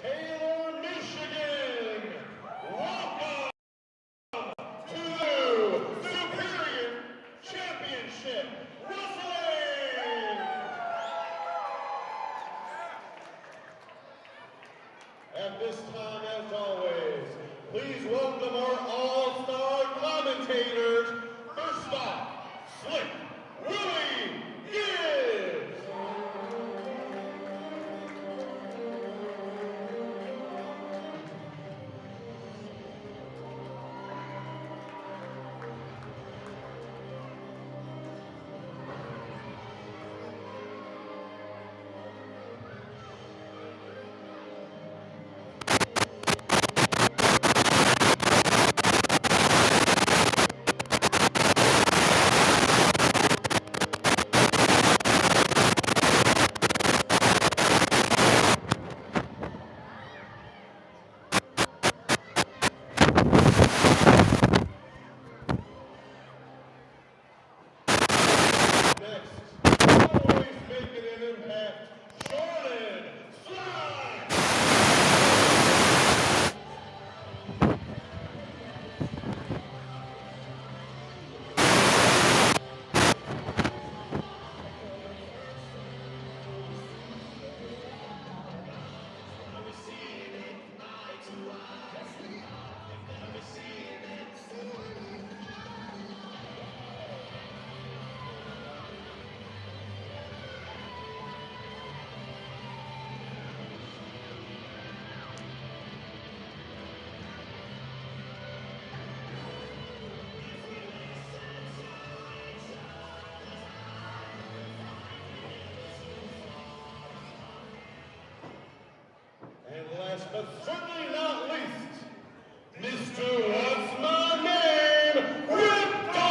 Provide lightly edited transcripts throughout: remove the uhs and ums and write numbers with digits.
Taylor, Michigan. Welcome to Superior Championship Wrestling. At this time, as always, please welcome our all-star commentators. First off, Slick Willie Gibbs. And last but certainly not least, Mr. What's My Name, Revna!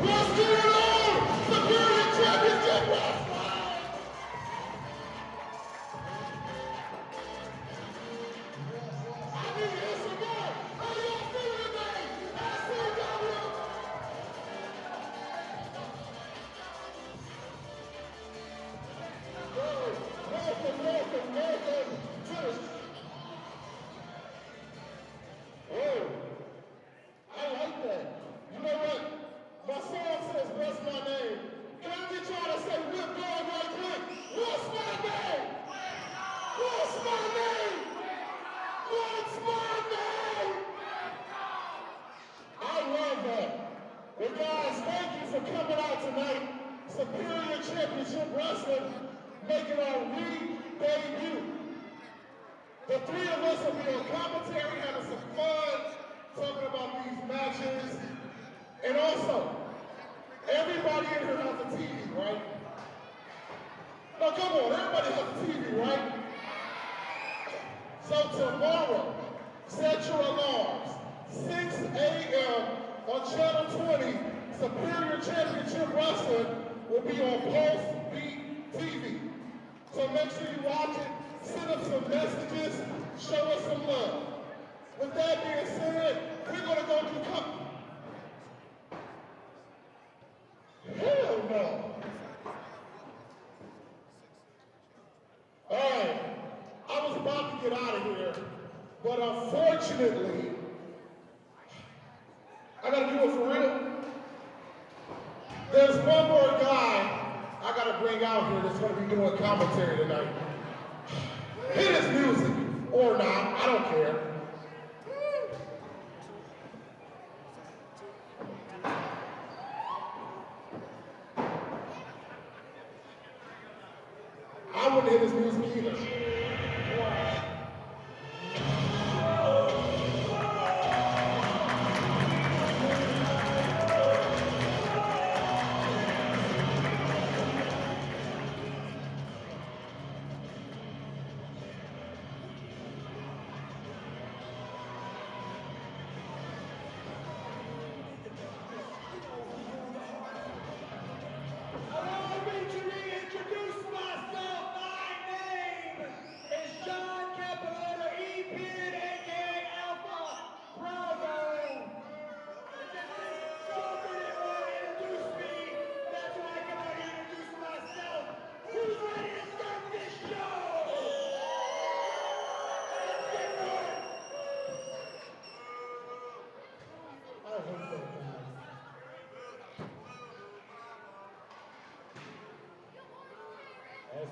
What's going on? Superior Championship Wrestling! I need to hear some more. How y'all feeling tonight? SCW! Welcome to the... Whoa, I like that. You know what? My song says, what's my name? Can I get y'all to say whip dog right quick? What's my name? What's my name? What's my name? I love that. Well, guys, thank you for coming out tonight. Superior Championship Wrestling making our re-debut. The three of us will be on commentary, having some fun, talking about these matches. And also, everybody in here has a TV, right? No, come on, everybody has a TV, right? So tomorrow, set your alarms. 6 a.m. on Channel 20, Superior Championship Wrestling will be on Pulse Beat TV. So make sure you watch it, send us some messages, show us some love. With that being said, we're gonna go do Hell no. All right, I was about to get out of here, but unfortunately, I gotta do it for real. There's one more guy I gotta bring out here that's gonna be doing commentary tonight. Hit his music, or not, I don't care. I wouldn't hit his music either.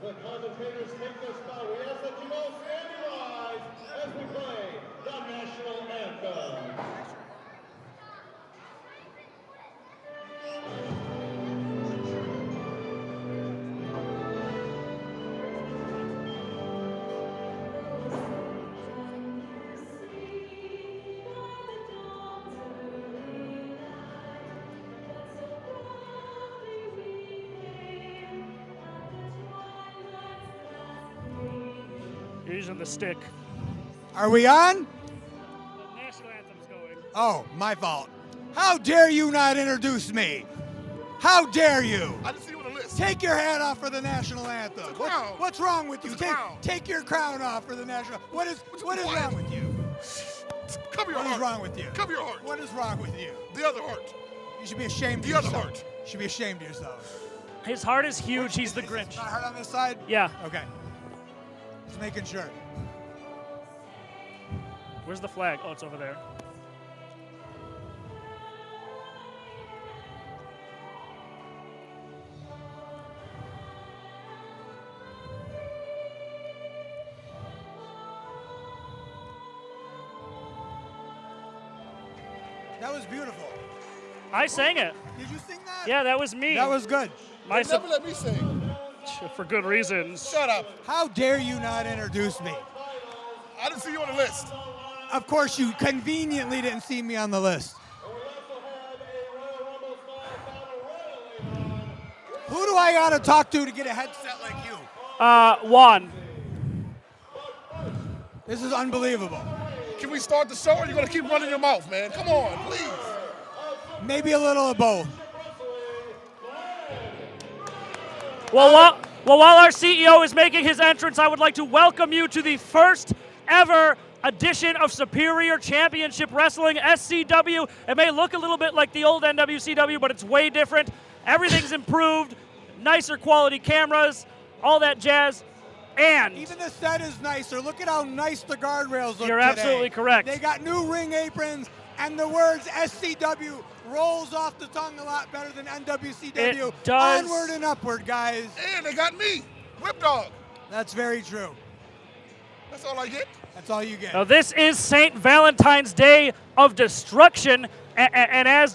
the commentators take their spot, we ask that you all stand and rise as we play the national anthem. You're using the stick. Are we on? The national anthem's going. Oh, my fault. How dare you not introduce me? How dare you? I didn't see you on the list. Take your hat off for the national anthem. It's a crown. What's wrong with you? It's a crown. Take your crown off for the national. What is wrong with you? Cover your What heart. is wrong with you? Cover your heart. What is wrong with you? The other heart. You should be ashamed of The other yourself. heart. You should be ashamed of yourself. His heart is huge. He's the Is Grinch. my heart on this side? Yeah. Okay. Just making sure. Where's the flag? Oh, it's over there. That was beautiful. I sang it. Did you sing that? Yeah, that was me. That was good. My They never let me sing. for good reasons. Shut up. How dare you not introduce me? I didn't see you on the list. Of course, you conveniently didn't see me on the list. Who do I gotta talk to get a headset like you? Juan. This is unbelievable. Can we start the show, or are you going to keep running your mouth, man? Come on, please. Maybe a little of both. Well, while our CEO is making his entrance, I would like to welcome you to the first ever edition of Superior Championship Wrestling, SCW. It may look a little bit like the old NWCW, but it's way different. Everything's improved, nicer quality cameras, all that jazz. And Even the set is nicer. Look at how nice the guardrails look You're today. absolutely correct. They got new ring aprons, and the words SCW rolls off the tongue a lot better than NWCW. It does. Onward and upward, guys. And they got me, Whip Dog. That's very true. That's all I get. That's all you get. now this is St. Valentine's Day of Destruction. And as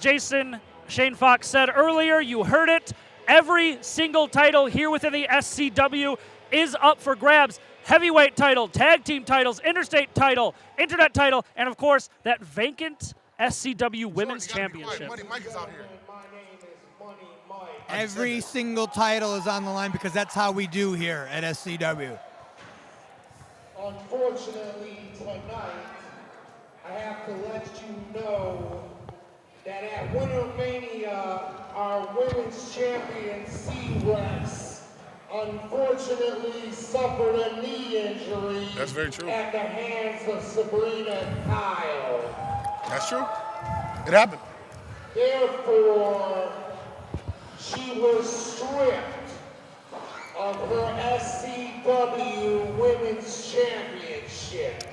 Shane Fox said earlier, you heard it. Every single title here within the SCW is up for grabs. Heavyweight title, tag team titles, interstate title, internet title, and of course, that vacant SCW Women's Sorry, you gotta be quiet. Championship. Money Mike is out here. My name is Money Mike. Every single title is on the line because that's how we do here at SCW. Unfortunately, tonight, I have to let you know that at Winter Mania, our women's champion, C-Rex, unfortunately suffered a knee injury That's very true. at the hands of Sabrina Kyle. That's true. It happened. Therefore, she was stripped of her SCW Women's Championship.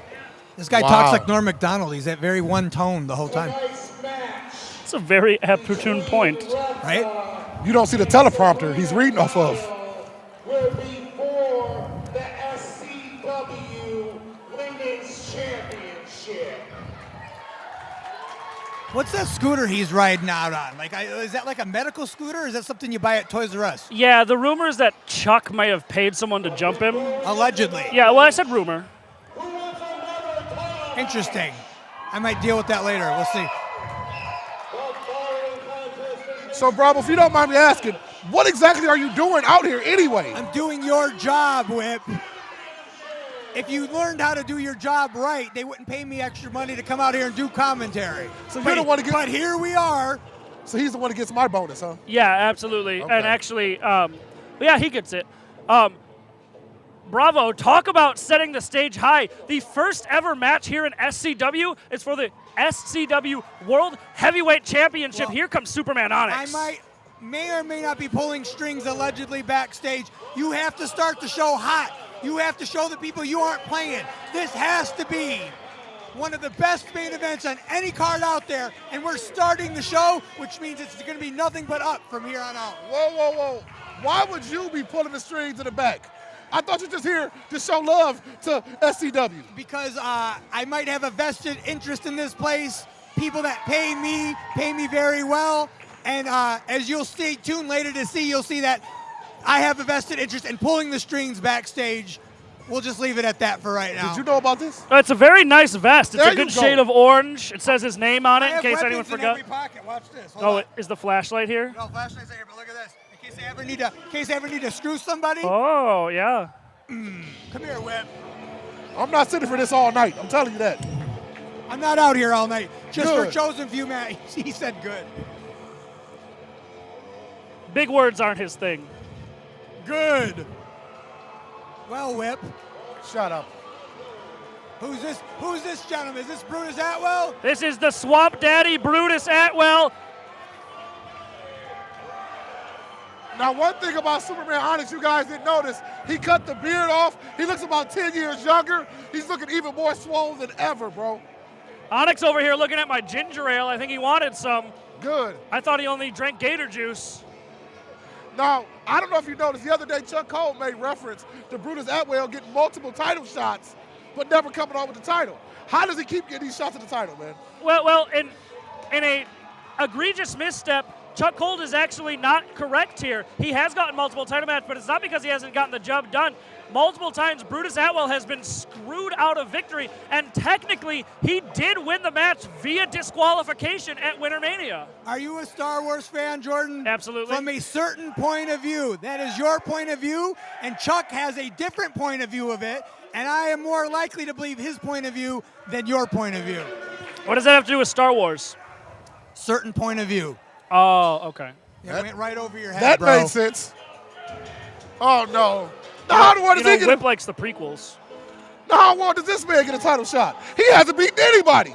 This guy Wow. talks like Norm Macdonald. He's at very one tone the whole time. Tonight's match It's a very opportune point. Right? You don't see the teleprompter he's reading off of. will be for the SCW Women's Championship. What's that scooter he's riding out on? Is that like a medical scooter, or is that something you buy at Toys R Us? Yeah, the rumor is that Chuck may have paid someone to jump him. Allegedly. Yeah, well, I said rumor. Who wants another time? Interesting. I might deal with that later. We'll see. The following contest is So, Bravo, if you don't mind me asking, what exactly are you doing out here anyway? I'm doing your job, Whip. If you learned how to do your job right, they wouldn't pay me extra money to come out here and do commentary. So you're the one to get. But here we are. So he's the one that gets my bonus, huh? Yeah, absolutely. Okay. And actually, yeah, he gets it. Bravo, talk about setting the stage high. The first ever match here in SCW is for the SCW World Heavyweight Championship. Well, Here comes Superman Onyx. I may or may not be pulling strings allegedly backstage. You have to start the show hot. You have to show the people you aren't playing. This has to be one of the best main events on any card out there, and we're starting the show, which means it's going to be nothing but up from here on out. Whoa, whoa, whoa. Why would you be pulling the strings in the back? I thought you were just here to show love to SCW. Because I might have a vested interest in this place. People that pay me very well. And as you'll stay tuned later to see, you'll see that I have a vested interest in pulling the strings backstage. We'll just leave it at that for right now. Did you know about this? It's a very nice vest. It's There a good you go. shade of orange. It says his name on I it in have case anyone weapons in forgot. every pocket. Watch this. Hold Oh, on. is the flashlight here? No, flashlight's right here, but look at this. In case I ever need to screw somebody. Oh, yeah. Come here, Whip. I'm not sitting for this all night. I'm telling you that. I'm not out here all night. Just Good. for chosen few, man. He said good. Big words aren't his thing. Good. Well, Whip. Shut up. Who's this? Who's this gentleman? Is this Brutus Atwell? This is the Swamp Daddy Brutus Atwell. Now, one thing about Superman Onyx, you guys didn't notice, he cut the beard off. He looks about 10 years younger. He's looking even more swole than ever, bro. Onyx over here looking at my ginger ale. I think he wanted some. Good. I thought he only drank Gator juice. Now, I don't know if you noticed, the other day Chuck Cole made reference to Brutus Atwell getting multiple title shots, but never coming on with the title. How does he keep getting these shots at the title, man? Well, in a egregious misstep, Chuck Cole is actually not correct here. He has gotten multiple title matches, but it's not because he hasn't gotten the job done. Multiple times, Brutus Atwell has been screwed out of victory, and technically, he did win the match via disqualification at Wintermania. Are you a Star Wars fan, Jordan? Absolutely. From a certain point of view. That is your point of view, and Chuck has a different point of view of it, and I am more likely to believe his point of view than your point of view. What does that have to do with Star Wars? Certain point of view. Oh, okay. Yeah, it went right over your head, That bro. made sense. Oh, no. Now, how in the world You does he know, get Whip likes the prequels. Now, how in the world does this man get a title shot? He hasn't beaten anybody.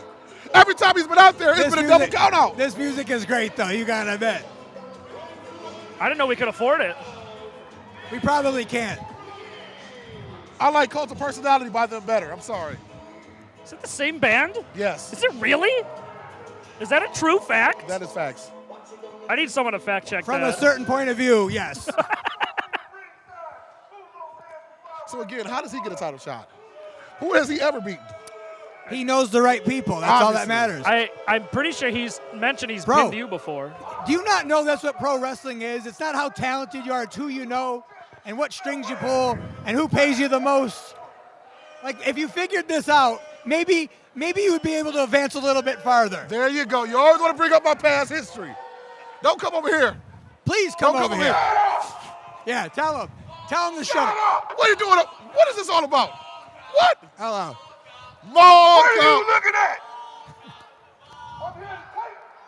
Every time he's been out there, it's been a double count out. This music is great, though. You gotta admit. I didn't know we could afford it. We probably can't. I like Cult of Personality by them better. I'm sorry. Is it the same band? Yes, Is it really? Is that a true fact? that is facts. I need someone to fact check From that. a certain point of view, yes. So again, how does he get a title shot? Who has he ever beaten? He knows the right people. That's all that Obviously. matters. I'm pretty sure he's mentioned he's Bro. pinned you before. Do you not know that's what pro wrestling is? It's not how talented you are, it's who you know and what strings you pull and who pays you the most. Like, if you figured this out, maybe you would be able to advance a little bit farther. There you go. You always want to bring up my past history. Don't come over here. Please come Don't over come here. over here. Yeah, tell him. Tell him to shut up. What are you doing? What is this all about? What? Hello. What are you looking at?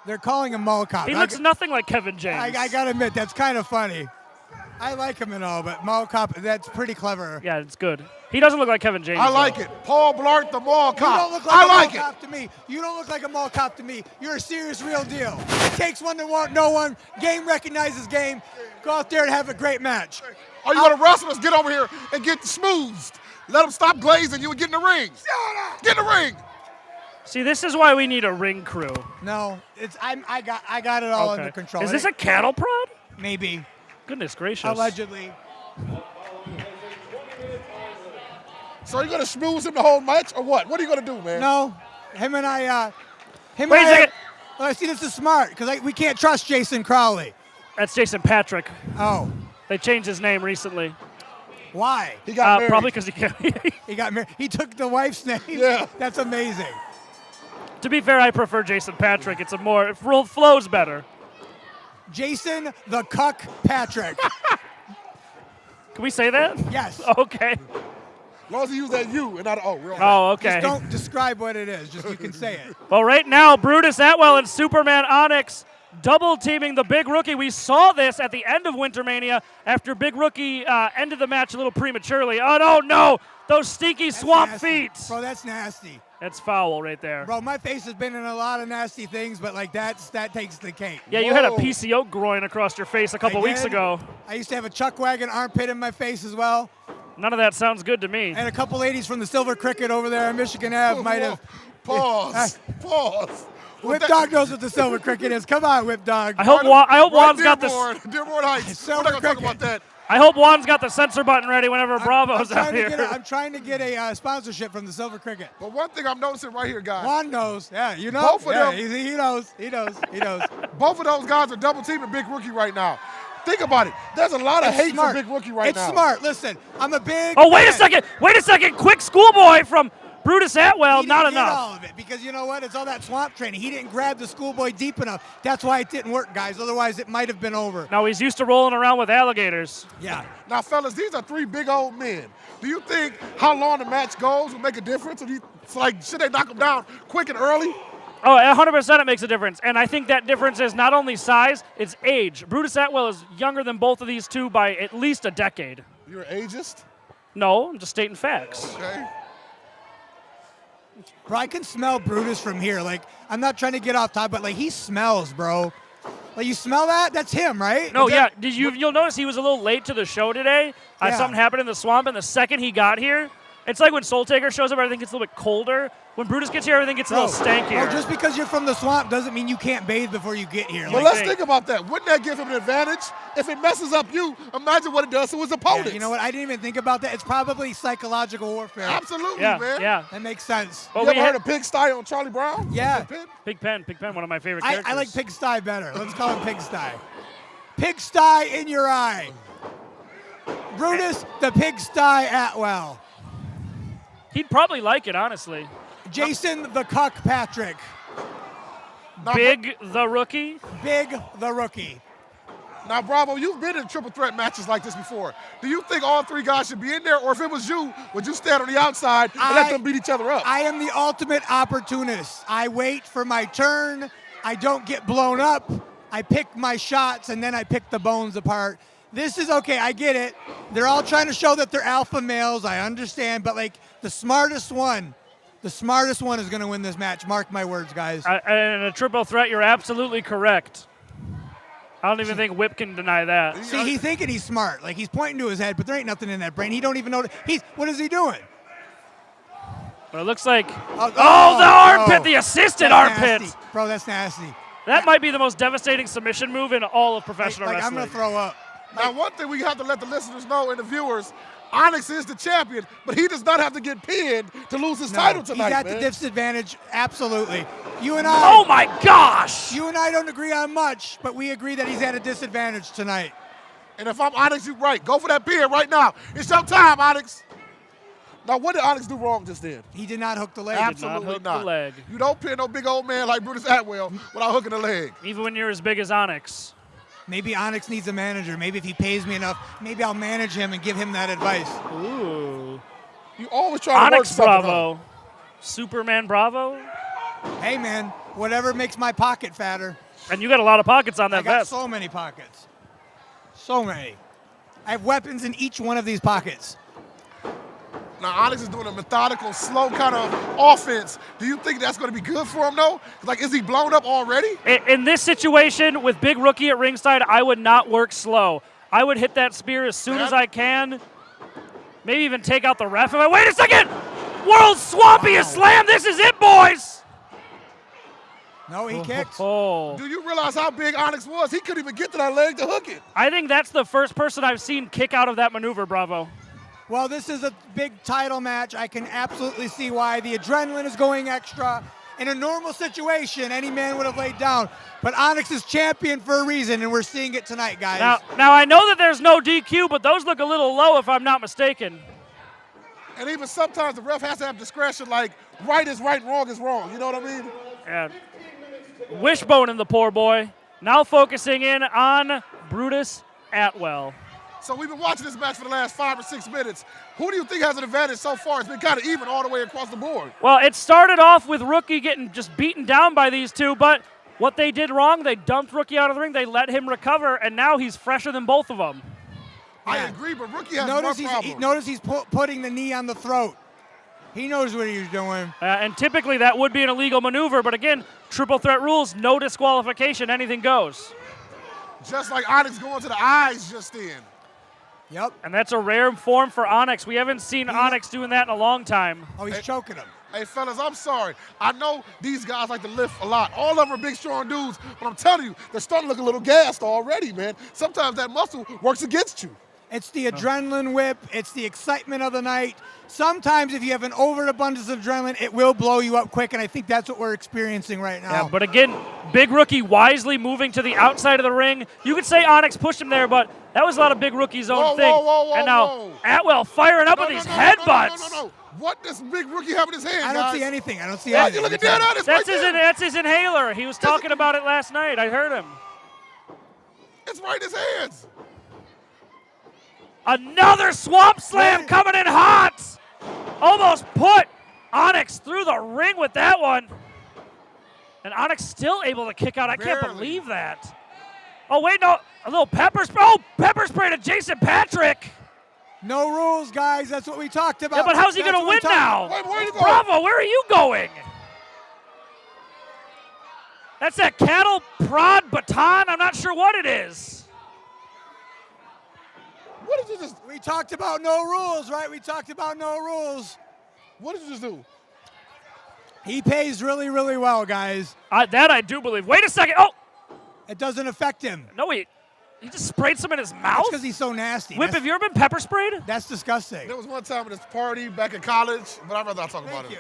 They're calling him Mall Cop. He looks nothing like Kevin James. I gotta admit, that's kind of funny. I like him and all, but Mall Cop, that's pretty clever. Yeah, it's good. He doesn't look like Kevin James. I like though. it. Paul Blart, the mall You cop. don't look like I a like mall it. cop to me. You don't look like a mall cop to me. You're a serious, real deal. It takes one to want no one. Game recognizes game. Go out there and have a great match. Are you going to wrestle us? Get over here and get smoothed. Let them stop glazing you and get in the ring. Get in the ring. See, this is why we need a ring crew. No, I got it all under control. Is this a cattle prod? maybe? Goodness gracious. Allegedly. So are you going to schmooze him the whole match or what? What are you going to do, man? No, him and I. Him Wait and a I. second. Well, see, this is smart because we can't trust Jason Crowley. That's Jason Patrick. Oh, They changed his name recently. why? He got married. Probably because he can't. He got married. He took the wife's name. Yeah. That's amazing. To be fair, I prefer Jason Patrick. It flows better. Jason the Cuck Patrick. Can we say that? Yes. Okay. As long as he use that you and not, we're on. Oh, okay. Just don't describe what it is. Just you can say it. Well, right now, Brutus Atwell and Superman Onyx double teaming the Big Rookie. We saw this at the end of Wintermania after Big Rookie ended the match a little prematurely. Oh, no. Those stinky swamp Nasty. feet. Bro, that's nasty. That's foul right there. Bro, my face has been in a lot of nasty things, but like that takes the cake. Yeah, you had a Whoa. PCO groin across your face a couple I weeks did. ago. I used to have a chuck wagon armpit in my face as well. None of that sounds good to me. And a couple ladies from the Silver Cricket over there on Michigan Ave might have. Pause. Pause. Whip Dog knows what the Silver Cricket is. Come on, Whip Dog. I hope Juan's got this. Dearborn Heights. Silver We're not going to talk Cricket. about that. I hope Juan's got the censor button ready whenever Bravo's out here. I'm trying to get a sponsorship from the Silver Cricket. But one thing I'm noticing right here, guys. Juan knows. Yeah, you know. Both of them. He knows. He knows. Both of those guys are double teaming Big Rookie right now. Think about it. There's a lot of hate for Big Rookie right now. It's smart. Listen, I'm a big. Oh, wait a second. Wait a second. Quick schoolboy from Brutus Atwell. He Not didn't get enough. all of it because you know what? It's all that swamp training. He didn't grab the schoolboy deep enough. That's why it didn't work, guys. Otherwise, it might have been over. No, he's used to rolling around with alligators. Yeah. Now, fellas, these are three big old men. Do you think how long the match goes will make a difference? It's like, should they knock them down quick and early? Oh, 100% it makes a difference. And I think that difference is not only size, it's age. Brutus Atwell is younger than both of these two by at least a decade. You're ageist? No, I'm just stating facts. Okay. Bro, I can smell Brutus from here. Like, I'm not trying to get off top, but like he smells, bro. Like, you smell that? That's him, right? No, yeah. You'll notice he was a little late to the show today. Yeah. Something happened in the swamp, and the second he got here, it's like when Soul Taker shows up, everything gets a little bit colder. When Brutus gets here, everything gets a little stankier. Bro, just because you're from the swamp doesn't mean you can't bathe before you get here. Well, let's think about that. Wouldn't that give him an advantage? If it messes up you, imagine what it does to his opponents. Yeah, you know what? I didn't even think about that. It's probably psychological warfare. Absolutely, Yeah, man. yeah. That makes sense. Well, You we ever heard had of Pigsty on Charlie Brown? Yeah. Pig Pen, one of my favorite I characters. like Pigsty better. Let's call him Pigsty. Pigsty in your eye. Brutus, the Pigsty Atwell. He'd probably like it, honestly. Jason, the Cuck Patrick. Big the Rookie. Big, the Rookie. Now, Bravo, you've been in triple threat matches like this before. Do you think all three guys should be in there? Or if it was you, would you stand on the outside and let them beat each other up? I am the ultimate opportunist. I wait for my turn. I don't get blown up. I pick my shots, and then I pick the bones apart. This is okay. I get it. They're all trying to show that they're alpha males. I understand. But, like, the smartest one is going to win this match. Mark my words, guys. In a triple threat, you're absolutely correct. I don't even think Whip can deny that. See, he's thinking he's smart. Like, he's pointing to his head, but there ain't nothing in that brain. He don't even know. What is he doing? But it looks like, the armpit, the assisted armpit. Nasty. Bro, that's nasty. That might be the most devastating submission move in all of professional wrestling. I'm going to throw up. Now, one thing we have to let the listeners know and the viewers, Onyx is the champion, but he does not have to get pinned to lose his title tonight, He's at man. the disadvantage, absolutely. You and I. Oh my gosh! You and I don't agree on much, but we agree that he's at a disadvantage tonight. And if I'm Onyx, you're right. Go for that pin right now. It's your time, Onyx. Now, what did Onyx do wrong just then? He did not hook the leg. Absolutely hook not. the leg. You don't pin no big old man like Brutus Atwell without hooking the leg. Even when you're as big as Onyx. Maybe Onyx needs a manager. Maybe if he pays me enough, maybe I'll manage him and give him that advice. Ooh. You always try to work Onyx something Bravo. up. Superman Bravo. Hey, man, whatever makes my pocket fatter. And you got a lot of pockets on that I got vest. so many pockets. So many. I have weapons in each one of these pockets. Now, Onyx is doing a methodical, slow kind of offense. Do you think that's going to be good for him, though? Like, is he blown up already? In this situation, with Big Rookie at ringside, I would not work slow. I would hit that spear as soon as I can. Maybe even take out the ref. Wait a second! World's swampiest slam! This is it, boys! No, he kicked. Oh. Do you realize how big Onyx was? He couldn't even get to that leg to hook it. I think that's the first person I've seen kick out of that maneuver, Bravo. Well, this is a big title match. I can absolutely see why. The adrenaline is going extra. In a normal situation, any man would have laid down. But Onyx is champion for a reason, and we're seeing it tonight, guys. Now I know that there's no DQ, but those look a little low if I'm not mistaken. And even sometimes the ref has to have discretion, like right is right, wrong is wrong. You know what I mean? Yeah. Wishboning the poor boy. Now focusing in on Brutus Atwell. So we've been watching this match for the last 5 or 6 minutes. Who do you think has an advantage so far? It's been kind of even all the way across the board. Well, it started off with Rookie getting just beaten down by these two, but what they did wrong, they dumped Rookie out of the ring, they let him recover, and now he's fresher than both of them. I agree, but Rookie has notice more problems. Notice he's putting the knee on the throat. He knows what he's doing. And typically that would be an illegal maneuver, but again, triple threat rules, no disqualification, anything goes. Just like Onyx going to the eyes just then. Yep. And that's a rare form for Onyx. We haven't seen Onyx doing that in a long time. Oh, he's choking him. Hey, fellas, I'm sorry. I know these guys like to lift a lot. All of them are big, strong dudes, but I'm telling you, they're starting to look a little gassed already, man. Sometimes that muscle works against you. It's the adrenaline whip. It's the excitement of the night. Sometimes if you have an overabundance of adrenaline, it will blow you up quick, and I think that's what we're experiencing right now. Yeah, but again, Big Rookie wisely moving to the outside of the ring. You could say Onyx pushed him there, but that was a lot of Big Rookie's own thing. And now Atwell firing up with these headbutts. No. What does Big Rookie have in his hand, I don't guys? see anything. I don't see anything. Look at that. That's his inhaler. He was talking about it last night. I heard him. It's right in his hands. Another swamp slam coming in hot. Almost put Onyx through the ring with that one. And Onyx still able to kick out. I can't believe that. Oh, wait, no. A little pepper spray. Oh, pepper spray to Jason Patrick. No rules, guys. That's what we talked about. Yeah, but how's he going to win now? Wait, where are you going? Bravo, where are you going? That's that cattle prod baton. I'm not sure what it is. What did you just... We talked about no rules, right? We talked about no rules. What did you just do? He pays really, really well, guys. That I do believe. Wait a second. Oh! It doesn't affect him. No, he just sprayed some in his mouth? That's because he's so nasty. Whip, have you ever been pepper sprayed? That's disgusting. There was one time at this party back in college, but I'd rather not talk about it.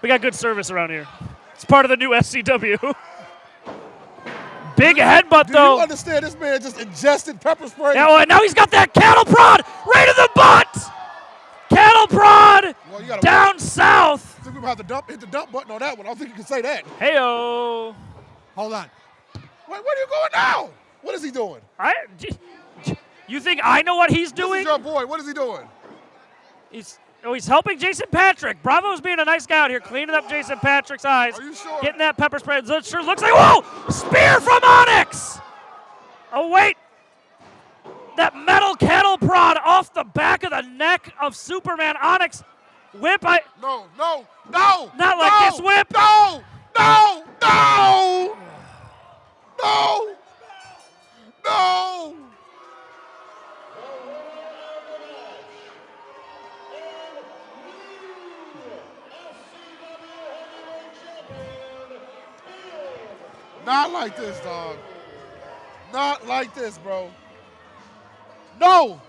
We got good service around here. It's part of the new SCW. Big headbutt, though. Do you understand this man just ingested pepper spray? Yeah, well, and now he's got that cattle prod right in the butt. Cattle prod down south. I think we're going to have to hit the dump button on that one. I don't think you can say that. Hey-o. Hold on. Wait, where are you going now? What is he doing? You think I know what he's doing? This is your boy. What is he doing? He's helping Jason Patrick. Bravo's being a nice guy out here, cleaning up Jason Patrick's eyes. Are you sure? Getting that pepper spray. It sure looks like, whoa! Spear from Onyx! Oh, wait. That metal cattle prod off the back of the neck of Superman. Onyx. Whip, No. Not like this, Whip. No. Not like this, dog. Not like this, bro. No.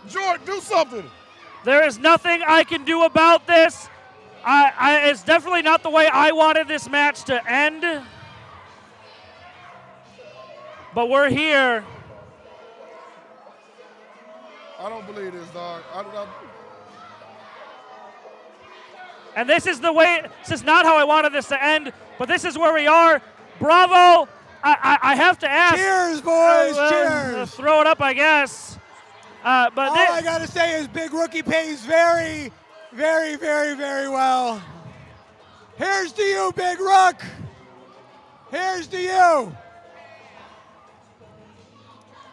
Jordan, do something. There is nothing I can do about this. It's definitely not the way I wanted this match to end. But we're here. I don't believe this, dog. And this is the way, this is not how I wanted this to end, but this is where we are. Bravo. I have to ask. Cheers, boys, cheers. Throw it up, I guess. But all I got to say is Big Rookie pays very, very, very, very well. Here's to you, Big Rook. Here's to you.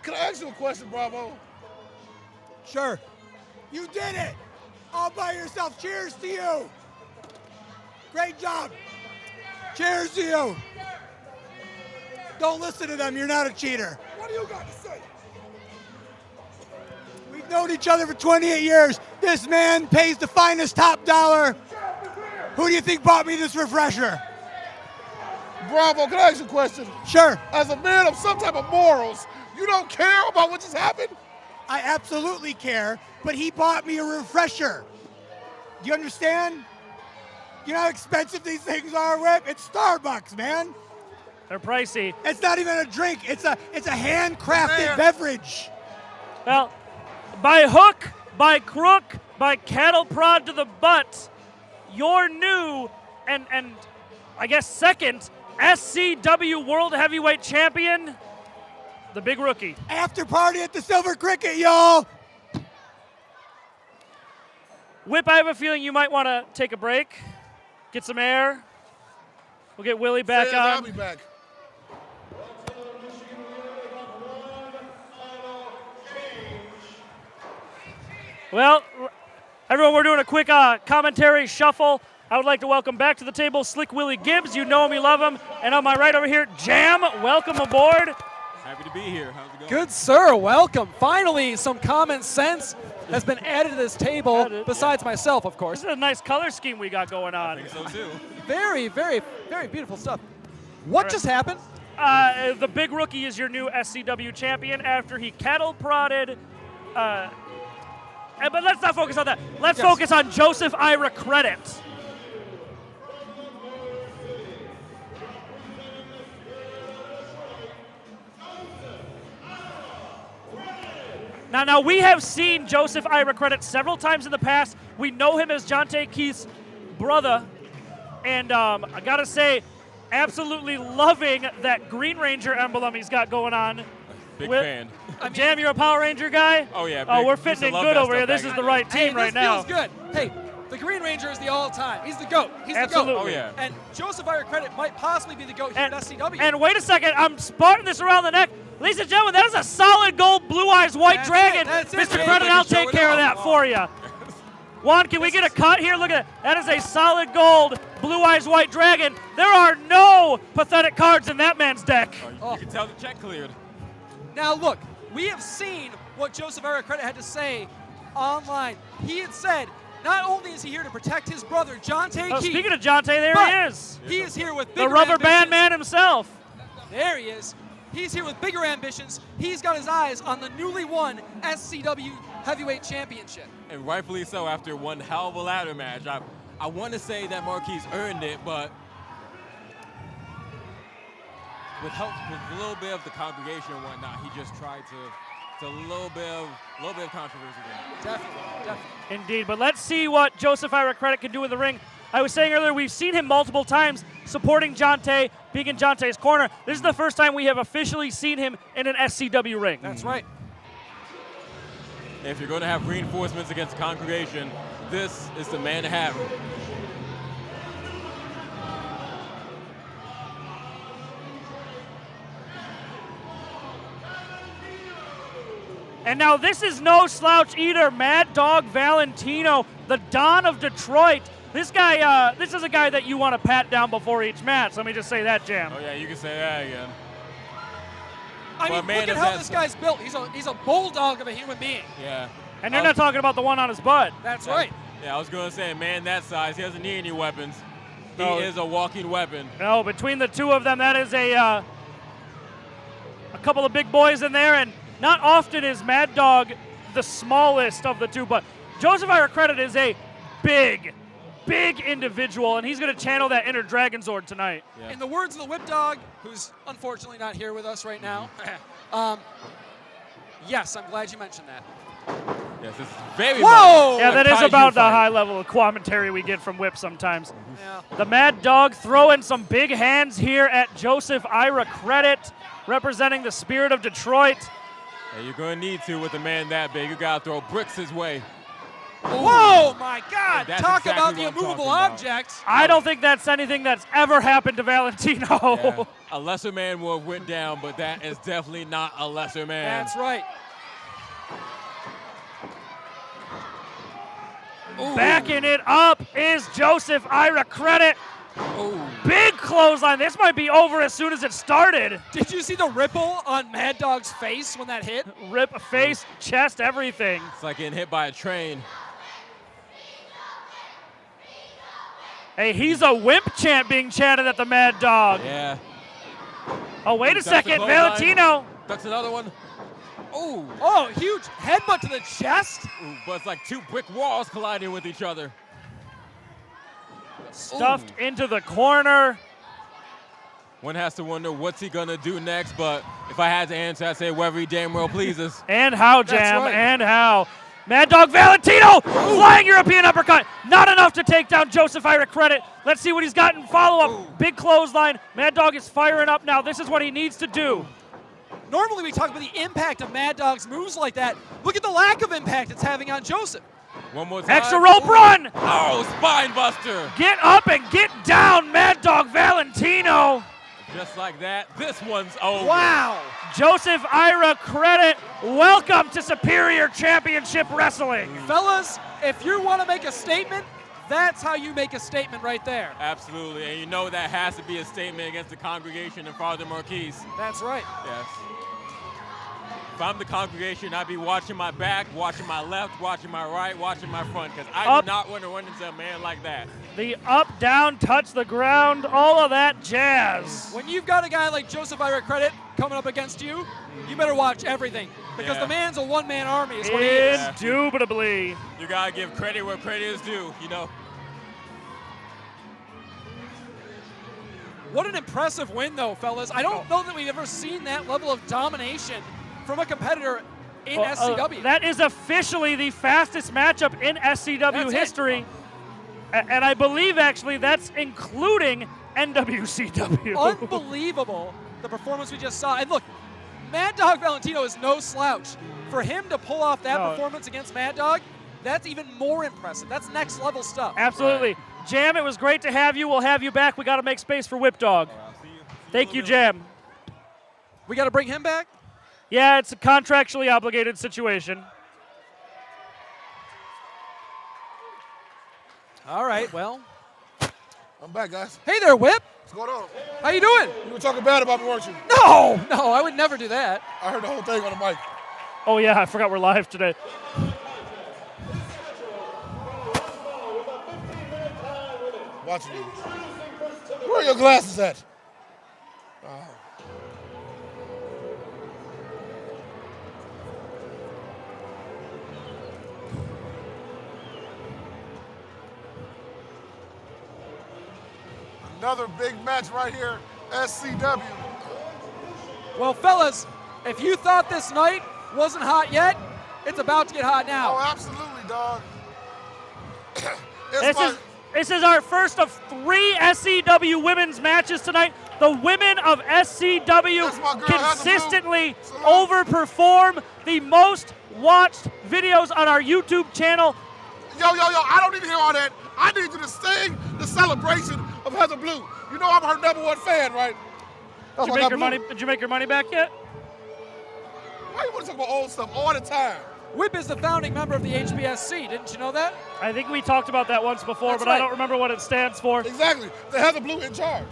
Can I ask you a question, Bravo? Sure. You did it. All by yourself. Cheers to you. Great job. Cheers to you. Don't listen to them. You're not a cheater. What do you got to say? We've known each other for 28 years. This man pays the finest top dollar. Who do you think bought me this refresher? Bravo, can I ask you a question? Sure. As a man of some type of morals, you don't care about what just happened? I absolutely care, but he bought me a refresher. Do you understand? You know how expensive these things are, Whip? It's Starbucks, man. They're pricey. It's not even a drink. It's a handcrafted beverage. Well, by hook, by crook, by cattle prod to the butt, your new and I guess second SCW World Heavyweight Champion, the Big Rookie. After party at the Silver Cricket, y'all. Whip, I have a feeling you might want to take a break, get some air. We'll get Willie back on. I'll be back. Well, everyone, we're doing a quick commentary shuffle. I would like to welcome back to the table Slick Willie Gibbs. You know him, you love him. And on my right over here, Jam. Welcome aboard. Happy to be here. How's it going? Good, sir. Welcome. Finally, some common sense has been added to this table, besides myself, of course. This is a nice color scheme we got going on. I think so, too. Very, very, very beautiful stuff. What just happened? the big rookie is your new SCW champion after he cattle prodded. But let's not focus on that. Let's focus on Joseph Ira Credit. Now we have seen Joseph Ira Credit several times in the past. We know him as Jonte Keith's brother. And I got to say, absolutely loving that Green Ranger emblem he's got going on. Big fan. Jam, you're a Power Ranger guy? Oh, yeah. Oh, we're fitting in good over here. This is the right team right now. This feels good. Hey, the Green Ranger is the all-time. He's the GOAT. He's Absolutely. the GOAT. Oh, yeah. And Joseph Ira Credit might possibly be the GOAT here at SCW. And wait a second, I'm spotting this around the neck. Ladies and gentlemen, that is a solid gold Blue Eyes White Dragon. That's it, Mr. man. Credit, I'll take care of that for you. Juan, can we get a cut here? Look at that. That is a solid gold Blue Eyes White Dragon. There are no pathetic cards in that man's deck. You can tell the check cleared. Now look, we have seen what Joseph Ira Credit had to say online. He had said, not only is he here to protect his brother, Jonte Keith. Speaking of Jonte, there he is. He is here with The bigger rubber band ambitions. man himself. There he is. He's here with bigger ambitions. He's got his eyes on the newly won SCW Heavyweight Championship. And rightfully so after one hell of a ladder match. I want to say that Marquis earned it, but with help, with a little bit of the congregation and whatnot, he just tried to a little bit of controversy there. Definitely. Indeed, but let's see what Joseph Ira Credit can do in the ring. I was saying earlier, we've seen him multiple times supporting Jonte, being in Jonte's corner. This is the first time we have officially seen him in an SCW ring. That's right. If you're going to have reinforcements against the congregation, this is the man to have. And now this is no slouch either. Mad Dog Valentino, the Don of Detroit. This guy, this is a guy that you want to pat down before each match. Let me just say that, Jam. Oh yeah, you can say that again. I mean, look at how this guy's built. He's a bulldog of a human being. Yeah. And you're not talking about the one on his butt. That's right. Yeah, I was going to say, a man that size, he doesn't need any weapons. He is a walking weapon. No, between the two of them, that is a couple of big boys in there, and not often is Mad Dog the smallest of the two, but Joseph Ira Credit is a big individual, and he's going to channel that inner Dragon Zord tonight. Yeah. In the words of the Whip Dog, who's unfortunately not here with us right now, yes, I'm glad you mentioned that. Yes, this is very Whoa! Yeah, that is kaiju about the fight. high level of commentary we get from Whip sometimes. Yeah. The Mad Dog throwing some big hands here at Joseph Ira Credit, representing the spirit of Detroit. Yeah, you're going to need to with a man that big. You got to throw bricks his way. Whoa, my God! That's Talk exactly about the what I'm immovable talking about. object. I don't think that's anything that's ever happened to Valentino. Yeah. A lesser man will have went down, but that is definitely not a lesser man. That's right. Ooh. Backing it up is Joseph Ira Credit. Ooh. Big clothesline. This might be over as soon as it started. Did you see the ripple on Mad Dog's face when that hit? Rip, face, chest, everything. It's like getting hit by a train. Hey, he's a wimp chant being chanted at the Mad Dog. Yeah. Oh, wait a Ducks second. clothesline. Valentino. Ducks another one. Ooh. Oh, huge headbutt to the chest. Ooh, but it's like two brick walls colliding with each other. Stuffed into the corner. One has to wonder what's he gonna do next, but if I had to answer, I'd say wherever he damn well pleases. And how, That's Jam, right. and how. Mad Dog Valentino, flying European uppercut. Not enough to take down Joseph Ira Credit. Let's see what he's got in follow-up. Big clothesline. Mad Dog is firing up now. This is what he needs to do. Normally we talk about the impact of Mad Dog's moves like that. Look at the lack of impact it's having on Joseph. One more time. Extra rope run. Oh, spine buster. Get up and get down, Mad Dog Valentino. Just like that, this one's over. Wow. Joseph Ira Credit, welcome to Superior Championship Wrestling. Fellas, if you want to make a statement, that's how you make a statement right there. Absolutely, and you know that has to be a statement against the congregation and Father Marquis. That's right. Yes. if I'm the congregation, I'd be watching my back, watching my left, watching my right, watching my front, because I do not want to run into a man like that. The up, down, touch the ground, all of that jazz. When you've got a guy like Joseph Ira Credit coming up against you, you better watch everything, because the man's a one-man army is what he is. Indubitably. You got to give credit where credit is due, you know. What an impressive win, though, fellas. I don't know that we've ever seen that level of domination from a competitor in SCW. That is officially the fastest matchup in SCW history. And I believe, actually, that's including NWCW. Unbelievable, the performance we just saw. And look, Mad Dog Valentino is no slouch. For him to pull off that performance against Mad Dog, that's even more impressive. That's next level stuff. Absolutely. Jam, it was great to have you. We'll have you back. We got to make space for Whip Dog. Thank you, Jam. We got to bring him back? Yeah, it's a contractually obligated situation. All right, well. I'm back, guys. Hey there, Whip. What's going on? How you doing? You were talking bad about me, weren't you? No, I would never do that. I heard the whole thing on the mic. Oh, yeah, I forgot we're live today. Watching you. Where are your glasses at? Another big match right here, SCW. Well, fellas, if you thought this night wasn't hot yet, it's about to get hot now. Oh, absolutely, dog. This is our first of 3 SCW women's matches tonight. The women of SCW consistently overperform the most watched videos on our YouTube channel. Yo, I don't need to hear all that. I need you to sing the celebration of Heather Blue. You know I'm her #1 fan, right? Did you make your money back yet? Why you want to talk about old stuff all the time? Whip is the founding member of the HBSC. Didn't you know that? I think we talked about that once before, That's but right. I don't remember what it stands for. Exactly. The Heather Blue in charge.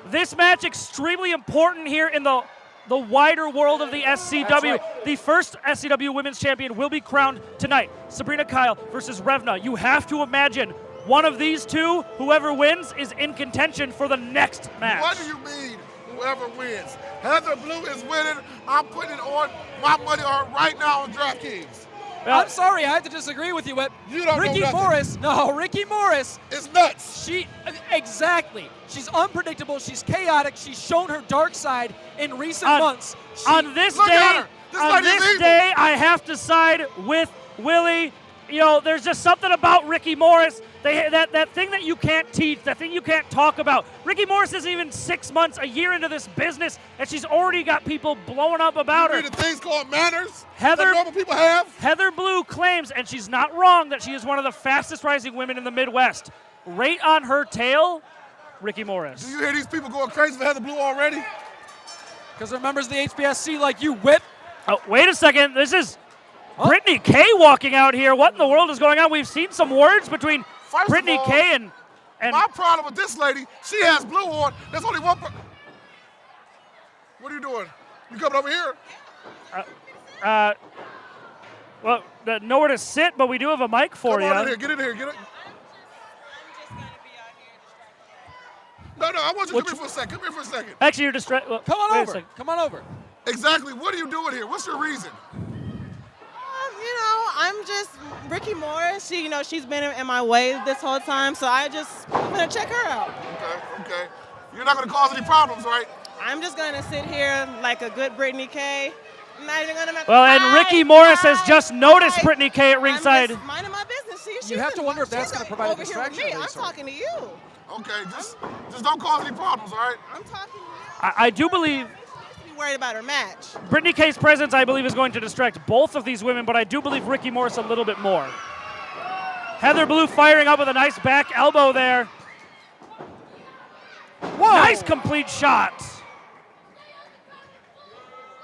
This match extremely important here in the wider world of the SCW. Right. The first SCW Women's Champion will be crowned tonight. Sabrina Kyle versus Revna. You have to imagine one of these two, whoever wins, is in contention for the next match. What do you mean, whoever wins? Heather Blue is winning. I'm putting on my money on right now on DraftKings. I'm sorry, I have to disagree with you, Whip. You don't Ricki know nothing. Ricki Morris. It's nuts. Exactly. She's unpredictable. She's chaotic. She's shown her dark side in recent months. On this Look day, at her. This day, I have to side with Willie. You know, there's just something about Ricki Morris. That thing that you can't teach, that thing you can't talk about. Ricki Morris isn't even 6 months, a year into this business, and she's already got people blowing up about her. You mean the things called manners that normal people have? Heather Blue claims, and she's not wrong, that she is one of the fastest rising women in the Midwest. Right on her tail, Ricki Morris. Do you hear these people going crazy for Heather Blue already? Because they're members of the HBSC like you, Whip. Oh, wait a second. This is Brittany Kay walking out here. What in the world is going on? We've seen some words between Brittany Kay and my problem with this lady, she has blue on. There's only one. What are you doing? You coming over here? Well, nowhere to sit, but we do have a mic for you. Come on in here. Get in here. Get it. No, I want you to come here for a second. Come here for a second. Actually, you're distracted. Well, Come on over. Come on over. Exactly. What are you doing here? What's your reason? I'm just Ricki Morris. She's been in my way this whole time, so I'm gonna check her out. Okay. You're not gonna cause any problems, right? I'm just gonna sit here like a good Brittany Kay. I'm not even gonna. And Ricki Morris has just noticed Brittany Kay at ringside. I'm just minding my business. You have to wonder if that's gonna provide a distraction. Over here with me. I'm talking to you. Okay, just don't cause any problems, all right? I'm talking to you. I do believe. Worried about her match. Brittany Kay's presence, I believe, is going to distract both of these women, but I do believe Ricki Morris a little bit more. Heather Blue firing up with a nice back elbow there. Whoa. Nice complete shot.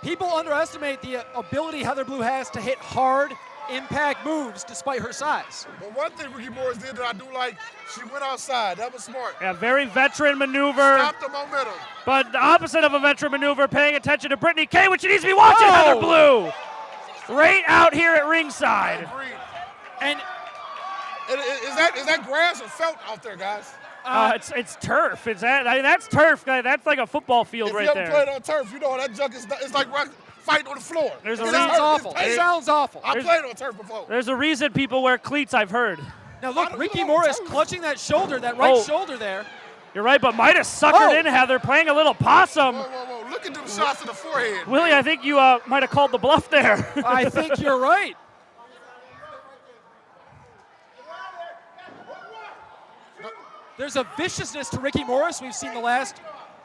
People underestimate the ability Heather Blue has to hit hard impact moves despite her size. But one thing Ricki Morris did that I do like, she went outside. That was smart. Yeah, very veteran maneuver. Stop the momentum. But the opposite of a veteran maneuver, paying attention to Brittany Kay, which she needs to be watching, Heather Blue. Right out here at ringside. And is that grass or felt out there, guys? It's turf. That's turf. That's like a football field right there. If you ever played on turf, you know that junk is like fighting on the floor. It sounds awful. It sounds awful. I played on turf before. There's a reason people wear cleats, I've heard. Now look, Ricki Morris clutching that shoulder, that right shoulder there. You're right, but might have suckered in, Heather, playing a little possum. Whoa. Look at them shots to the forehead. Willie, I think you might have called the bluff there. I think you're right. There's a viciousness to Ricki Morris we've seen the last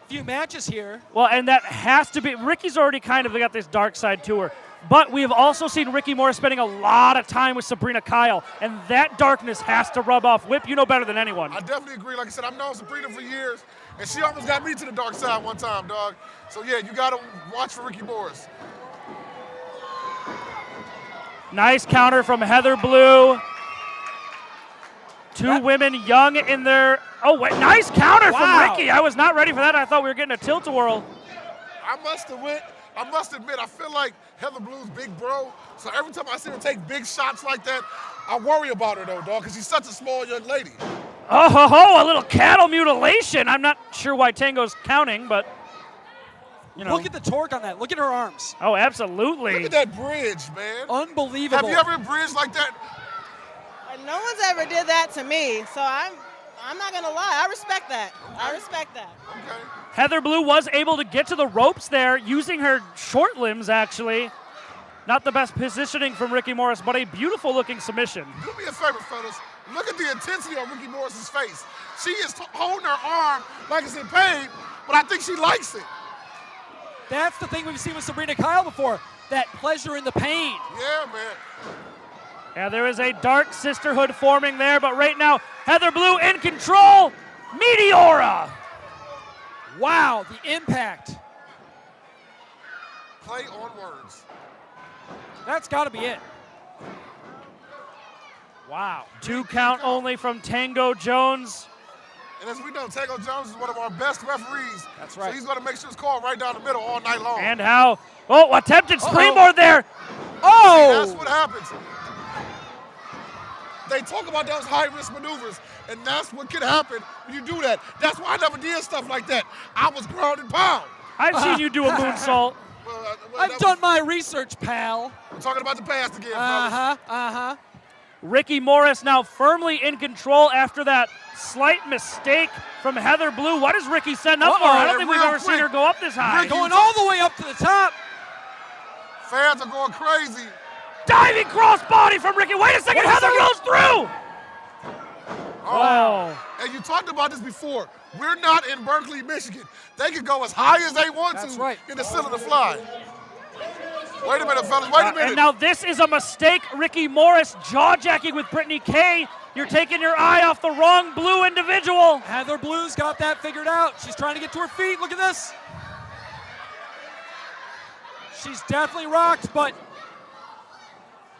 few matches here. Well, and that has to be, Ricky's already kind of got this dark side to her. But we have also seen Ricki Morris spending a lot of time with Sabrina Kyle, and that darkness has to rub off. Whip, you know better than anyone. I definitely agree. Like I said, I've known Sabrina for years, and she almost got me to the dark side one time, dog. So yeah, you gotta watch for Ricki Morris. Nice counter from Heather Blue. Two women young in their, nice counter from Ricki. I was not ready for that. I thought we were getting a tilt-a-whirl. I must admit, I feel like Heather Blue's big bro, so every time I see her take big shots like that, I worry about her though, dog, because she's such a small young lady. A little cattle mutilation. I'm not sure why Tango's counting, but, you know. Look at the torque on that. Look at her arms. Oh, absolutely. Look at that bridge, man. Unbelievable. Have you ever bridged like that? No one's ever did that to me, so I'm not gonna lie. I respect that. Okay. I respect that. Okay. Heather Blue was able to get to the ropes there using her short limbs, actually. Not the best positioning from Ricki Morris, but a beautiful-looking submission. Do me a favor, fellas. Look at the intensity on Ricki Morris's face. She is holding her arm like it's in pain, but I think she likes it. That's the thing we've seen with Sabrina Kyle before, that pleasure in the pain. Yeah, man. Yeah, there is a dark sisterhood forming there, but right now, Heather Blue in control. Meteora! Wow, the impact. Play on words. That's got to be it. Wow. 2 count only from Tango Jones. And as we know, Tango Jones is one of our best referees. That's right. So he's going to make sure it's called right down the middle all night long. And how, attempted springboard there. That's what happens. They talk about those high-risk maneuvers, and that's what can happen when you do that. That's why I never did stuff like that. I was ground and pound. I've seen you do a moonsault. I've done my research, pal. We're talking about the past again, fellas. Ricki Morris now firmly in control after that slight mistake from Heather Blue. What is Ricki setting up for? I don't think we've ever seen her go up this high. Going all the way up to the top. Fans are going crazy. Diving crossbody from Ricki. Wait a second, Heather goes through. And you talked about this before. We're not in Berkeley, Michigan. They can go as high as they want to in the cylinder fly. Wait a minute, fellas, wait a minute. And now this is a mistake. Ricki Morris jaw-jacking with Brittany Kay. You're taking your eye off the wrong blue individual. Heather Blue's got that figured out. She's trying to get to her feet. Look at this. She's definitely rocked, but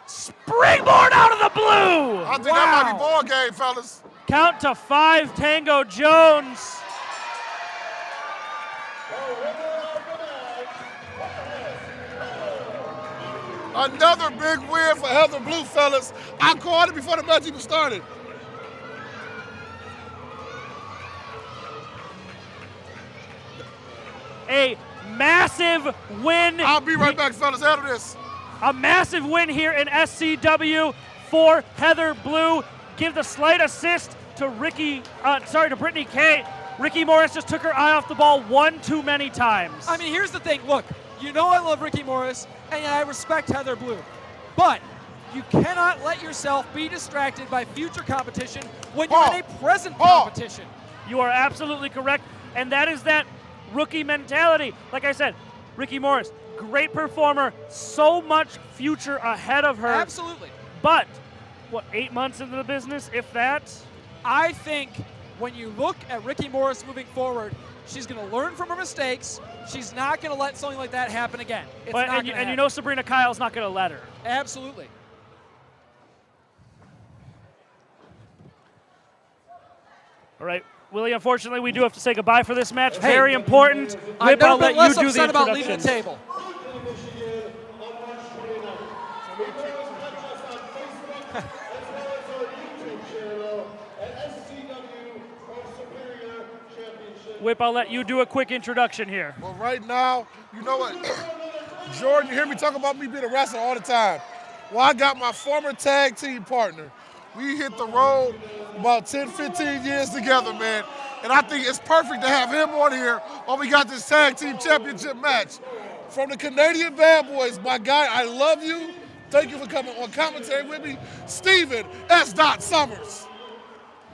springboard out of the blue. I think that might be ball game, fellas. Count to 5, Tango Jones. Another big win for Heather Blue, fellas. I called it before the match even started. A massive win. I'll be right back, fellas, out of this. A massive win here in SCW for Heather Blue. Give the slight assist to Brittany Kay. Ricki Morris just took her eye off the ball one too many times. I mean, here's the thing. Look, you know I love Ricki Morris, and I respect Heather Blue. But you cannot let yourself be distracted by future competition when you're in a present competition. You are absolutely correct, and that is that rookie mentality. Like I said, Ricki Morris, great performer, so much future ahead of her. Absolutely. But, 8 months into the business, if that? I think when you look at Ricki Morris moving forward, she's going to learn from her mistakes. She's not going to let something like that happen again. And you know Sabrina Kyle's not going to let her. Absolutely. All right, Willie, unfortunately, we do have to say goodbye for this match. Very important. I've Whip, I'll never been let less you do the upset about leaving introduction. the table. Whip, I'll let you do a quick introduction here. Well, right now, you know what? Jordan, you hear me talk about me being a wrestler all the time. Well, I got my former tag team partner. We hit the road about 10, 15 years together, man. And I think it's perfect to have him on here while we got this tag team championship match. From the Canadian Bad Boys, my guy, I love you. Thank you for coming on commentary with me, Steven S. Summers.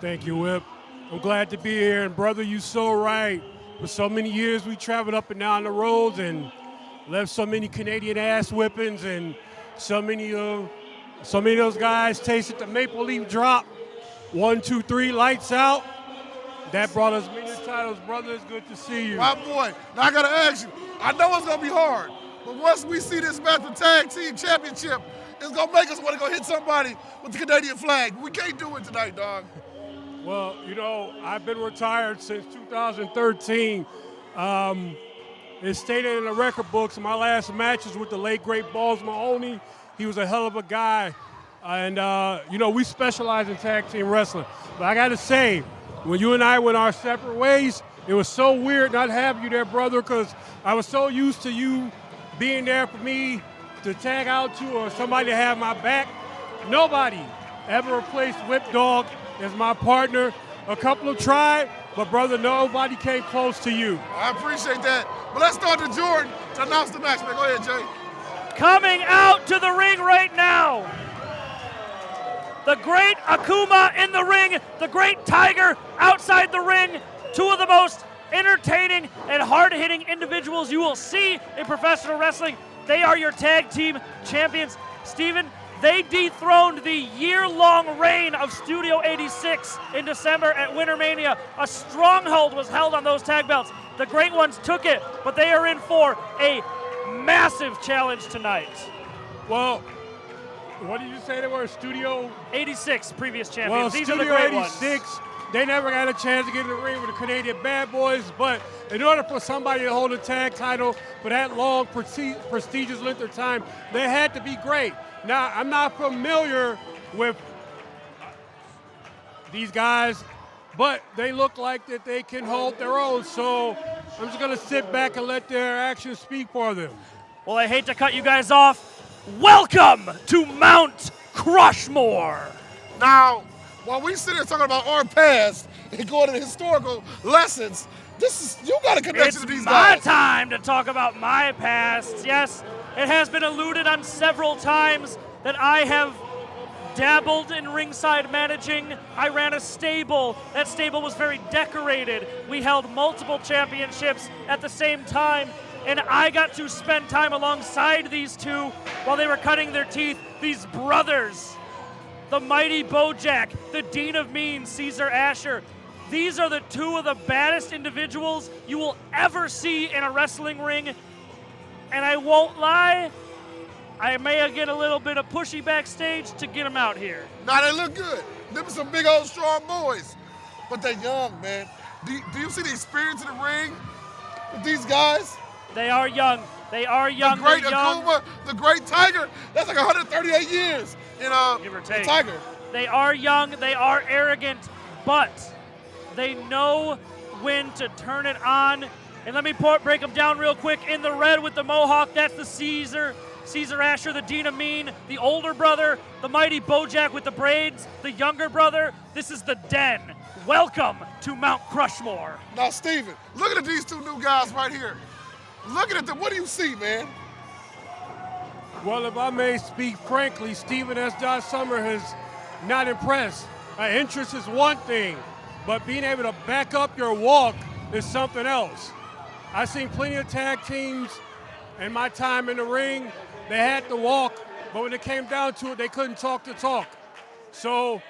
Thank you, Whip. I'm glad to be here, and brother, you so right. For so many years, we traveled up and down the roads and left so many Canadian ass whippings, and so many of those guys tasted the maple leaf drop. 1, 2, 3, lights out. That brought us many titles, brother. It's good to see you. My boy. Now I gotta ask you. I know it's gonna be hard, but once we see this match for tag team championship, it's gonna make us want to go hit somebody with the Canadian flag. We can't do it tonight, dog. Well, you know, I've been retired since 2013. It's stated in the record books, my last matches with the late, great Balls Mahoney. He was a hell of a guy. And, you know, we specialize in tag team wrestling. But I got to say, when you and I went our separate ways, it was so weird not having you there, brother, because I was so used to you being there for me to tag out to or somebody to have my back. Nobody ever replaced Whip Dog as my partner. A couple have tried, but brother, nobody came close to you. I appreciate that. But let's start to Jordan to announce the match, man. Go ahead, Jay. Coming out to the ring right now, the great Akuma in the ring, the great Tiger outside the ring, two of the most entertaining and hard-hitting individuals you will see in professional wrestling. They are your tag team champions. Steven, they dethroned the year-long reign of Studio 86 in December at Winter Mania. A stronghold was held on those tag belts. The great ones took it, but they are in for a massive challenge tonight. Well, what did you say they were? Studio 86 previous champions. Well, These Studio are the great 86, ones. they never got a chance to get in the ring with the Canadian Bad Boys, but in order for somebody to hold a tag title for that long, prestigious length of time, they had to be great. Now, I'm not familiar with these guys, but they look like that they can hold their own, so I'm just gonna sit back and let their actions speak for them. Well, I hate to cut you guys off. Welcome to Mount Crushmore. Now, while we sit here talking about our past and going to historical lessons, you got a connection to these guys. It's my time to talk about my past. Yes, it has been alluded on several times that I have dabbled in ringside managing. I ran a stable. That stable was very decorated. We held multiple championships at the same time, and I got to spend time alongside these two while they were cutting their teeth, these brothers. The mighty Bojack, the Dean of Mean, Caesar Asher. These are the two of the baddest individuals you will ever see in a wrestling ring. And I won't lie, I may get a little bit of pushy backstage to get them out here. Nah, they look good. Them are some big old strong boys. But they're young, man. Do you see the experience in the ring with these guys? They are young. They are young. The great They're young. Akuma, the great Tiger, that's like 138 years in Give or take. Tiger. They are young, they are arrogant, but they know when to turn it on. And let me break them down real quick. In the red with the mohawk, that's the Caesar Asher, the Dean of Mean, the older brother, the mighty Bojack with the braids, the younger brother. This is the Den. Welcome to Mount Crushmore. Now, Steven, looking at these two new guys right here. Looking at them, what do you see, man? Well, if I may speak frankly, Steven S. Summer has not impressed. Interest is one thing, but being able to back up your walk is something else. I've seen plenty of tag teams in my time in the ring. They had to walk, but when it came down to it, they couldn't talk the talk. So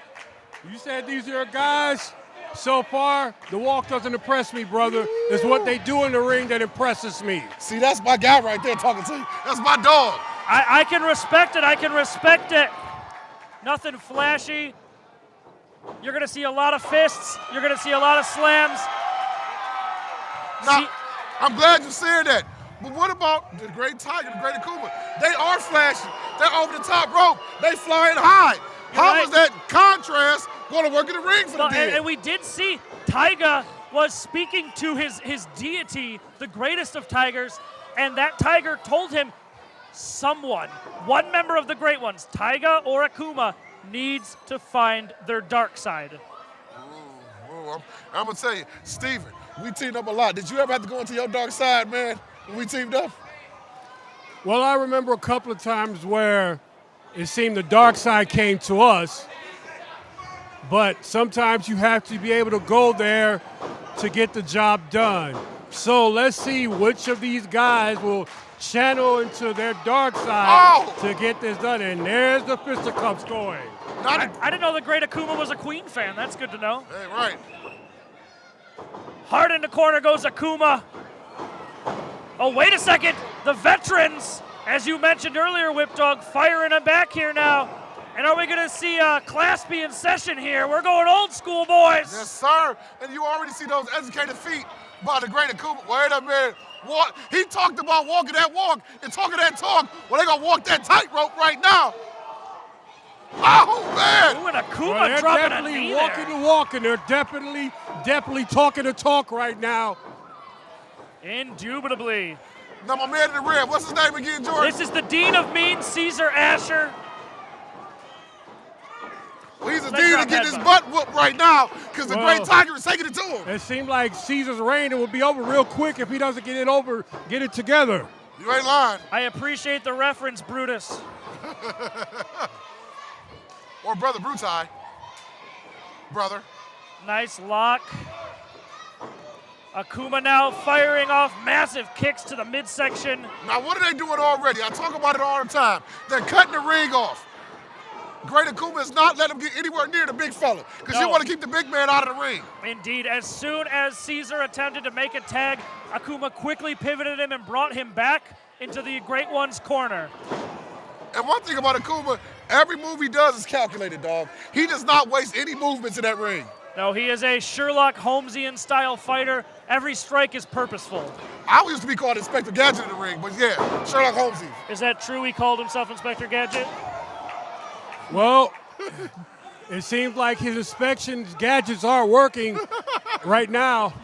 you said these are your guys. So far, the walk doesn't impress me, brother. It's what they do in the ring that impresses me. See, that's my guy right there talking to you. That's my dog. I can respect it. I can respect it. Nothing flashy. You're going to see a lot of fists. You're going to see a lot of slams. Now, I'm glad you said that. But what about the great Tiger, the great Akuma? They are flashy. They're over the top rope. They flying high. How is that contrast going to work in the ring for the dead? And we did see Tiger was speaking to his deity, the greatest of tigers, and that tiger told him one member of the great ones, Tiger or Akuma, needs to find their dark side. I'm going to tell you, Steven, we teamed up a lot. Did you ever have to go into your dark side, man, when we teamed up? Well, I remember a couple of times where it seemed the dark side came to us, but sometimes you have to be able to go there to get the job done. So let's see which of these guys will channel into their dark side to get this done. And there's the fisticuffs going. I didn't know the great Akuma was a Queen fan. That's good to know. Hey, right. Hard in the corner goes Akuma. Oh, wait a second. The veterans, as you mentioned earlier, Whip Dog, firing them back here now. And are we going to see Class B in session here? We're going old school, boys. Yes, sir. And you already see those educated feet by the great Akuma. Wait a minute. He talked about walking that walk and talking that talk. Well, they're going to walk that tightrope right now. Oh, man. Ooh, and Akuma dropping a knee there. They're definitely walking the walk, and they're definitely talking the talk right now. Indubitably. Now, my man in the red, what's his name again, George? This is the Dean of Mean, Caesar Asher. Well, he's a dean to get his butt whooped right now because the great Tiger is taking it to him. It seemed like Caesar's reign will be over real quick if he doesn't get it together. You ain't lying. I appreciate the reference, Brutus. Or Brother Brutai. Brother. Nice lock. Akuma now firing off massive kicks to the midsection. Now, what are they doing already? I talk about it all the time. They're cutting the ring off. Great Akuma is not letting him get anywhere near the big fella because you want to keep the big man out of the ring. Indeed. As soon as Caesar attempted to make a tag, Akuma quickly pivoted him and brought him back into the Great One's corner. And one thing about Akuma, every move he does is calculated, dog. He does not waste any movements in that ring. No, he is a Sherlock Holmesian style fighter. Every strike is purposeful. I used to be called Inspector Gadget in the ring, but yeah, Sherlock Holmesian. Is that true? He called himself Inspector Gadget? Well, it seems like his inspections gadgets are working right now.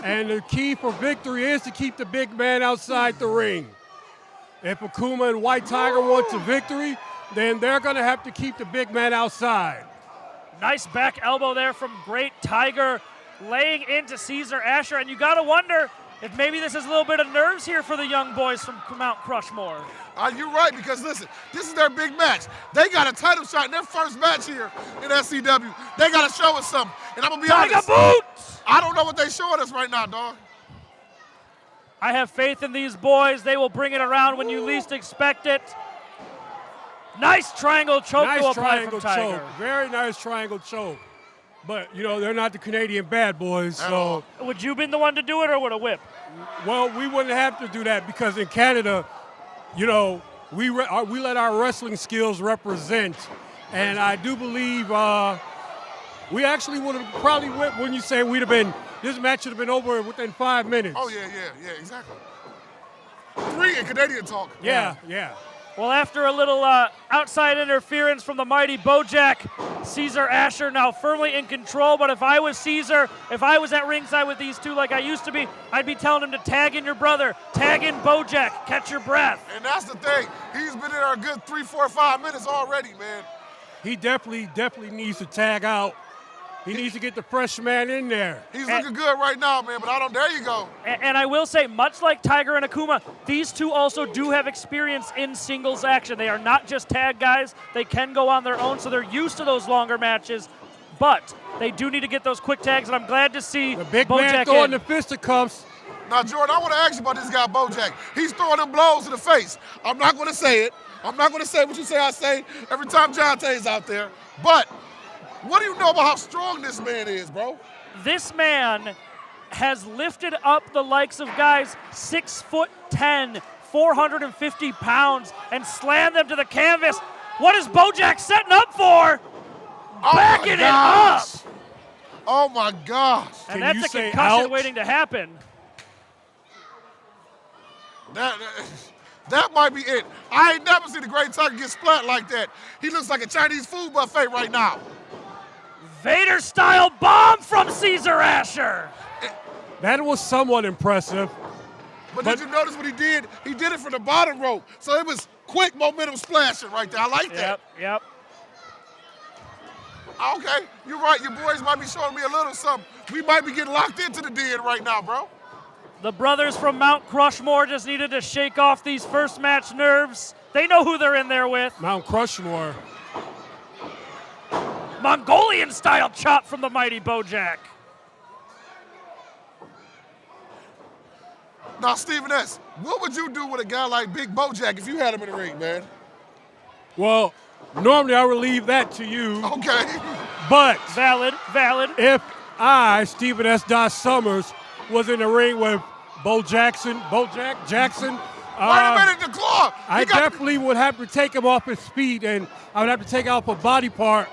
And the key for victory is to keep the big man outside the ring. If Akuma and White Tiger want the victory, then they're going to have to keep the big man outside. Nice back elbow there from Great Tiger, laying into Caesar Asher. And you got to wonder if maybe this is a little bit of nerves here for the young boys from Mount Crushmore. You're right, because listen, this is their big match. They got a title shot in their first match here in SCW. They got to show us something. And I'm going to be honest. Boots! I don't know what they're showing us right now, dog. I have faith in these boys. They will bring it around when you least expect it. Nice triangle choke to apply from Tiger. Choke. Very nice triangle choke. But, you know, they're not the Canadian bad boys, so. Would you been the one to do it or would a whip? Well, we wouldn't have to do that because in Canada, you know, we let our wrestling skills represent. And I do believe we actually would have probably whipped when you say we'd have been, this match should have been over within 5 minutes. Oh, yeah, exactly. 3 in Canadian talk. Yeah. Well, after a little outside interference from the mighty Bojack, Caesar Asher now firmly in control. But if I was Caesar, if I was at ringside with these two like I used to be, I'd be telling him to tag in your brother, tag in Bojack, catch your breath. And that's the thing. He's been in there a good 3, 4, 5 minutes already, man. He definitely needs to tag out. He needs to get the fresh man in there. He's looking good right now, man, but there you go. And I will say, much like Tiger and Akuma, these two also do have experience in singles action. They are not just tag guys. They can go on their own, so they're used to those longer matches. But they do need to get those quick tags, and I'm glad to see the big Bojack man throwing the fisticuffs. Now, Jordan, I want to ask you about this guy, Bojack. He's throwing them blows to the face. I'm not going to say it. I'm not going to say what you say I say every time Jonte's out there. But what do you know about how strong this man is, bro? This man has lifted up the likes of guys 6'10", 450 pounds, and slammed them to the canvas. What is Bojack setting up for? backing it up. Oh my gosh. And Can that's you a say concussion ouch? waiting to happen. That might be it. I ain't never seen the Great Tiger get splat like that. He looks like a Chinese food buffet right now. Vader-style bomb from Caesar Asher. That was somewhat impressive. But did you notice what he did? He did it from the bottom rope. So it was quick momentum splashing right there. I like that. Yep. Okay, you're right. Your boys might be showing me a little something. We might be getting locked into the den right now, bro. The brothers from Mount Crushmore just needed to shake off these first match nerves. They know who they're in there with. Mount Crushmore. Mongolian-style chop from the mighty Bojack. Now, Stephen S., what would you do with a guy like Big Bojack if you had him in the ring, man? Well, normally I would leave that to you. Okay. But Valid. if I, Stephen S. Summers, was in the ring with Bojack Jackson, Wait a minute, the claw. I definitely would have to take him off his feet, and I would have to take off a body part.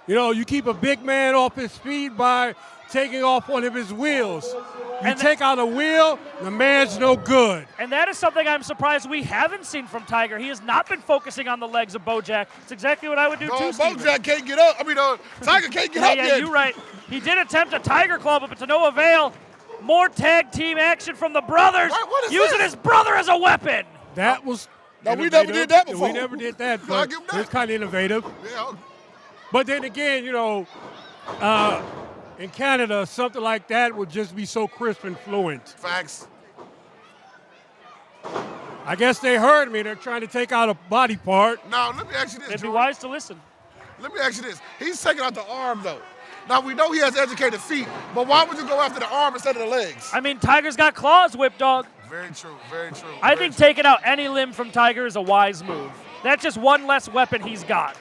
You know, you keep a big man off his feet by taking off one of his wheels. You take out a wheel, the man's no good. And that is something I'm surprised we haven't seen from Tiger. He has not been focusing on the legs of Bojack. It's exactly what I would do too, Steven. Bojack can't get up. Tiger can't get up Yeah, yet. you're right. He did attempt a Tiger Claw, but to no avail. More tag team action from the brothers, What is using this? his brother as a weapon. That was No, we never did that before. We never did that, I'll but give him it that. was kind of innovative. Yeah. But then again, you know, in Canada, something like that would just be so crisp and fluent. Facts. I guess they heard me. They're trying to take out a body part. Now, let me ask you this, It'd be Jordan. wise to listen. Let me ask you this. He's taking out the arm, though. Now, we know he has educated feet, but why would you go after the arm instead of the legs? I mean, Tiger's got claws, Whip Dog. Very true, very true. I think taking out any limb from Tiger is a wise move. That's just one less weapon he's got.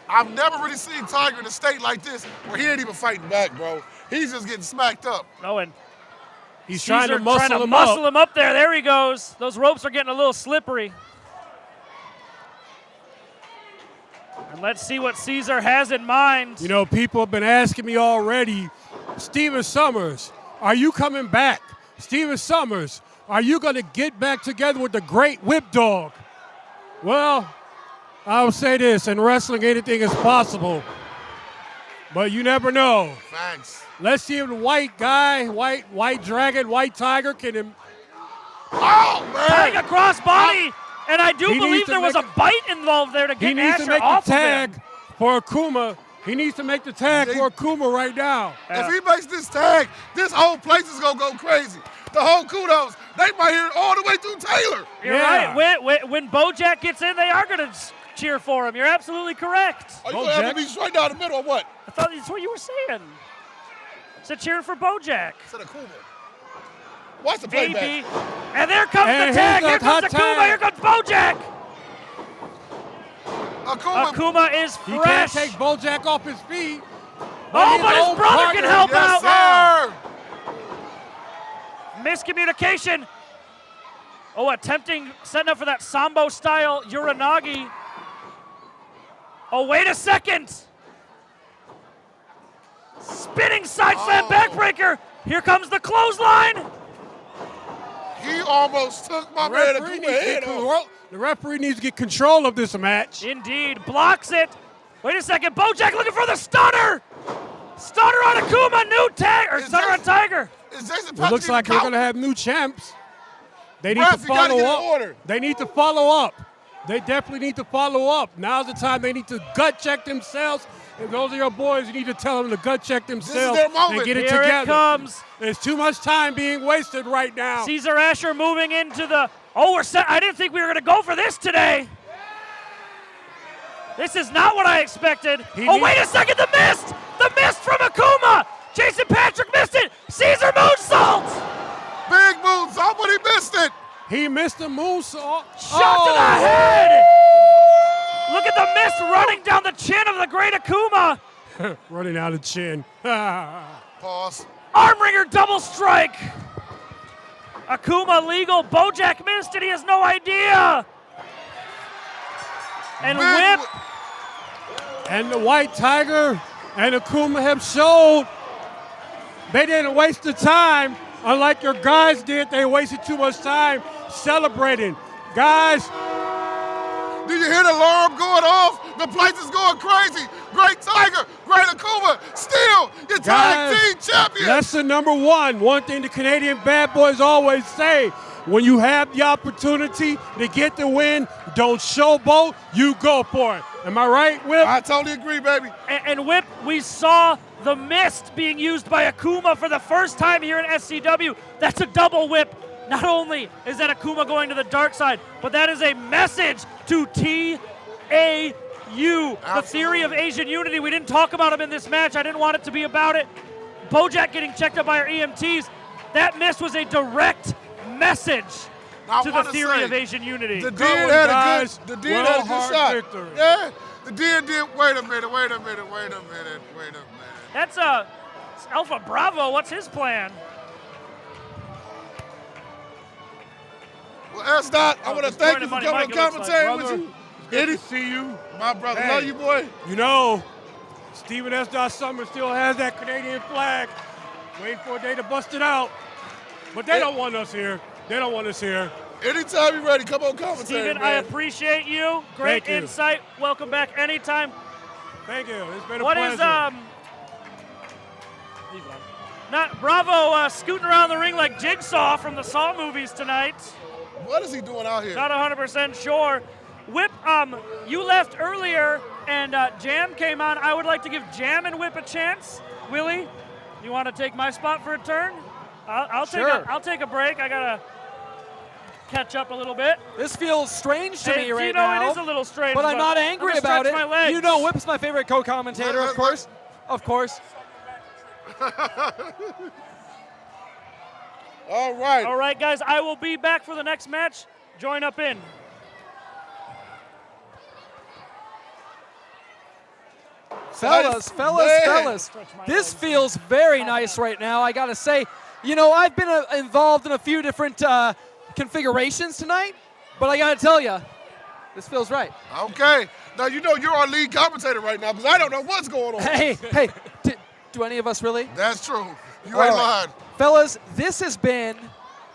I've never really seen Tiger in a state like this where he ain't even fighting back, bro. He's just getting smacked up. Oh, and He's Caesar trying to muscle him up there. There he goes. Those ropes are getting a little slippery. And let's see what Caesar has in mind. You know, people have been asking me already, Stephen Summers, are you coming back? Stephen Summers, are you going to get back together with the great Whip Dog? Well, I'll say this, in wrestling, anything is possible. But you never know. Thanks. Let's see if the white guy, white dragon, white tiger can... Oh, man! Tiger crossbody, and I do He believe needs to there was a make bite involved there to He get needs to Asher make off the tag of him. for Akuma. He needs to make the tag for Akuma right now. If he makes this tag, this whole place is going to go crazy. The whole kudos, they might hear it all the way through Taylor. You're right. When Bojack gets in, they are going to cheer for him. You're absolutely correct. Are you going to have to be straight down the middle or what? I thought that's what you were saying. Said cheering for Bojack. Said Akuma. Watch the Maybe. playback. And there comes And the tag. here's Here the comes hot Akuma. tag. Here comes Bojack. Akuma is He fresh. can't take Bojack off his feet. But his own brother partner- can help Yes, out. sir. Miscommunication. Oh, setting up for that Sambo-style Uranagi. Oh, wait a second. Spinning side slam backbreaker. Here comes the clothesline. He almost took my man Akuma head off. The referee needs to get control of this match. Indeed, blocks it. Wait a second, Bojack looking for the stunner. Stunner on Akuma, new tag, or stunner on Tiger. Is Jason It looks like they're going to have new champs. They need to Ref, you gotta follow get in up. order. They need to follow up. They definitely need to follow up. Now's the time they need to gut check themselves. If those are your boys, you need to tell them to gut check themselves their moment. and get it Here together. it comes. There's too much time being wasted right now. Caesar Asher moving into the, oh, we're set. I didn't think we were going to go for this today. This is not what I expected. Wait a second, the mist! The mist from Akuma! Jason Patrick missed it! Caesar moonsault! Big moonsault, but he missed it. He missed the moonsault. Shot to the head! Look at the mist running down the chin of the great Akuma! Running out of chin. Pause. Armringer double strike! Akuma legal, Bojack missed it, he has no idea! And Big whip, and the White Tiger and Akuma have showed they didn't waste the time. Unlike your guys did, they wasted too much time celebrating. Guys, do you hear the alarm going off? The place is going crazy. Great Tiger, Great Akuma, still your tag team champions. Lesson number one. One thing the Canadian bad boys always say, when you have the opportunity to get the win, don't showboat, you go for it. Am I right, Whip? I totally agree, baby. And Whip, we saw the mist being used by Akuma for the first time here in SCW. That's a double whip. Not only is that Akuma going to the dark side, but that is a message to TAU, the theory of Asian unity. We didn't talk about him in this match. I didn't want it to be about it. Bojack getting checked up by our EMTs. That miss was a direct message to the theory of Asian unity. The Dean had a good shot. Victory. Yeah, the Dean did. Wait a minute. That's Alpha Bravo. What's his plan? Well, S-Dot, I want to thank you for coming to commentary with you. Good to see you. My brother, Hey. love you, boy. You know, Steven S. Summer still has that Canadian flag. Waiting for a day to bust it out. But they don't want us here. They don't want us here. Anytime you're ready, come on commentary, Steven, man. I appreciate you. Great Thank you. insight. Welcome back anytime. Thank you. It's been a What pleasure. is not Bravo scooting around the ring like Jigsaw from the Saw movies tonight? What is he doing out here? Not 100% sure. Whip, you left earlier and Jam came on. I would like to give Jam and Whip a chance. Willie, you want to take my spot for a turn? I'll take a break. I gotta catch up a little bit. This feels strange to me right now. It is a little strange, but I'm not angry about it. My legs. You know, Whip's my favorite co-commentator, of course. Of course. All right. All right, guys. I will be back for the next match. Join up in. Fellas. This feels very nice right now, I gotta say. You know, I've been involved in a few different configurations tonight, but I gotta tell you, this feels right. Okay. Now, you know you're our lead commentator right now because I don't know what's going on. Hey, do any of us really? That's true. You ain't lying. Fellas, this has been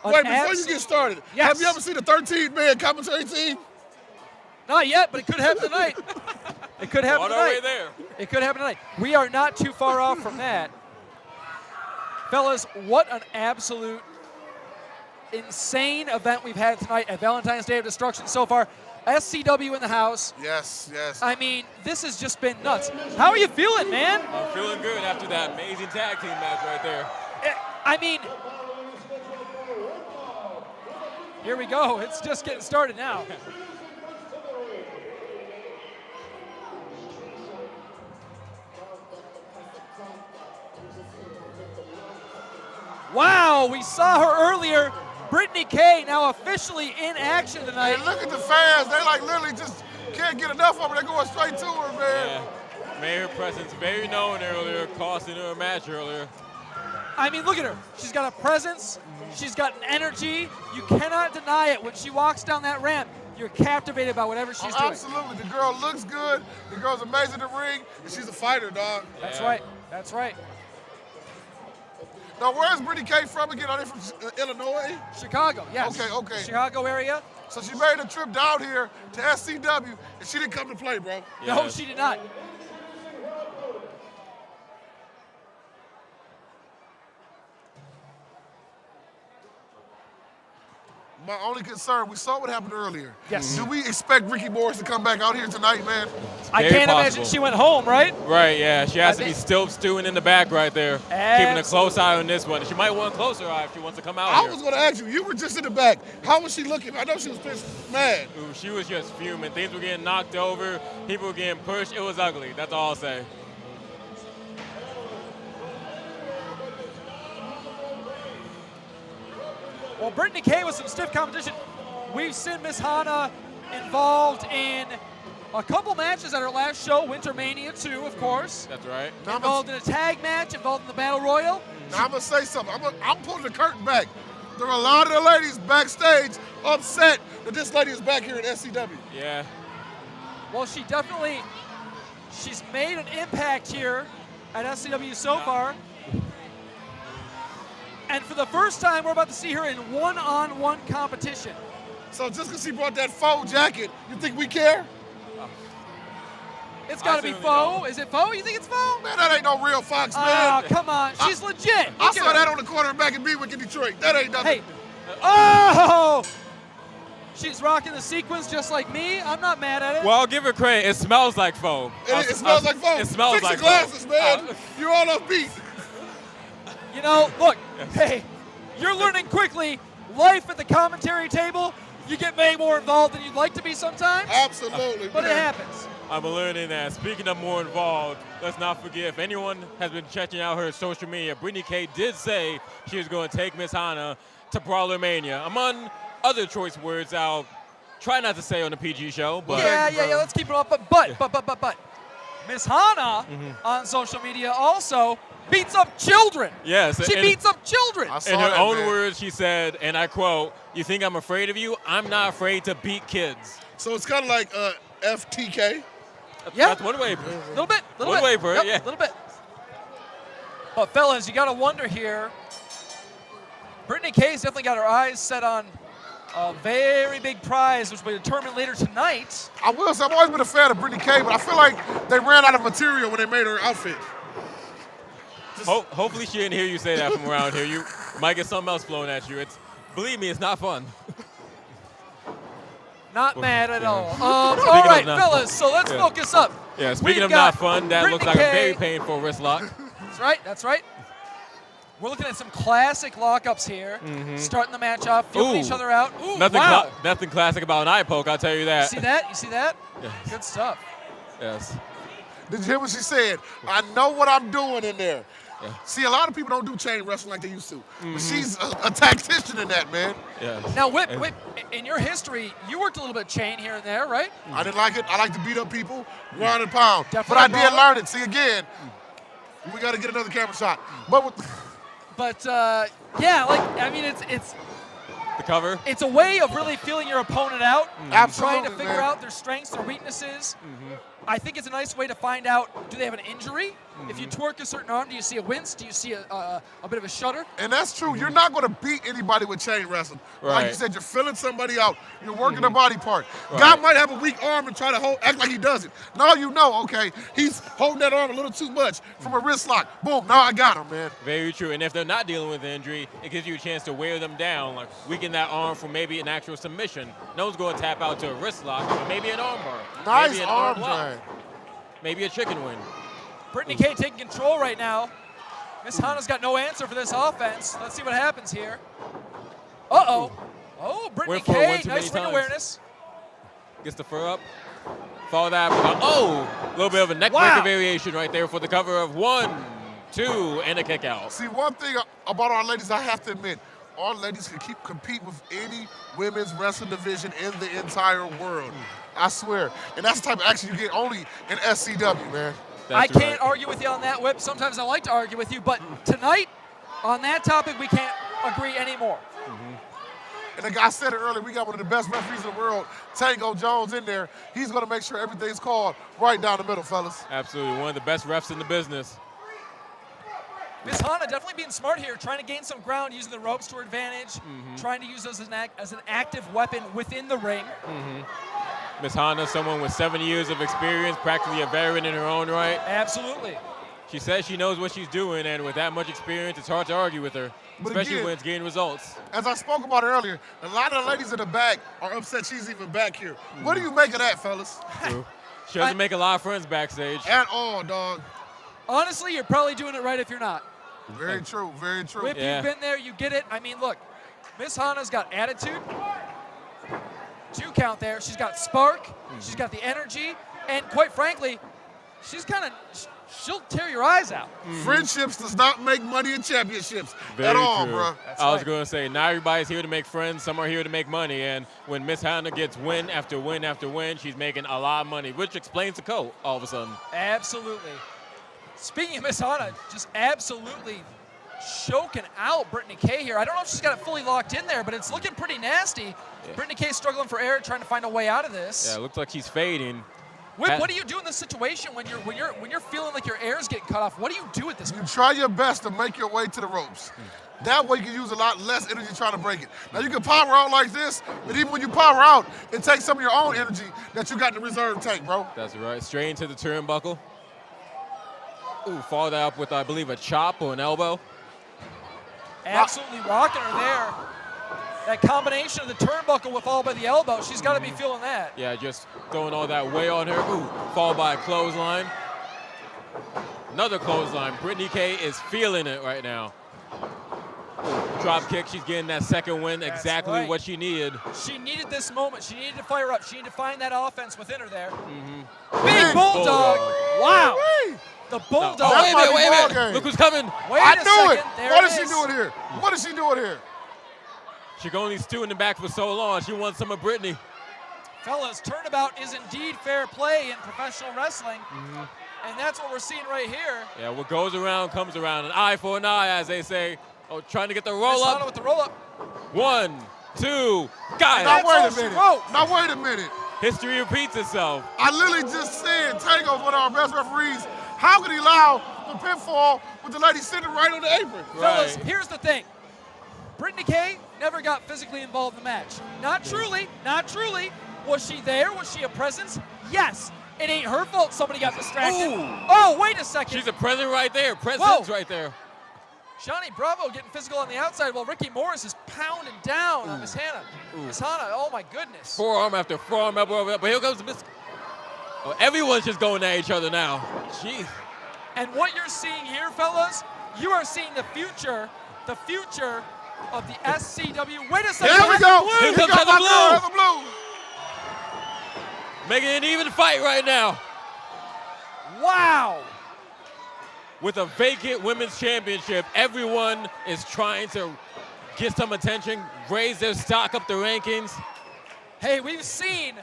Wait, before you get started, Yes. have you ever seen a 13-man commentary team? Not yet, but it could happen tonight. It could happen On our way tonight. there. It could happen tonight. We are not too far off from that. Fellas, what an absolute insane event we've had tonight at Valentine's Day of Destruction so far. SCW in the house. Yes. I mean, this has just been nuts. How are you feeling, man? I'm feeling good after that amazing tag team match right there. I mean, here we go. It's just getting started now. Wow, we saw her earlier. Brittany K now officially in action tonight. And look at the fans. They like literally just can't get enough of her. They're going straight to her, man. Yeah, made her presence very known earlier, costing her a match earlier. I mean, look at her. She's got a presence. She's got an energy. You cannot deny it. When she walks down that ramp, you're captivated by whatever she's doing. Absolutely. The girl looks good. The girl's amazing in the ring. And she's a fighter, dog. That's right. That's right. Now, where's Brittany K from again? Are they from Illinois? Chicago, yes. Okay. Chicago area. So she made a trip down here to SCW, and she didn't come to play, bro. No, Yes. she did not. My only concern, we saw what happened earlier. Yes. Do we expect Ricki Morris to come back out here tonight, man? I Very can't imagine possible. she went home, right? Right, yeah. She has I to be think- still stewing in the back right there. Keeping a close eye on this one. She might want a closer eye if she wants to come out I here. was going to ask you, you were just in the back. How was she looking? I know she was pissed, mad. Ooh, she was just fuming. Things were getting knocked over. People were getting pushed. It was ugly. That's all I'll say. Well, Brittany K with some stiff competition. We've seen Miss Hana involved in a couple matches at her last show, Winter Mania 2, of course. That's right. Now, Involved in a tag match, involved in the Battle Royal. I'm going to say something. I'm pulling the curtain back. There are a lot of the ladies backstage upset that this lady is back here at SCW. Yeah. Well, she definitely She's made an impact here at SCW so far. And for the first time, we're about to see her in one-on-one competition. So just because she brought that faux jacket, you think we care? It's got to be faux. Is it faux? You think it's faux? Man, that ain't no real Fox, man. Oh, come on. She's legit. I saw that on the corner back in Beawick in Detroit. That ain't nothing. Hey. Oh! She's rocking the sequins just like me. I'm not mad at it. Well, I'll give her credit. It smells like faux. It smells like faux. It smells Fix like your glasses, man. You're all off beat. You know, look, hey, you're learning quickly. Life at the commentary table, you get way more involved than you'd like to be sometimes. Absolutely, but man. it happens. I'm learning that. Speaking of more involved, let's not forget, if anyone has been checking out her social media, Brittany K did say she was going to take Miss Hana to Brawler Mania. Among other choice words I'll try not to say on the PG show, but Yeah, let's keep it up. But Miss Hana on social media also beats up children. Yes. She beats up children. In her own words, she said, and I quote, "You think I'm afraid of you? I'm not afraid to beat kids." So it's kind of like FTK. Yeah. That's one way. A little bit. One way for it, yeah. A little bit. But fellas, you got to wonder here. Brittany K's definitely got her eyes set on a very big prize, which will be determined later tonight. I will say, I've always been a fan of Brittany K, but I feel like they ran out of material when they made her outfit. Hopefully she didn't hear you say that from around here. You might get something else flown at you. Believe me, it's not fun. Not mad at all. All right, fellas, so let's focus up. Yeah, speaking of not fun, that looks like a very painful wrist lock. That's right. We're looking at some classic lockups here. Starting the match off, feeling each other out. Ooh, Nothing classic about an eye poke, I'll tell you that. You see that? Yes. Good stuff. Yes. Did you hear what she said? I know what I'm doing in there. Yeah. See, a lot of people don't do chain wrestling like they used to. But she's a tactician in that, man. Yes. Now, Whip, in your history, you worked a little bit of chain here and there, right? I didn't like it. I like to beat up people, ground and pound. Definitely but I did learn it. See, again, we got to get another camera shot. But I mean, it's the cover. It's a way of really feeling your opponent out, Absolutely, trying to figure out their strengths, their weaknesses. I think it's a nice way to find out, do they have an injury? If you twerk a certain arm, do you see a wince? Do you see a bit of a shudder? And that's true. You're not going to beat anybody with chain wrestling. Right. Like you said, you're filling somebody out. You're working a body part. Right. Guy might have a weak arm and try to act like he doesn't. Now you know, okay, he's holding that arm a little too much from a wrist lock. Boom, now I got him, man. Very true. And if they're not dealing with an injury, it gives you a chance to wear them down, like weaken that arm for maybe an actual submission. No one's going to tap out to a wrist lock, but maybe an arm bar. Nice maybe an arm lock. drag. Maybe a chicken wing. Brittany K taking control right now. Miss Hana's got no answer for this offense. Let's see what happens here. Uh-oh. Oh, Brittany K, nice ring awareness. Gets the fur up. Follow that. A little bit of a neck breaker variation right there for the cover of 1, 2, and a kick out. See, one thing about our ladies, I have to admit, our ladies can compete with any women's wrestling division in the entire world. I swear. And that's the type of action you get only in SCW, man. I can't argue with you on that, Whip. Sometimes I like to argue with you, but tonight, on that topic, we can't agree anymore. And the guy said it earlier, we got one of the best referees in the world, Tango Jones, in there. He's going to make sure everything's called right down the middle, fellas. Absolutely. One of the best refs in the business. Miss Hana definitely being smart here, trying to gain some ground, using the ropes to her advantage, trying to use those as an active weapon within the ring. Miss Hana, someone with 7 years of experience, practically a veteran in her own right. Absolutely. She says she knows what she's doing, and with that much experience, it's hard to argue with her, especially when it's getting results. As I spoke about earlier, a lot of the ladies in the back are upset she's even back here. What do you make of that, fellas? True. She doesn't make a lot of friends backstage. At all, dog. Honestly, you're probably doing it right if you're not. Very true, very true. If you've been there, you get it. I mean, look, Miss Hana's got attitude. 2 count there. She's got spark. She's got the energy. And quite frankly, she'll tear your eyes out. Friendships does not make money in championships Very all, true. bro. I was going to say, not everybody's here to make friends. Some are here to make money. And when Miss Hana gets win after win after win, she's making a lot of money, which explains the coat all of a sudden. Absolutely. Speaking of Miss Hana, just absolutely choking out Brittany K here. I don't know if she's got it fully locked in there, but it's looking pretty nasty. Yeah. Brittany K struggling for air, trying to find a way out of this. Yeah, it looks like she's fading. Whip, what do you do in this situation when you're feeling like your air's getting cut off? What do you do at this You point? try your best to make your way to the ropes. That way you can use a lot less energy trying to break it. Now you can power out like this, but even when you power out, it takes some of your own energy that you got in the reserve tank, bro. That's right. Straight into the turnbuckle. Ooh, followed that up with, I believe, a chop or an elbow. Absolutely rocking her there. That combination of the turnbuckle with followed by the elbow, she's got to be feeling that. Yeah, just throwing all that weight on her. Ooh, followed by a clothesline. Another clothesline. Brittany K is feeling it right now. Drop kick, she's getting that second win, exactly what she needed. She needed this moment. She needed to fire up. She needed to find that offense within her there. Big bulldog. Wow. The bulldog. No. Wait a minute. Look who's coming. Wait I a knew it. second. There What it is she doing here? What is she doing here? She can only stew in the back for so long. She wants some of Brittany. Fellas, turnabout is indeed fair play in professional wrestling. And that's what we're seeing right here. Yeah, what goes around comes around. An eye for an eye, as they say. Oh, trying to get the roll up. With the roll up. 1, 2, got it. Now wait all a she minute. wrote. Now wait a minute. History repeats itself. I literally just said Tango's one of our best referees. How could he allow the pinfall with the lady sitting right on the apron? Fellas, here's the thing. Brittany K never got physically involved in the match. Not truly, not truly. Was she there? Was she a presence? Yes. It ain't her fault somebody got distracted. Ooh. Oh, wait a second. She's a present right there. Presence right there. Shawnee Bravo getting physical on the outside while Ricki Morris is pounding down on Miss Hannah. Miss Hannah, oh my goodness. Forearm after forearm, elbow, but here comes Miss. Oh, everyone's just going at each other now. Jeez. And what you're seeing here, fellas, you are seeing the future of the SCW. Wait a second. Here we go. Here He comes got my girl, Heather Heather Blue. Making an even fight right now. Wow. With a vacant women's championship, everyone is trying to get some attention, raise their stock up the rankings. Hey, we've seen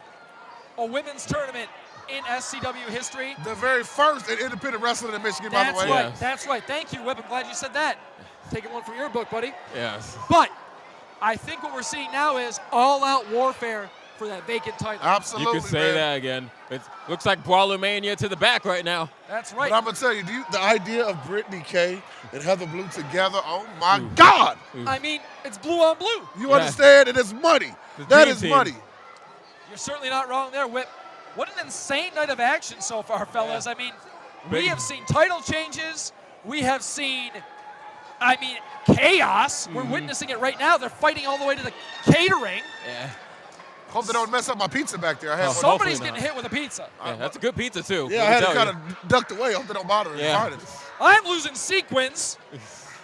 a women's tournament in SCW history. The very first in independent wrestling in Michigan, by the way. That's right. Yes. That's right. Thank you, Whip. I'm glad you said that. Taking one from your book, buddy. Yes. But I think what we're seeing now is all-out warfare for that vacant title. Absolutely, You could say man. that again. It looks like Brawler Mania to the back right now. That's right. But I'm going to tell you, the idea of Brittany K and Heather Blue together, oh my God. I mean, it's blue on blue. You understand that it's money. That is money. You're certainly not wrong there, Whip. What an insane night of action so far, fellas. I mean, we have seen title changes. We have seen, chaos. We're witnessing it right now. They're fighting all the way to the catering. Yeah. Hope they don't mess up my pizza back there. I have one. Somebody's hopefully getting hit with a pizza. Yeah, that's a good pizza, too. Yeah, I had to kind of ducked away. Hope they don't bother me. Yeah. I'm losing sequence.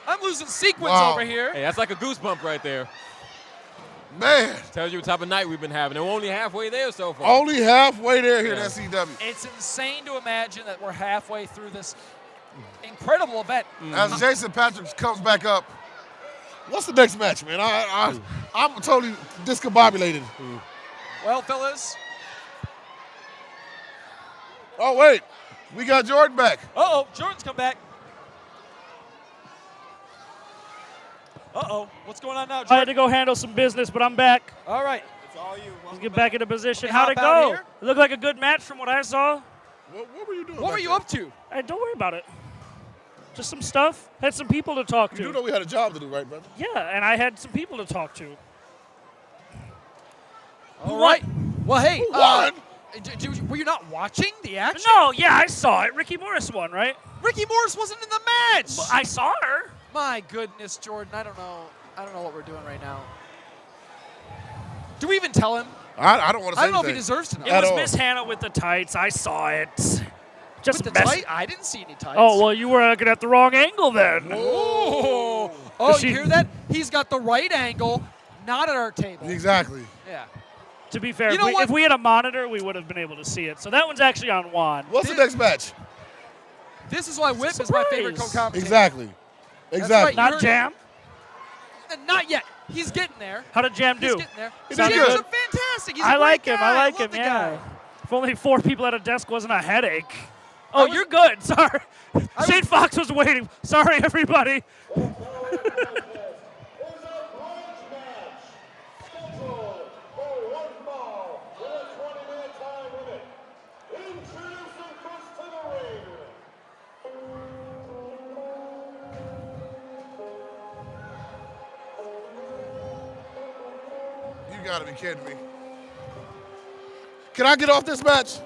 Wow. Over here. Hey, that's like a goosebump right there. Man. Tells you what type of night we've been having. And we're only halfway there so far. Only halfway there here Yeah. at SCW. It's insane to imagine that we're halfway through this incredible event. As Jason Patrick comes back up, what's the next match, man? I'm totally discombobulated. Well, fellas. Oh, wait. We got Jordan back. Uh-oh, Jordan's come back. Uh-oh, what's going on now, Jordan? I had to go handle some business, but I'm back. All right. Let's get back into position. Hey, How'd it hop out go? here. It looked like a good match from what I saw. What were you doing? What were you up to? Hey, don't worry about it. Just some stuff. Had some people to talk to. You do know we had a job to do, right, brother? Yeah, and I had some people to talk to. All right. Well, hey. Who won? Were you not watching the action? No, yeah, I saw it. Ricki Morris won, right? Ricki Morris wasn't in the match. Well, I saw her. My goodness, Jordan. I don't know what we're doing right now. Do we even tell him? I don't want to say I don't know if he anything. deserves to know. It was Miss Hannah with the tights. I saw it. Just With the mess- tight? I didn't see any tights. Oh, well, you were looking at the wrong angle then. Oh, She- you hear that? He's got the right angle, not at our table. Exactly. Yeah. To be fair, You know what? if we had a monitor, we would have been able to see it. So that one's actually on Juan. What's the next match? This is why Whip is my favorite co-commentator. Exactly. That's right. Not heard Jam. Not yet. He's getting there. How did Jam He's do? getting there. He did Jam's good. fantastic. He's a I great like him. guy. I like love him. the Yeah. guy. If only 4 people at a desk wasn't a headache. Oh, was- you're good. Sorry. was- Shane Fox was waiting. Sorry, everybody. gotta be kidding me. Can I get off this match?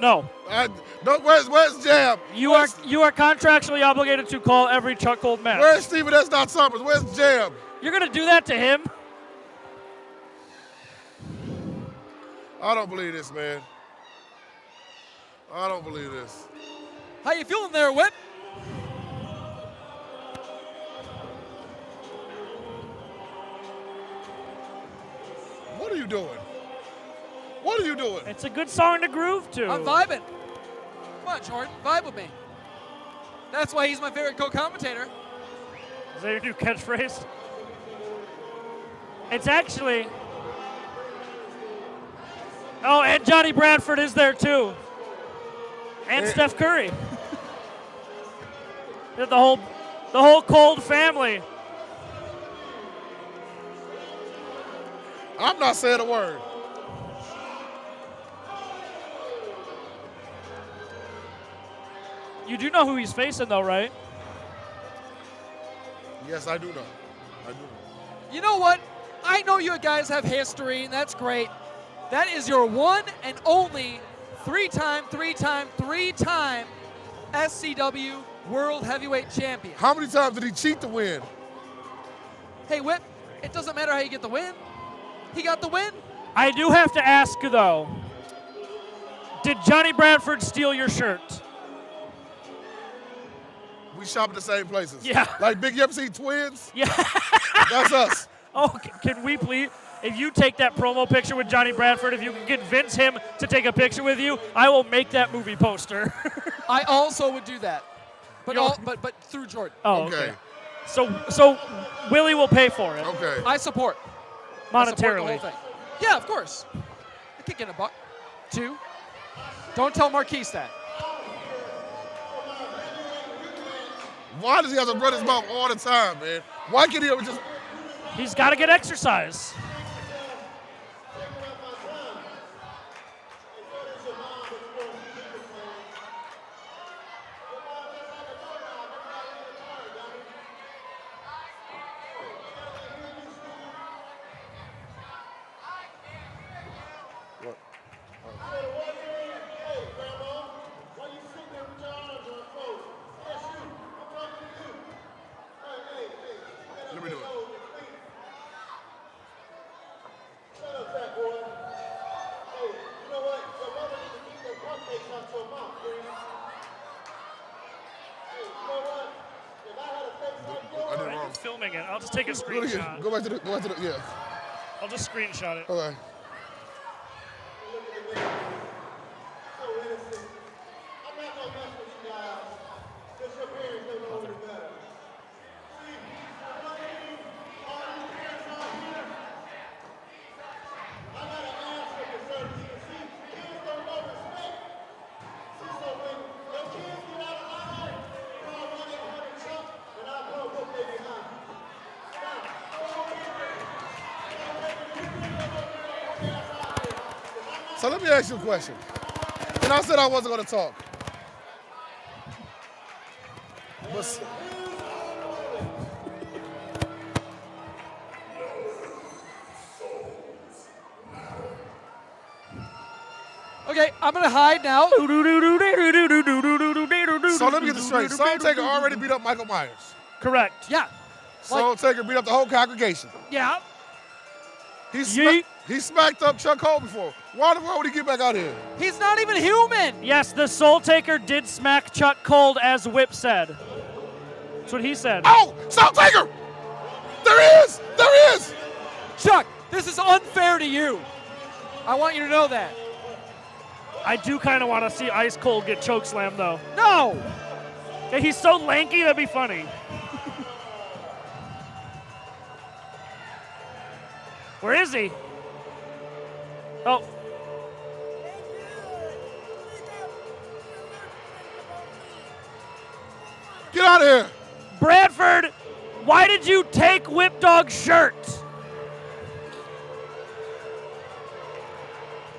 No. No. Where's Jam? You are contractually obligated to call every Chuck Cold match. Where's Steven? That's not Summers. Where's Jam? You're gonna do that to him? I don't believe this, man. I don't believe this. How you feeling there, Whip? What are you doing? What are you doing? It's a good song to groove to. I'm vibing. Come on, Jordan, vibe with me. That's why he's my favorite co-commentator. Is that your new catchphrase? It's actually... Oh, and Johnny Bradford is there too. And Steph Curry. The whole Cold family. I'm not saying a word. You do know who he's facing though, right? Yes, I do know. I do know. You know what? I know you guys have history, and that's great. That is your one and only three-time SCW World Heavyweight Champion. How many times did he cheat to win? Hey, Whip, it doesn't matter how you get the win. He got the win. I do have to ask though, did Johnny Bradford steal your shirt? We shop at the same places. Yeah. Like Big MC Twins? Yeah. That's us. Oh, can we please? If you take that promo picture with Johnny Bradford, if you can convince him to take a picture with you, I will make that movie poster. I also would do that, but through Jordan. Oh, okay. So Willie will pay for it. Okay. I support. Monetarily. I support the whole thing. Yeah, of course. I could get $1, $2. Don't tell Marquis that. Why does he have to run his mouth all the time, man? Why can't he ever just... He's got to get exercise. Let me do it. I did it wrong. I'm filming it. I'll just take a Go screenshot. back to the, yeah. I'll just screenshot it. Okay. So let me ask you a question. And I said I wasn't going to talk. Okay, I'm going to hide now. So let me get this straight. Soul Taker already beat up Michael Myers. Correct. Yeah. Soul Taker beat up the whole congregation. Yeah. He smacked up Chuck Cole before. Why would he get back out here? He's not even human. Yes, the Soul Taker did smack Chuck Cold, as Whip said. That's what he said. Oh, Soul Taker! There is! There is! Chuck, this is unfair to you. I want you to know that. I do kind of want to see Ice Cold get chokeslammed, though. No! Yeah, he's so lanky, that'd be funny. Where is he? Oh. Get out of here! Bradford, why did you take Whip Dog's shirt?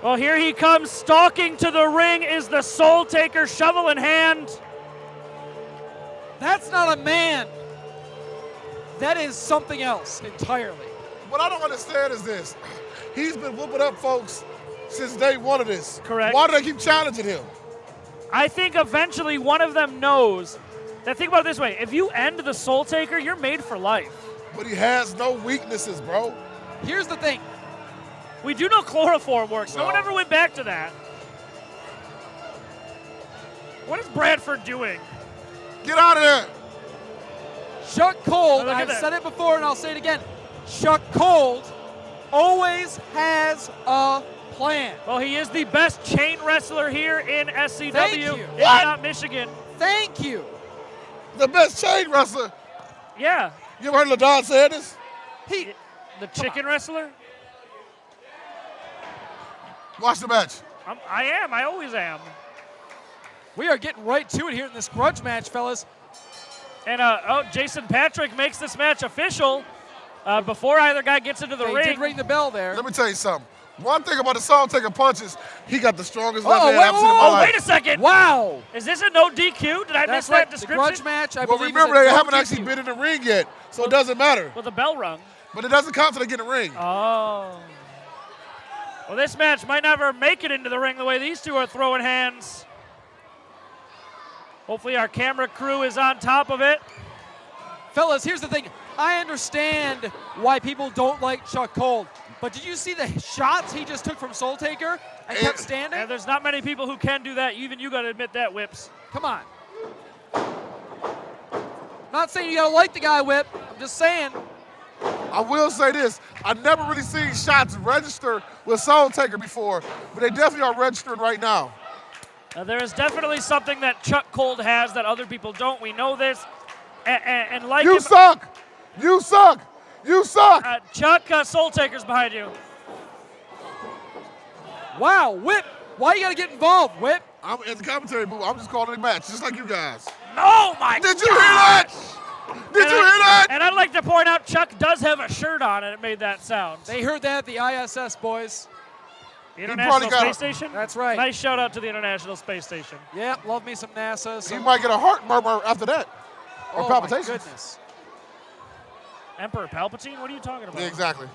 Well, here he comes, stalking to the ring is the Soul Taker, shovel in hand. That's not a man. That is something else entirely. What I don't understand is this. He's been whooping up folks since day one of this. Correct. Why do they keep challenging him? I think eventually one of them knows that. Think about it this way. If you end the Soul Taker, you're made for life. But he has no weaknesses, bro. Here's the thing. We do know chloroform works. No one ever went back to that. What is Bradford doing? Get out of there. Chuck Cold, Look at I've that. said it before and I'll say it again. Chuck Cold always has a plan. Well, he is the best chain wrestler here in SCW, Thank you. if What? not Michigan. Thank you. The best chain wrestler. Yeah. You ever heard LaDon say this? The chicken wrestler? Watch the match. I am. I always am. We are getting right to it here in this grudge match, fellas. And Jason Patrick makes this match official before either guy gets into the They ring. did ring the bell there. Let me tell you something. One thing about the Soul Taker punches, he got the strongest left hand wait, I've seen in my Oh, life. wait a second. Wow. Is this a no DQ? Did I miss That's right. that The description? grudge match, I Well, believe. remember, is a they no haven't DQ. actually been in the ring yet, so it doesn't matter. Well, the bell rung. But it doesn't count till they get in the ring. Oh. Well, this match might never make it into the ring the way these two are throwing hands. Hopefully our camera crew is on top of it. Fellas, here's the thing. I understand why people don't like Chuck Cold, but did you see the shots he just took from Soul Taker and kept standing? And there's not many people who can do that. Even you got to admit that, Whips. Come on. Not saying you gotta like the guy, Whip. I'm just saying. I will say this. I've never really seen shots register with Soul Taker before, but they definitely are registering right now. There is definitely something that Chuck Cold has that other people don't. We know this. And like You him, suck! You suck! You suck! Chuck, Soul Taker's behind you. Wow, Whip. Why you gotta get involved, Whip? I'm in the commentary booth. I'm just calling it a match, just like you guys. Oh, my Did you hear that? Did you hear that? And I'd like to point out Chuck does have a shirt on, and it made that sound. They heard that at the ISS, boys. The International got Space a- Station? That's right. Nice shout out to the International Space Station. Yeah, love me some NASA. He Some, might get a heart murmur after that. Or oh my palpitations. goodness. Emperor Palpatine? What are you talking about? Yeah, exactly.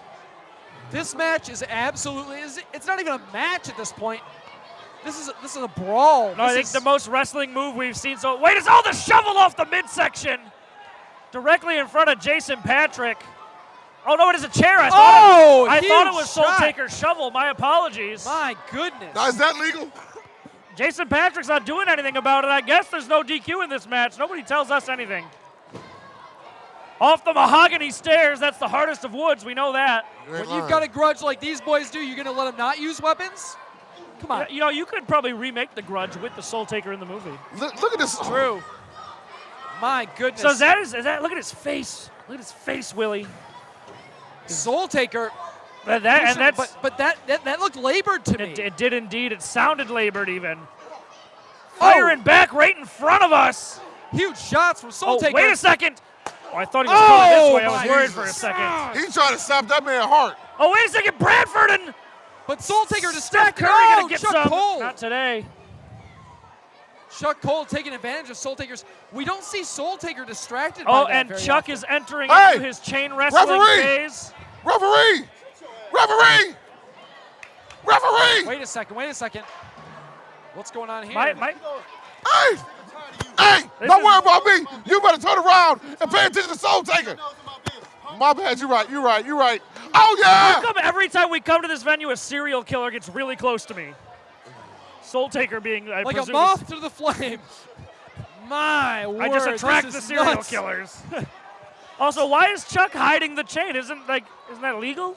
This match is absolutely, it's not even a match at this point. This is a brawl. No, I think the most wrestling move we've seen. So wait, it's all the shovel off the midsection, directly in front of Jason Patrick. Oh no, it is a chair. I thought it was Soul shot. Taker's shovel. My apologies. My goodness. Now, is that legal? Jason Patrick's not doing anything about it. I guess there's no DQ in this match. Nobody tells us anything. Off the mahogany stairs, that's the hardest of woods. We know that. When you've got a grudge like these boys do, you're gonna let them not use weapons? Come on. You know, you could probably remake The Grudge with the Soul Taker in the movie. Look at this. True. My goodness. So is that look at his face. Look at his face, Willie. Soul Taker. But that looked labored to me. It did indeed. It sounded labored even. Firing back right in front of us. Huge shots from Soul Taker. Wait a second. Oh, I thought he was going this way. I was my worried Jesus. for a second. He's trying to stop that man's heart. Oh, wait a second. Bradford and But Soul Taker Steph distracted. Curry Oh, gonna get Chuck some. Cole. Not today. Chuck Cole taking advantage of Soul Taker's. We don't see Soul Taker distracted Oh, by that and very Chuck often. is entering Hey! into his chain wrestling Referee! phase. Referee! Referee! Referee! Wait a second. What's going on here? Hey! Hey! Don't worry about me. You better turn around and pay attention to Soul Taker. My bad. You're right. Oh, yeah! How come every time we come to this venue, a serial killer gets really close to me? Soul Taker being, I like presume, a moth to the flame. My word. I just attract this the is serial nuts. killers. Also, why is Chuck hiding the chain? Isn't that legal?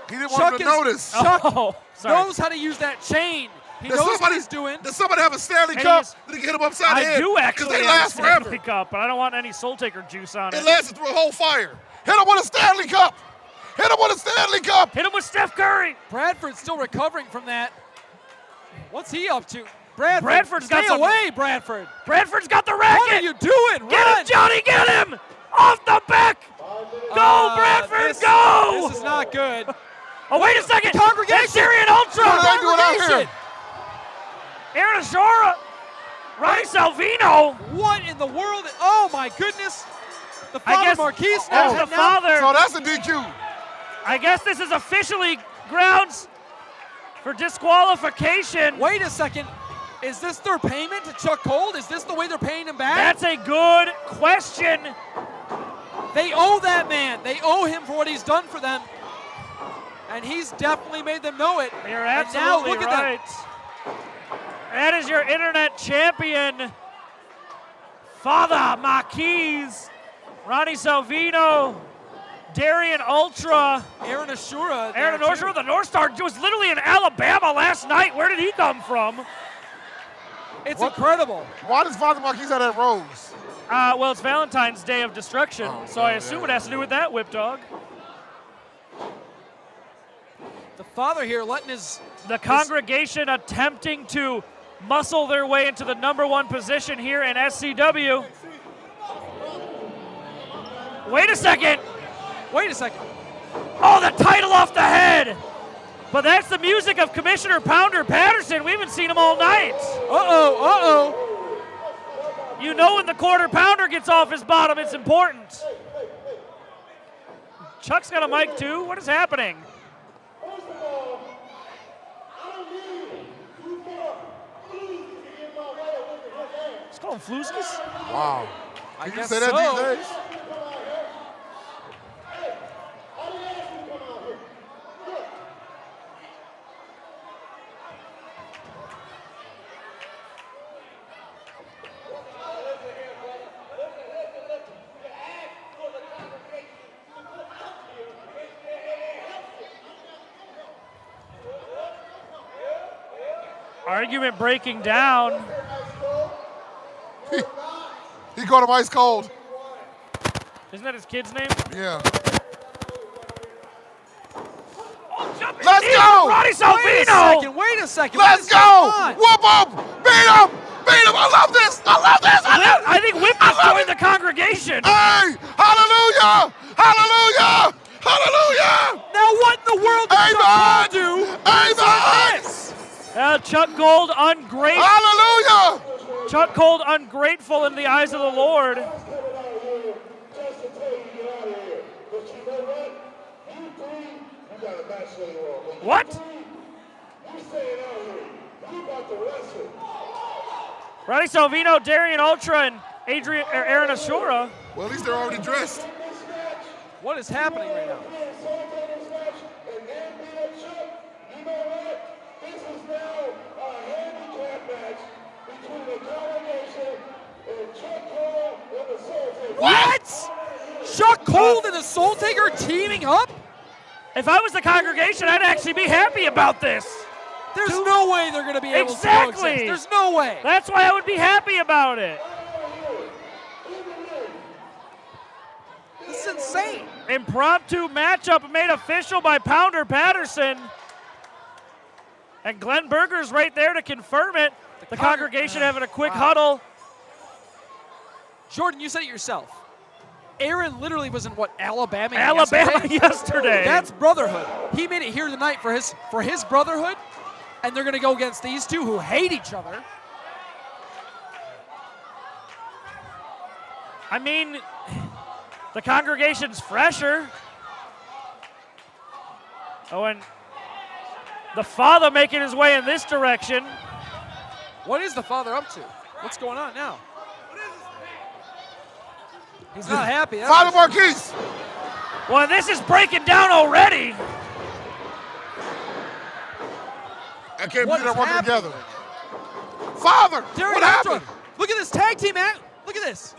He didn't want to notice. Chuck Oh, sorry. knows how to use that chain. He knows what he's doing. Does somebody have a Stanley And Cup he's- that he can hit him upside the I head? do actually Because they have a last Stanley forever. Cup, but I don't want any Soul Taker juice on it. It lasted through a whole fire. Hit him with a Stanley Cup. Hit him with a Stanley Cup. Hit him with Steph Curry. Bradford's still recovering from that. What's he up to? Bradford, Bradford's got stay some- away, Bradford. Bradford's got the What are racket. you doing? Get Run. him, Johnny, get him! Off the back! Go, Bradford, go! This is not good. Oh, wait a second! The congregation! Syrian Ultra! What are they doing out here? Aaron Ashura! Ronnie Salvino! What in the world? Oh, my goodness. The I father guess Marquis now. there's the father. So that's a DQ. I guess this is officially grounds for disqualification. Wait a second. Is this their payment to Chuck Cold? Is this the way they're paying him back? That's a good question. They owe that man. They owe him for what he's done for them. And he's definitely made them know it. You're and absolutely now look right. at them. That is your internet champion, Father Marquis, Ronnie Salvino, Darian Ultra, Aaron Ashura. Aaron Ashura, the North Star, was literally in Alabama last night. Where did he come from? It's incredible. Why does Father Marquis have that rose? Well, it's Valentine's Day of Destruction, so I assume it has to do with that, Whip Dog. The father here letting his... The congregation attempting to muscle their way into the #1 position here in SCW. Wait a second. Wait a second. Oh, the title off the head. But that's the music of Commissioner Pounder Patterson. We haven't seen him all night. Uh-oh. You know when the quarter pounder gets off his bottom, it's important. Chuck's got a mic too. What is happening? Let's call him Flooskis. Wow. I Can you guess say that so. these days? Argument breaking down. He called him ice cold. Isn't that his kid's name? Yeah. Let's go! Ronnie Salvino! Wait a second. Let's go! Whoop up! Beat him! Beat him! I love this! I think Whip just joined the congregation. Hey! Hallelujah! Hallelujah! Hallelujah! Now what in the world did Chuck Gold do? Amen! Chuck Gold ungrateful. Hallelujah! Chuck Gold ungrateful in the eyes of the Lord. What? Ronnie Salvino, Darian Ultra, and Aaron Ashura. Well, at least they're already dressed. What is happening right now? What? Chuck Cold and the Soul Taker teaming up? If I was the congregation, I'd actually be happy about this. There's no way they're going to be able to coexist. There's no way. That's why I would be happy about it. This is insane. Impromptu matchup made official by Pounder Patterson. And Glenn Berger's right there to confirm it. The congregation having a quick huddle. Jordan, you said it yourself. Aaron literally was in what, Alabama yesterday. That's brotherhood. He made it here tonight for his brotherhood, and they're going to go against these two who hate each other. I mean, the congregation's fresher. Oh, and the father making his way in this direction. What is the father up to? What's going on now? He's not happy. Father Marquis! Well, this is breaking down already. I can't believe they're working together. Father, what happened? Look at this tag team, man. Look at this.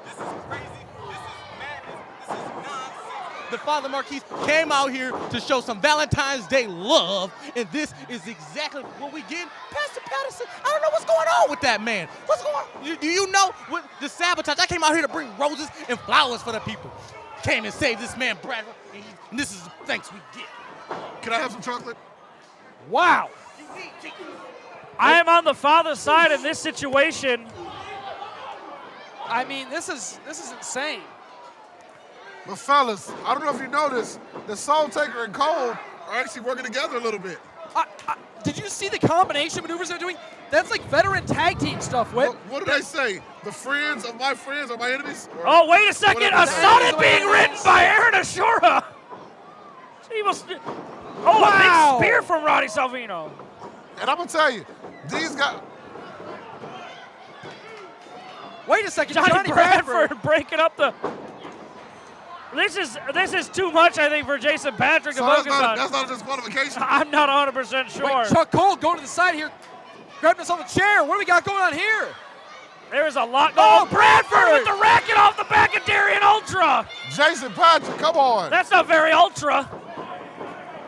This is crazy. This is madness. This is nonsense. The Father Marquis came out here to show some Valentine's Day love, and this is exactly what we get. Pastor Patterson, I don't know what's going on with that man. What's going on? Do you know what the sabotage? I came out here to bring roses and flowers for the people. Came and saved this man, Brad, and this is the thanks we get. Can I have some chocolate? Wow. I am on the father's side in this situation. I mean, this is insane. But fellas, I don't know if you noticed, the Soul Taker and Cole are actually working together a little bit. Did you see the combination maneuvers they're doing? That's like veteran tag team stuff, Whip. What did they say? The friends of my friends are my enemies? Oh, wait a second. A sonnet being written by Aaron Ashura. He was. Oh, Wow. a big spear from Roddy Salvino. And I'm going to tell you, these guys. Wait a second, Johnny Bradford breaking up the. This is too much, I think, for Jason Patrick to focus on. That's not a disqualification. I'm not 100% sure. Wait, Chuck Cole going to the side here, grabbing us on the chair. What do we got going on here? There's a lot going on. Bradford with the racket off the back of Darien Ultra. Jason Patrick, come on. That's not very ultra.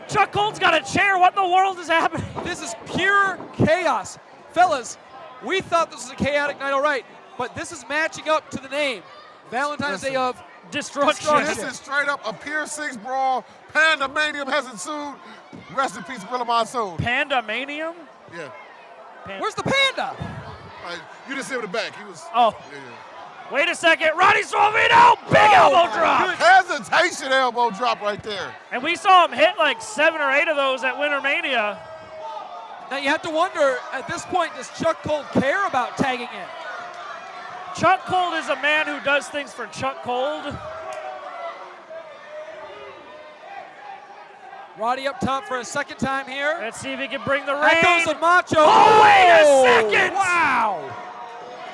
Chuck Cole's got a chair. What in the world is happening? This is pure chaos. Fellas, we thought this was a chaotic night, all right, but this is matching up to the name. Valentine's Day of Destruction. This is straight up a Pier 6 brawl. Pandemanium has ensued. Rest in peace, Gorilla Monsoon. Pandemanium? Yeah. Where's the panda? You didn't see him in the back. He was. Oh. Yeah. Wait a second. Roddy Salvino, big elbow drop. Hesitation elbow drop right there. And we saw him hit like 7 or 8 of those at Winter Mania. Now you have to wonder, at this point, does Chuck Cole care about tagging in? Chuck Cold is a man who does things for Chuck Cold. Roddy up top for a second time here. Let's see if he can bring the rain. That goes the Macho. Oh, wait a second! Wow!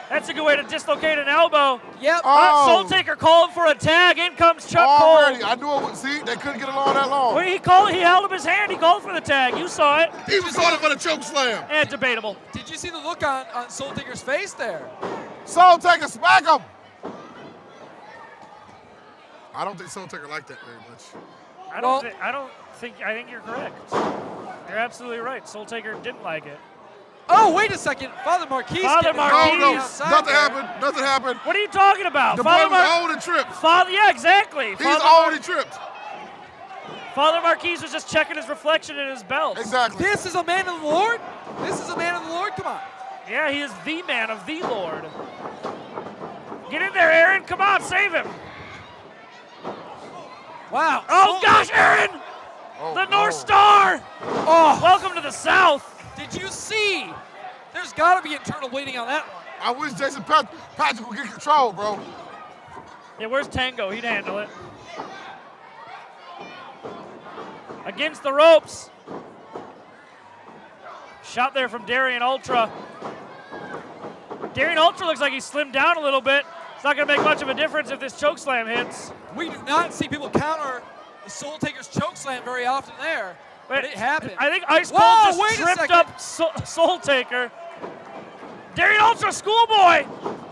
That's a good way to dislocate an elbow. Yep. Soul Taker calling for a tag. In comes Chuck Already, Cole. I knew it. See, they couldn't get along that long. Well, he held up his hand. He called for the tag. You saw it. He was calling for the choke slam. And debatable. Did you see the look on Soul Taker's face there? Soul Taker, smack him. I don't think Soul Taker liked that very much. I think you're correct. You're absolutely right. Soul Taker didn't like it. Oh, wait a second. Father Marquis. Father Marquis. No, nothing happened. Nothing happened. What are you talking about? The boy was old and tripped. Yeah, exactly. He's old and tripped. Father Marquis was just checking his reflection in his belt. Exactly. This is a man of the Lord? This is a man of the Lord? Come on. Yeah, he is the man of the Lord. Get in there, Aaron. Come on, save him. Wow. Oh, gosh, Aaron. The North Star. Oh, welcome to the South. Did you see? There's got to be internal bleeding on that one. I wish Jason Patrick would get control, bro. Yeah, where's Tango? He'd handle it. Against the ropes. Shot there from Darien Ultra. Darien Ultra looks like he slimmed down a little bit. It's not going to make much of a difference if this chokeslam hits. We do not see people counter the Soul Taker's chokeslam very often there, but it happened. I think Ice Cold just tripped up Soul Taker. Darien Ultra, schoolboy.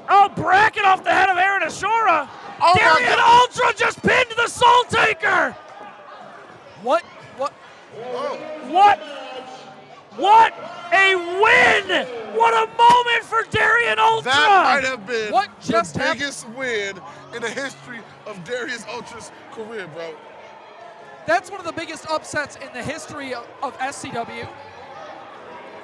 Oh, bracket off the head of Aaron Ashura. Oh, Darien Ultra just pinned the Soul Taker. What a win! What a moment for Darien Ultra! That might have been the biggest win in the history of Darien Ultra's career, bro. That's one of the biggest upsets in the history of SCW.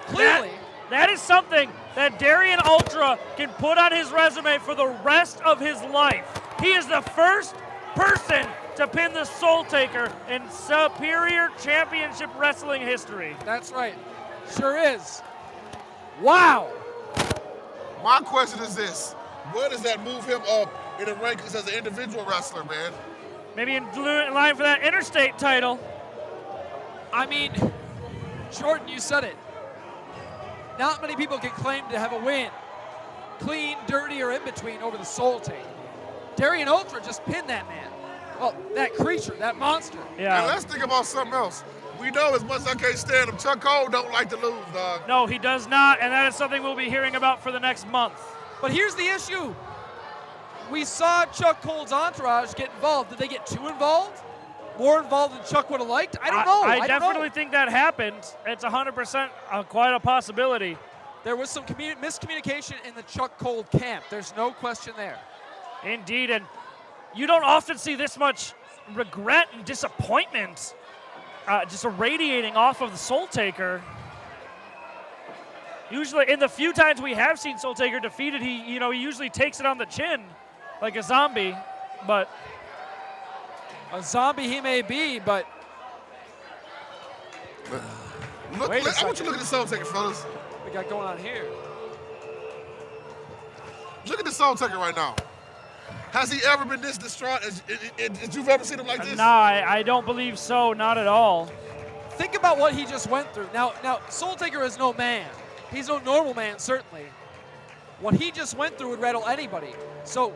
Clearly. That is something that Darien Ultra can put on his resume for the rest of his life. He is the first person to pin the Soul Taker in Superior Championship Wrestling history. That's right. Sure is. Wow. My question is this. Where does that move him up in the rankings as an individual wrestler, man? Maybe in line for that interstate title. I mean, Jordan, you said it. Not many people can claim to have a win. Clean, dirty, or in between over the Soul Taker. Darien Ultra just pinned that man. Well, that creature, that monster. Yeah. And let's think about something else. We know as much as I can't stand him, Chuck Cole don't like to lose, dog. No, he does not, and that is something we'll be hearing about for the next month. But here's the issue. We saw Chuck Cole's entourage get involved. Did they get too involved? More involved than Chuck would have liked? I don't know. I definitely think that happened. It's 100% quite a possibility. There was some miscommunication in the Chuck Cole camp. There's no question there. Indeed, and you don't often see this much regret and disappointment just irradiating off of the Soul Taker. Usually, in the few times we have seen Soul Taker defeated, he usually takes it on the chin like a zombie, but a zombie he may be, but I want you to look at the Soul Taker, fellas. What we got going on here? Look at the Soul Taker right now. Has he ever been this distraught as you've ever seen him like this? No, I don't believe so, not at all. Think about what he just went through. Now, Soul Taker is no man. He's no normal man, certainly. What he just went through would rattle anybody. So,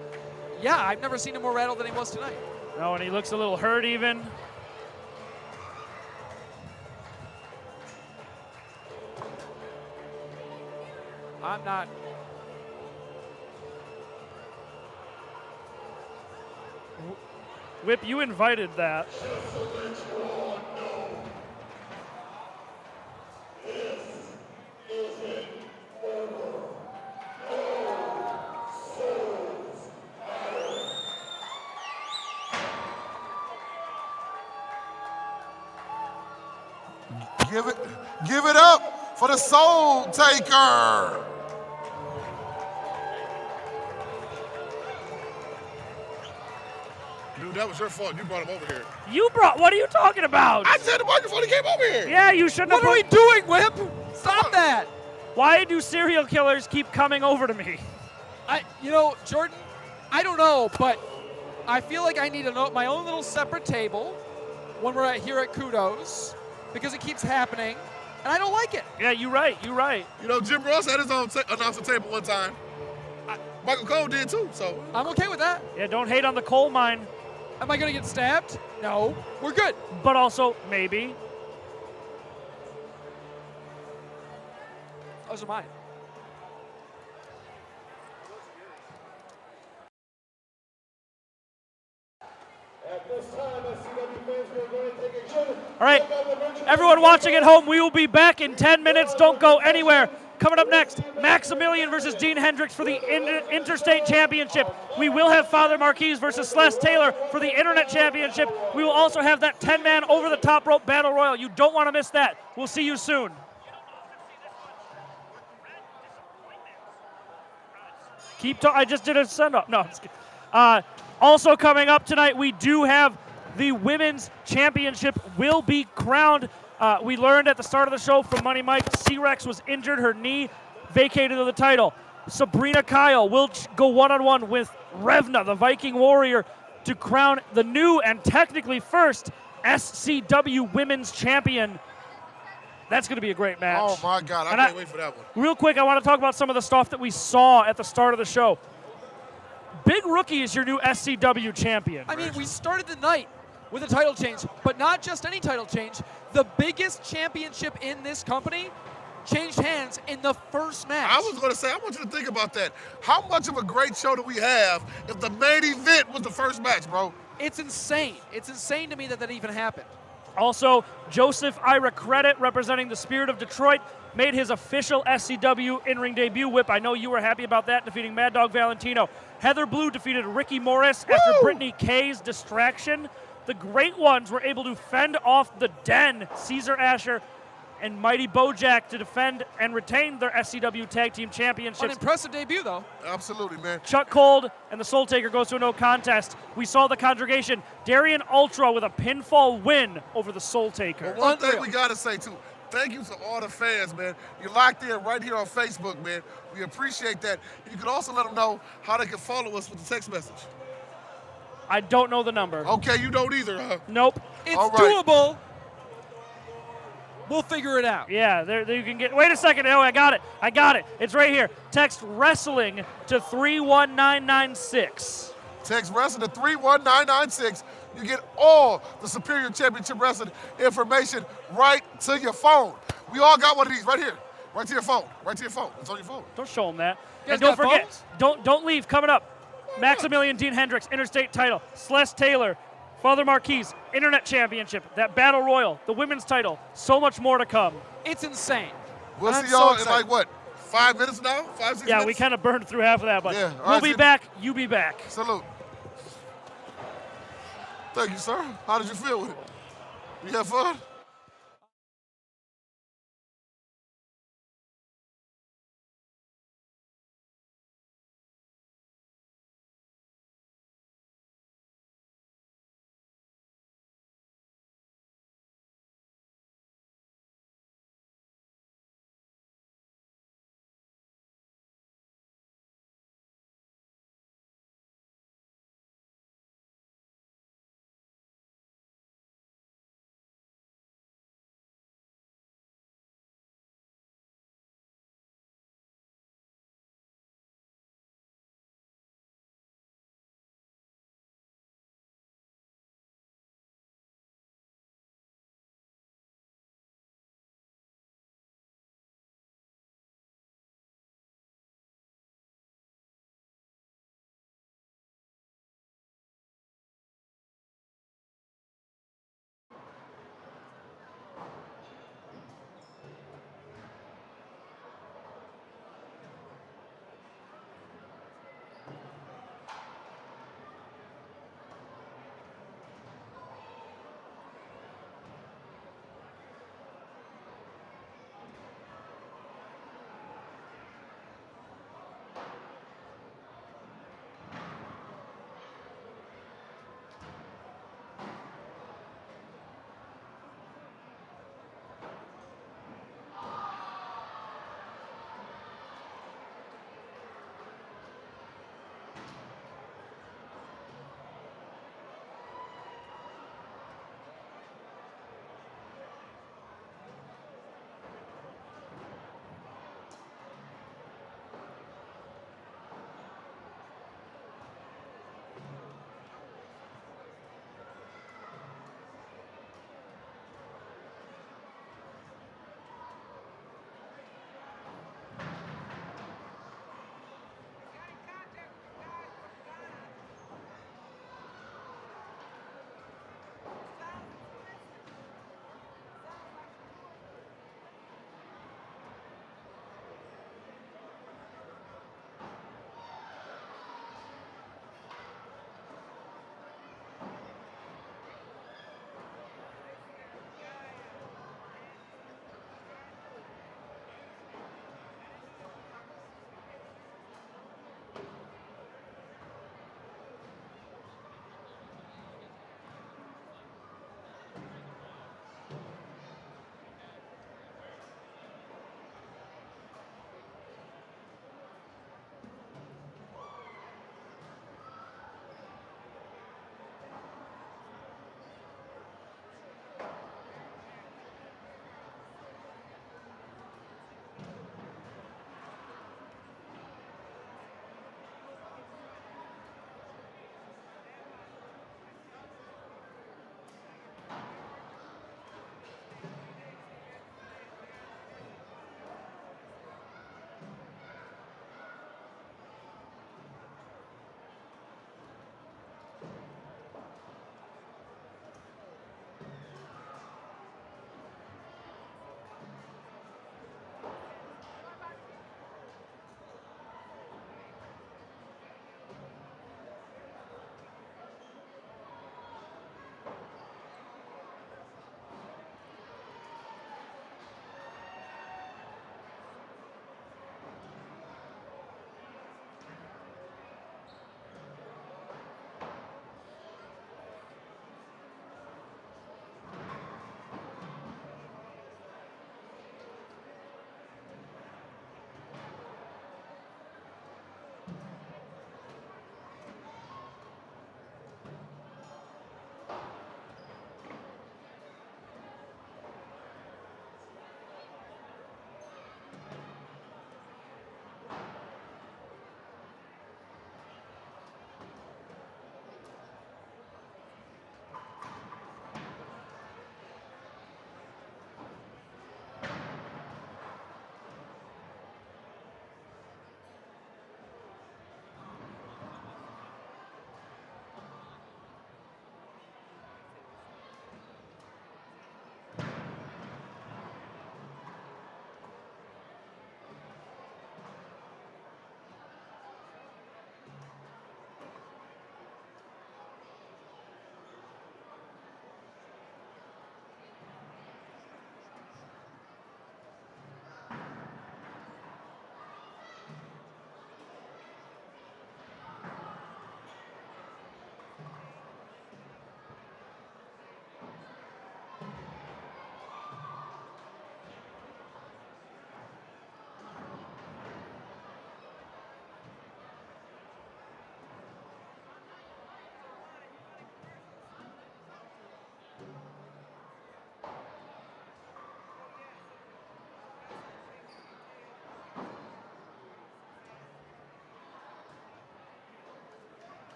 yeah, I've never seen him more rattled than he was tonight. No, and he looks a little hurt even. I'm not. Whip, you invited that. Give it up for the Soul Taker. Dude, that was your fault. You brought him over here. What are you talking about? I said the microphone, he came over here. Yeah, you shouldn't have. What are we doing, Whip? Stop that. Why do serial killers keep coming over to me? Jordan, I don't know, but I feel like I need my own little separate table when we're here at Kudos because it keeps happening, and I don't like it. Yeah, you're right. Jim Ross had his own announcer table one time. Michael Cole did too, so. I'm okay with that. Yeah, don't hate on the coal mine. Am I going to get stabbed? No. We're good. But also, maybe. Those are mine. At this time, SCW fans, we're going to take a short. All right, everyone watching at home, we will be back in 10 minutes. Don't go anywhere. Coming up next, Maxxamillion versus Dean Hendricks for the Interstate Championship. We will have Father Marquis versus Sless Taylor for the Internet Championship. We will also have that 10-man over-the-top rope battle royal. You don't want to miss that. We'll see you soon. I just did a send-up. No, I'm just kidding. Also coming up tonight, we do have the Women's Championship will be crowned. We learned at the start of the show from Money Mike, C-Rex was injured, her knee vacated of the title. Sabrina Kyle will go one-on-one with Revna, the Viking Warrior, to crown the new and technically first SCW Women's Champion. That's going to be a great match. Oh, my God. I can't wait for that one. Real quick, I want to talk about some of the stuff that we saw at the start of the show. Big Rookie is your new SCW champion. I mean, we started the night with a title change, but not just any title change. The biggest championship in this company changed hands in the first match. I was going to say, I want you to think about that. How much of a great show do we have if the main event was the first match, bro? It's insane. It's insane to me that even happened. Also, Joseph Ira Credit, representing the Spirit of Detroit, made his official SCW in-ring debut. Whip, I know you were happy about that, defeating Mad Dog Valentino. Heather Blue defeated Ricki Morris after Brittany Kay's distraction. The Great Ones were able to fend off the Den, Caesar Asher and Mighty Bojack, to defend and retain their SCW Tag Team Championships. An impressive debut, though. Absolutely, man. Chuck Cold and the Soul Taker goes to a no contest. We saw the congregation, Darian Ultra with a pinfall win over the Soul Taker. Well, one thing we got to say, too, thank you to all the fans, man. You're locked in right here on Facebook, man. We appreciate that. You can also let them know how they can follow us with the text message. I don't know the number. Okay, you don't either, huh? Nope. It's doable. We'll figure it out. Yeah, there you can get. Wait a second. Oh, I got it. It's right here. Text wrestling to 31996. Text wrestling to 31996. You get all the Superior Championship Wrestling information right to your phone. We all got one of these right here. Right to your phone. Right to your phone. It's on your phone. Don't show them that. You guys And don't got forget, phones? don't leave. Coming up, Maxxamillion, Dean Hendricks, Interstate title. Sless Taylor, Father Marquis, Internet Championship, that Battle Royal, the women's title. So much more to come. It's insane. We'll I'm see y'all so in like what, 5 minutes now? 5, 6 minutes? Yeah, we kind of burned through half of that, but Yeah, all we'll right, be see- back. You be back. Salute. Thank you, sir. How did you feel with it? You have fun?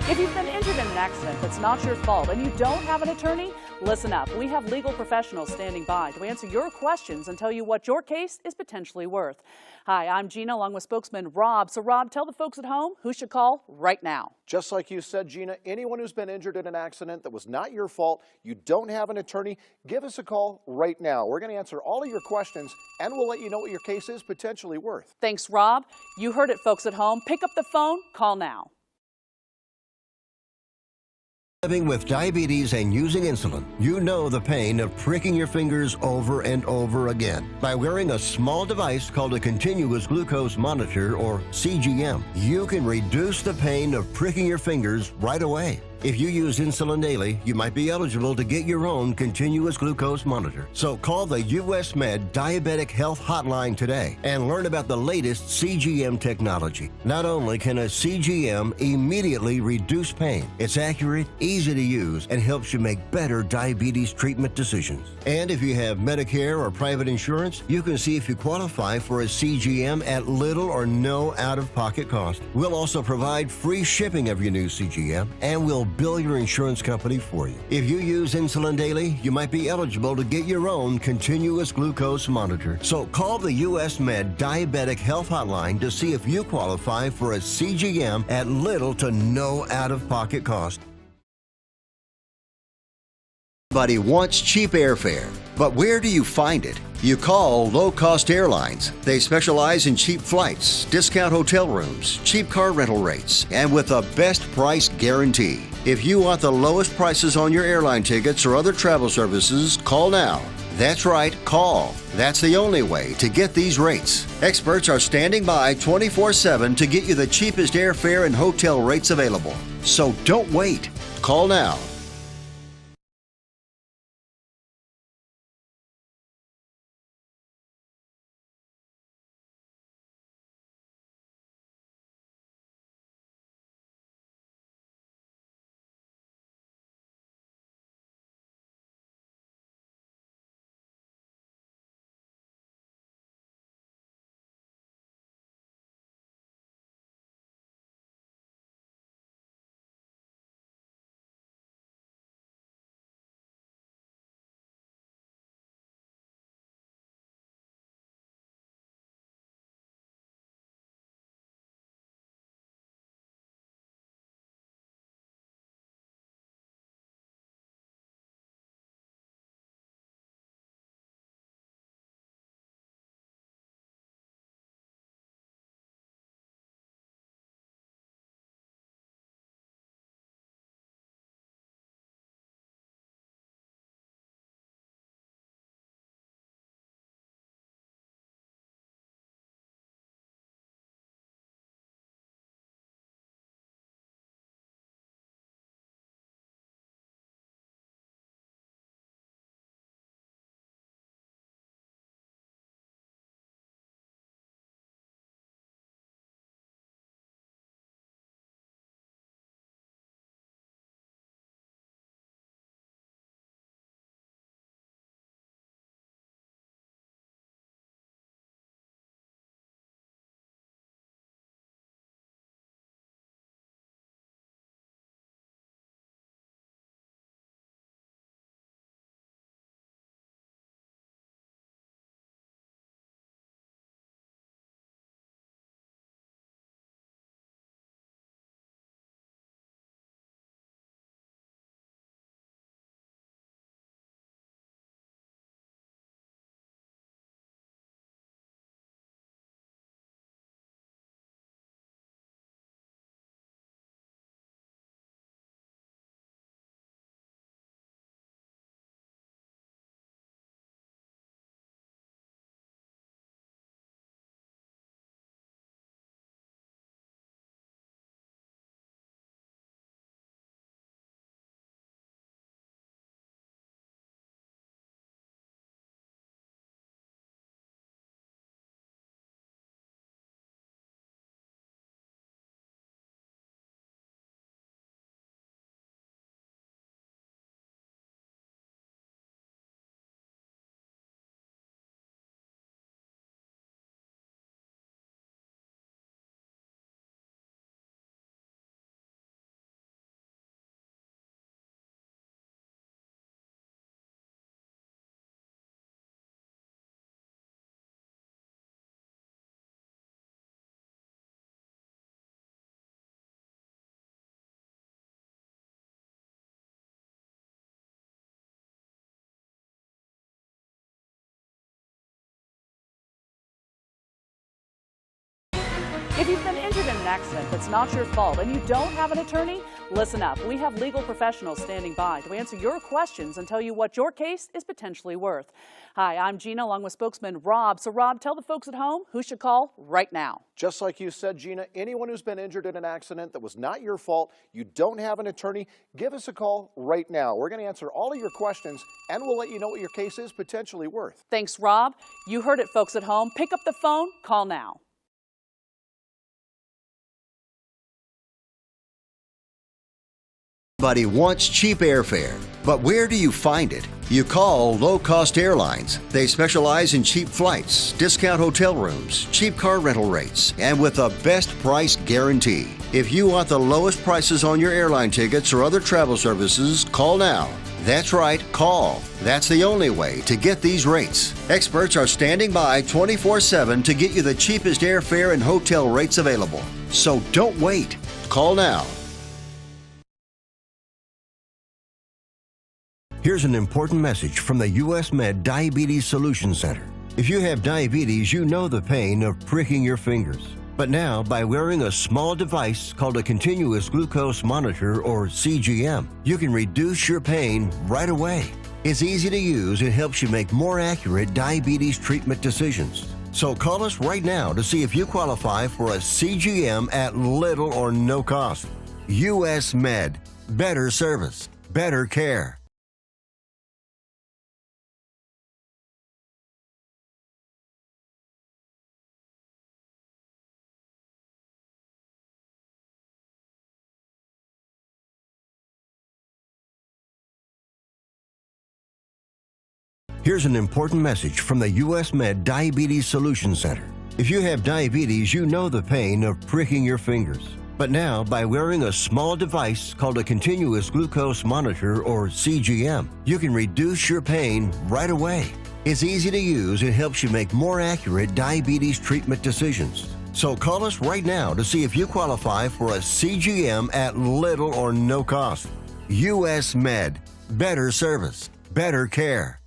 If you've been injured in an accident that's not your fault and you don't have an attorney, listen up. We have legal professionals standing by to answer your questions and tell you what your case is potentially worth. Hi, I'm Gina, along with spokesman Rob. So, Rob, tell the folks at home who should call right now. Just like you said, Gina, anyone who's been injured in an accident that was not your fault, you don't have an attorney, give us a call right now. We're going to answer all of your questions, and we'll let you know what your case is potentially worth. Thanks, Rob. You heard it, folks at home. Pick up the phone, call now. Living with diabetes and using insulin, you know the pain of pricking your fingers over and over again. By wearing a small device called a continuous glucose monitor, or CGM, you can reduce the pain of pricking your fingers right away. If you use insulin daily, you might be eligible to get your own continuous glucose monitor. So call the US Med Diabetic Health Hotline today and learn about the latest CGM technology. Not only can a CGM immediately reduce pain, it's accurate, easy to use, and helps you make better diabetes treatment decisions. And if you have Medicare or private insurance, you can see if you qualify for a CGM at little or no out-of-pocket cost. We'll also provide free shipping of your new CGM, and we'll bill your insurance company for you. If you use insulin daily, you might be eligible to get your own continuous glucose monitor. So call the US Med Diabetic Health Hotline to see if you qualify for a CGM at little to no out-of-pocket cost. Everybody wants cheap airfare, but where do you find it? You call low-cost airlines. They specialize in cheap flights, discount hotel rooms, cheap car rental rates, and with a best price guarantee. If you want the lowest prices on your airline tickets or other travel services, call now. That's right, call. That's the only way to get these rates. Experts are standing by 24/7 to get you the cheapest airfare and hotel rates available. So don't wait. Call now. If you've been injured in an accident that's not your fault and you don't have an attorney, listen up. We have legal professionals standing by to answer your questions and tell you what your case is potentially worth. Hi, I'm Gina, along with spokesman Rob. So, Rob, tell the folks at home who should call right now. Just like you said, Gina, anyone who's been injured in an accident that was not your fault, you don't have an attorney, give us a call right now. We're going to answer all of your questions, and we'll let you know what your case is potentially worth. Thanks, Rob. You heard it, folks at home. Pick up the phone, call now. Everybody wants cheap airfare, but where do you find it? You call low-cost airlines. They specialize in cheap flights, discount hotel rooms, cheap car rental rates, and with a best price guarantee. If you want the lowest prices on your airline tickets or other travel services, call now. That's right, call. That's the only way to get these rates. Experts are standing by 24/7 to get you the cheapest airfare and hotel rates available. So don't wait. Call now. Here's an important message from the U.S. Med Diabetes Solution Center. If you have diabetes, you know the pain of pricking your fingers. But now, by wearing a small device called a continuous glucose monitor, or CGM, you can reduce your pain right away. It's easy to use and helps you make more accurate diabetes treatment decisions. So call us right now to see if you qualify for a CGM at little or no cost. U.S. Med. Better service. Better care. Here's an important message from the U.S. Med Diabetes Solution Center. If you have diabetes, you know the pain of pricking your fingers. But now, by wearing a small device called a continuous glucose monitor, or CGM, you can reduce your pain right away. It's easy to use and helps you make more accurate diabetes treatment decisions. So call us right now to see if you qualify for a CGM at little or no cost. U.S. Med. Better service. Better care.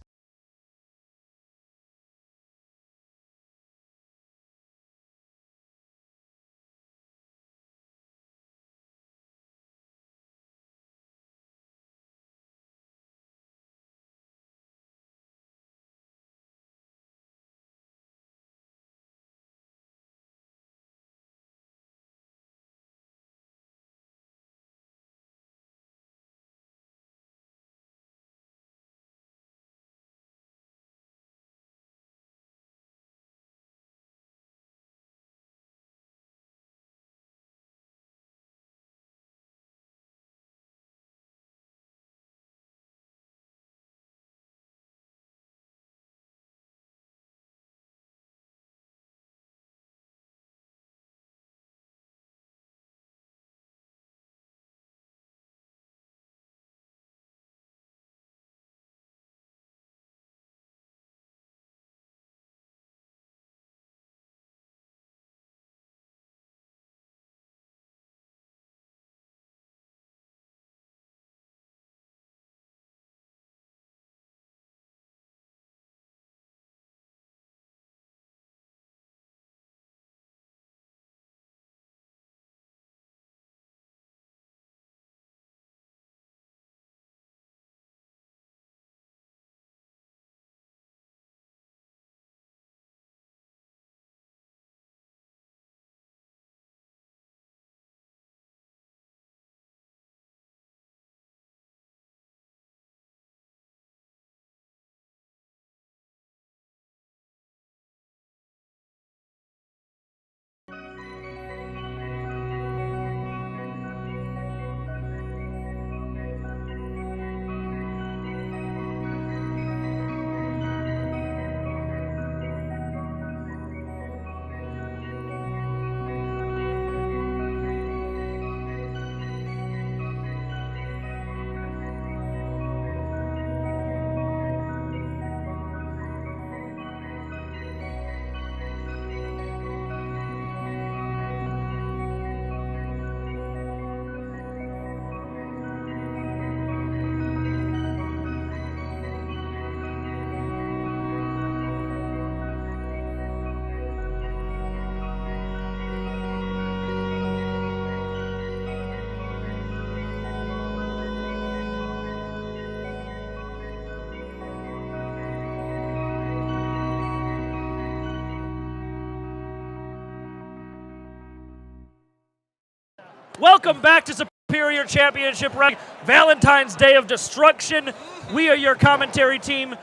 Welcome back to Superior Championship Wrestling, Valentine's Day of Destruction. We are your commentary team,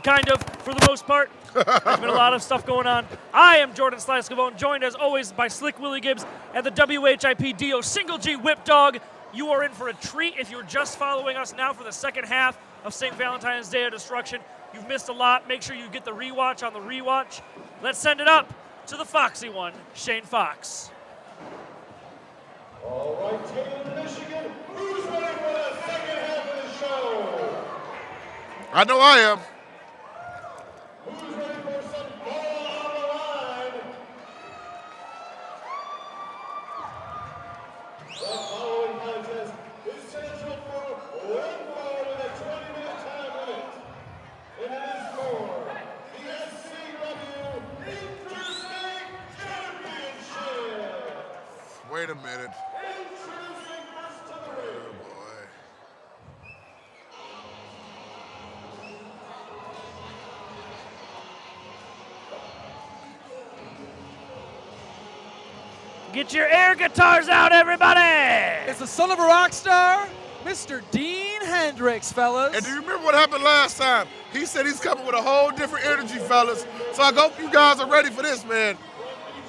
kind of, for the most part. There's been a lot of stuff going on. I am Jordan Sless Taylor, joined as always by Slick Willie Gibbs and the WHIP-DO Single G Whip Dog. You are in for a treat if you're just following us now for the second half of St. Valentine's Day of Destruction. You've missed a lot. Make sure you get the rewatch on the rewatch. Let's send it up to the foxy one, Shane Fox. All right, Taylor, Michigan, who's ready for the second half of the show? I know I am. Who's ready for some ball on the line? The following contest is scheduled for one fall with a 20-minute time limit. And it is for the SCW Internet Championship. Wait a minute. Introducing first to the ring. Oh, boy. Get your air guitars out, everybody! It's the son of a rock star, Mr. Dean Hendricks, fellas. And do you remember what happened last time? He said he's coming with a whole different energy, fellas. So I hope you guys are ready for this, man.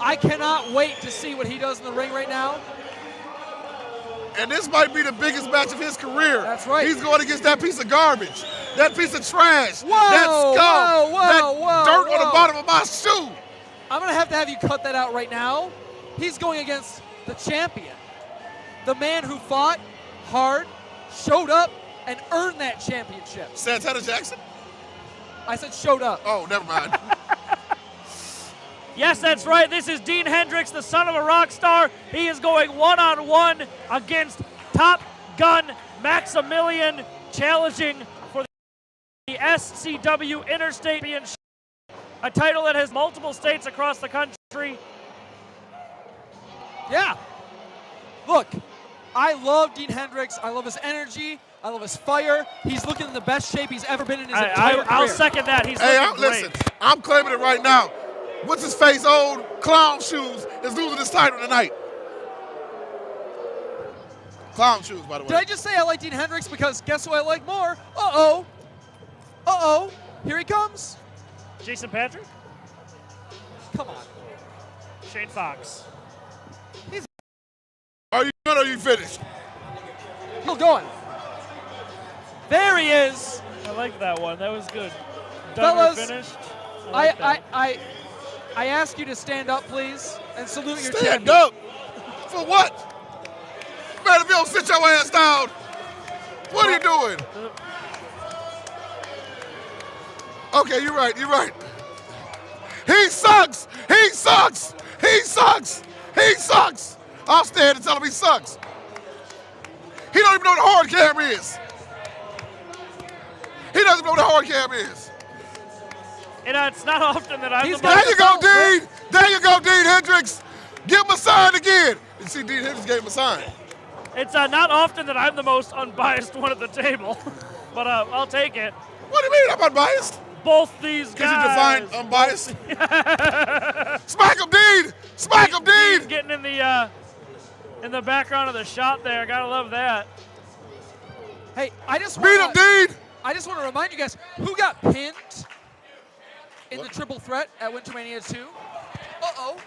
I cannot wait to see what he does in the ring right now. And this might be the biggest match of his career. That's right. He's going against that piece of garbage, that piece of trash, Whoa, that scum, whoa, that whoa, dirt whoa. on the bottom of my shoe. I'm going to have you cut that out right now. He's going against the champion, the man who fought hard, showed up, and earned that championship. Santana Jackson? I said showed up. Oh, never mind. Yes, that's right. This is Dean Hendricks, the son of a rock star. He is going one-on-one against Top Gun Maxxamillion, challenging for the SCW Interstate Championship, a title that has multiple states across the country. Yeah. Look, I love Dean Hendricks. I love his energy. I love his fire. He's looking in the best shape he's ever been in his entire career. I'll second that. He's looking great. Listen, I'm claiming it right now. What's his face? Old clown shoes is losing his title tonight. Clown shoes, by the way. Did I just say I like Dean Hendricks because guess who I like more? Uh-oh. Uh-oh. Here he comes. Jason Patrick? Come on. Shane Fox. Are you good or are you finished? Still going. There he is. I like that one. That was good. Fellas, finished. I ask you to stand up, please, and salute your Stand champion. up? For what? Man, if you don't sit your ass down, what are you doing? Okay, you're right, you're right. He sucks! He sucks! He sucks! He sucks! I'll stand and tell him he sucks. He don't even know what a hard cam is. He doesn't know what a hard cam is. And it's not often that I'm the There you go, Dean! There you go, Dean Hendricks! Give him a sign again! You see, Dean Hendricks gave him a sign. It's not often that I'm the most unbiased one at the table, but I'll take it. What do you mean I'm unbiased? Both these guys. Because you define unbiased? Smack him, Dean! Smack him, Dean! Dean getting in the background of the shot there. Gotta love that. Hey, I just Beat him, Dean! I just want to remind you guys who got pinned in the triple threat at Wintermania 2. Uh-oh.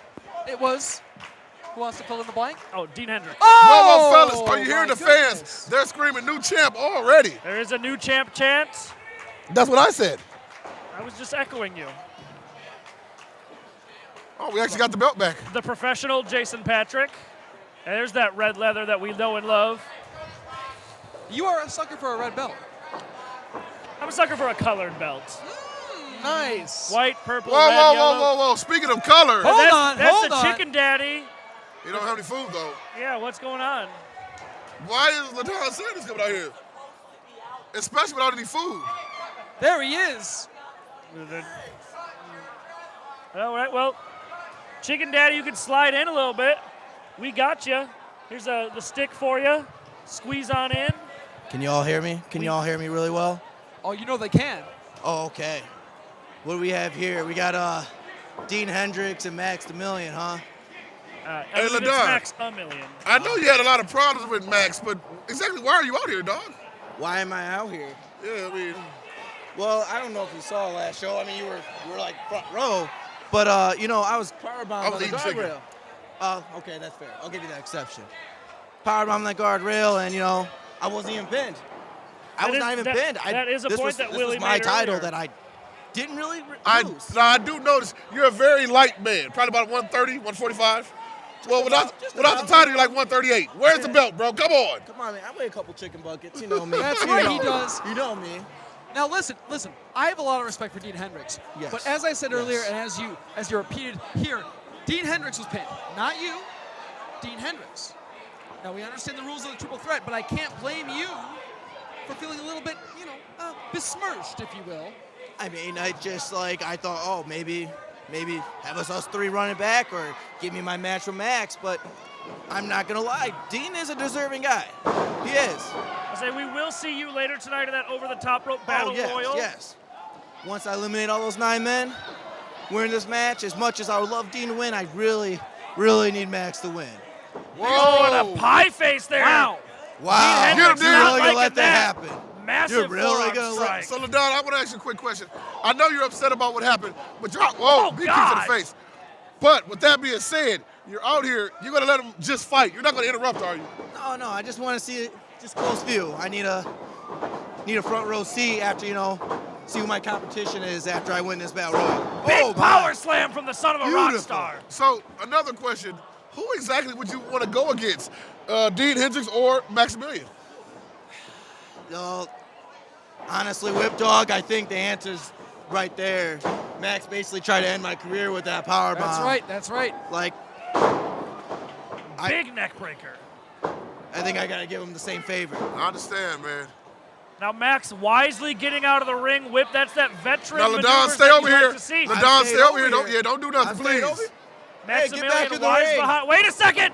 It was, who wants to fill in the blank? Oh, Dean Hendricks. Oh! Whoa, fellas, are you hearing the fans? They're screaming new champ already. There is a new champ chant. That's what I said. I was just echoing you. Oh, we actually got the belt back. The professional Jason Patrick. And there's that red leather that we know and love. You are a sucker for a red belt. I'm a sucker for a colored belt. Nice. White, purple, Whoa, red, whoa, yellow. whoa, whoa, whoa. Speaking of color. That's the chicken daddy. You don't have any food, though. Yeah, what's going on? Why is LaDon Sanders coming out here? Especially without any food. There he is. All right, well, chicken daddy, you can slide in a little bit. We got you. Here's the stick for you. Squeeze on in. Can you all hear me? Can you all hear me really well? Oh, you know they can. Oh, okay. What do we have here? We got Dean Hendricks and Maxxamillion, huh? Hey, It's Maxxamillion. I know you had a lot of problems with Max, but exactly why are you out here, dog? Why am I out here? Yeah, I mean. Well, I don't know if you saw last show. I mean, you were like front row, but you know, I was powerbombed on the guardrail. Okay, that's fair. I'll give you that exception. Powerbombed on that guardrail, and you know, I wasn't even pinned. I was not even pinned. That is a point that Willie made earlier. This was my title that I didn't really lose. I do notice you're a very light man, probably about 130, 145. Well, without the title, you're like 138. Where's the belt, bro? Come on. Come on, man. I weigh a couple chicken buckets. You know me. That's right, he does. You know me. Now listen. I have a lot of respect for Dean Hendricks. Yes. But as I said earlier, and as you repeated here, Dean Hendricks was pinned, not you. Dean Hendricks. Now we understand the rules of the triple threat, but I can't blame you for feeling a little bit, you know, besmirched, if you will. I mean, I thought, oh, maybe have us three run it back or give me my match with Max, but I'm not gonna lie, Dean is a deserving guy. He is. I say we will see you later tonight in that over-the-top rope battle royal. Yes. Once I eliminate all those 9 men, we're in this match. As much as I would love Dean to win, I really, really need Max to win. Whoa! And a pie face there. Wow. You're really gonna let that happen. Massive You're really gonna strike. So, Ladon, I want to ask you a quick question. I know you're upset about what happened, but you're out. Big kick to the face. But with that being said, you're out here. You're gonna let him just fight. You're not gonna interrupt, are you? No. I just want to see it, just close view. I need a front row seat after, you know, see who my competition is after I win this battle royal. Big power slam from the son of a rock star. So another question: who exactly would you want to go against, Dean Hendricks or Maxxamillion? Honestly, Whip Dog, I think the answer's right there. Max basically tried to end my career with that power bomb. That's right. Like, big neck breaker. I think I gotta give him the same favor. I understand, man. Now Max wisely getting out of the ring. Whip, that's that veteran. Now Ladon, stay over here. Ladon, stay over here. Don't do nothing, please. Maxxamillion wise behind. Wait a second.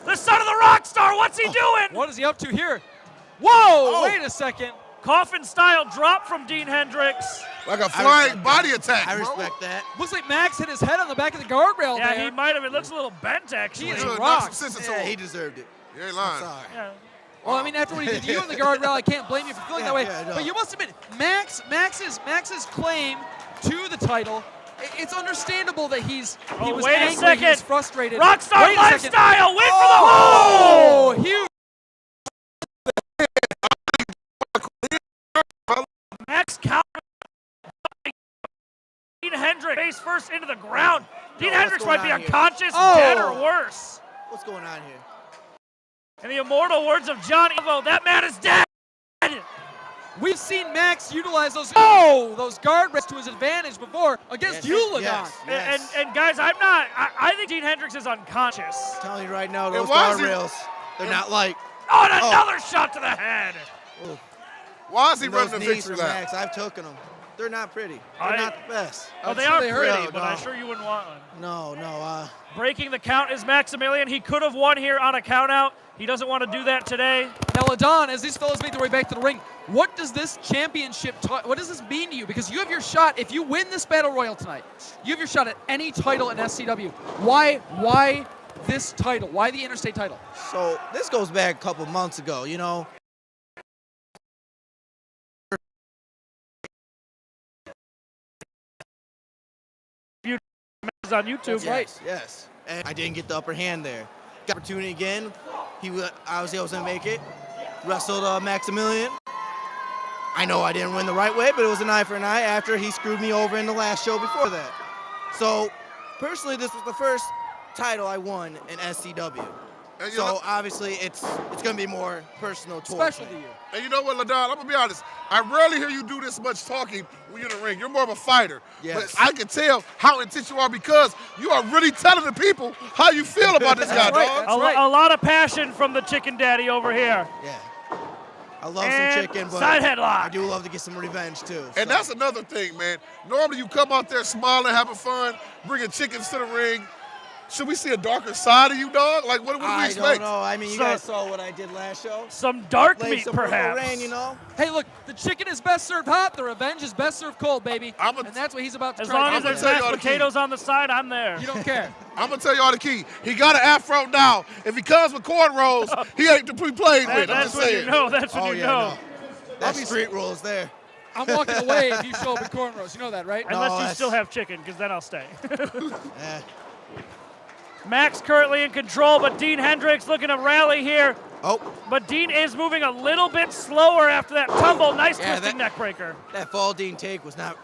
The son of the rock star. What's he doing? What is he up to here? Whoa! Wait a second. Coffin style drop from Dean Hendricks. Like a flying body attack. I respect that. Looks like Max hit his head on the back of the guardrail there. Yeah, he might have. It looks a little bent, actually. He rocks. Yeah, he deserved it. You ain't lying. I'm sorry. Yeah. Well, I mean, after what he did to you in the guardrail, I can't blame you for feeling that way. Yeah, no. But you must admit, Max's claim to the title, it's understandable that he was angry, he was frustrated. Rockstar lifestyle, win for the Oh, huge. Max counter. Dean Hendricks face first into the ground. Dean Hendricks might be unconscious, dead, or worse. What's going on here? In the immortal words of John Evo, that man is dead. We've seen Max utilize those guardrails to his advantage before against you, Ladon. Yes. And guys, I think Dean Hendricks is unconscious. I'm telling you right now, those guardrails, they're not like. Oh, and another shot to the head. Ooh. Why is he running the Those knees victory from lap? Max, I've taken them. They're not pretty. They're not the best. Oh, they are pretty, but I'm sure you wouldn't want one. No. Breaking the count is Maxxamillion. He could have won here on a count out. He doesn't want to do that today. Now, Ladon, as these fellas make their way back to the ring, what does this championship, what does this mean to you? Because you have your shot, if you win this battle royal tonight, you have your shot at any title in SCW. Why this title? Why the interstate title? So this goes back a couple months ago, you know. On YouTube, right? Yes. And I didn't get the upper hand there. Got opportunity again. Obviously I was gonna make it. Wrestled Maxxamillion. I know I didn't win the right way, but it was an eye for an eye after he screwed me over in the last show before that. So personally, this was the first title I won in SCW. So obviously it's gonna be more personal towards Special to you. And you know what, Ladon? I'm gonna be honest. I rarely hear you do this much talking when you're in the ring. You're more of a fighter. Yes. But I can tell how intense you are because you are really telling the people how you feel about this guy, dog. A lot of passion from the chicken daddy over here. Yeah. I love And some chicken, but side headlock. I do love to get some revenge too. And that's another thing, man. Normally you come out there smiling, having fun, bringing chickens to the ring. should we see a darker side of you, dog? Like, what do we expect? I don't know. I mean, you guys saw what I did last show. Some dark Laid meat, some perhaps. Rain, you know? Hey, look, the chicken is best served hot. The revenge is best served cold, baby. And that's what he's about to As try long to as do. there's mashed potatoes on the side, I'm there. You don't care. I'm going to tell y'all the key. He got an afro now. If he comes with cornrows, he ain't to be played with. I'm That's just when saying. you know. That's when you know. No. That's street rules there. I'm walking away if you show up in cornrows. You know that, right? Unless you still have chicken, because then I'll stay. Max currently in control, but Dean Hendricks looking to rally here. Oh. But Dean is moving a little bit slower after that tumble. Nice twisting neck breaker. That fall Dean take was not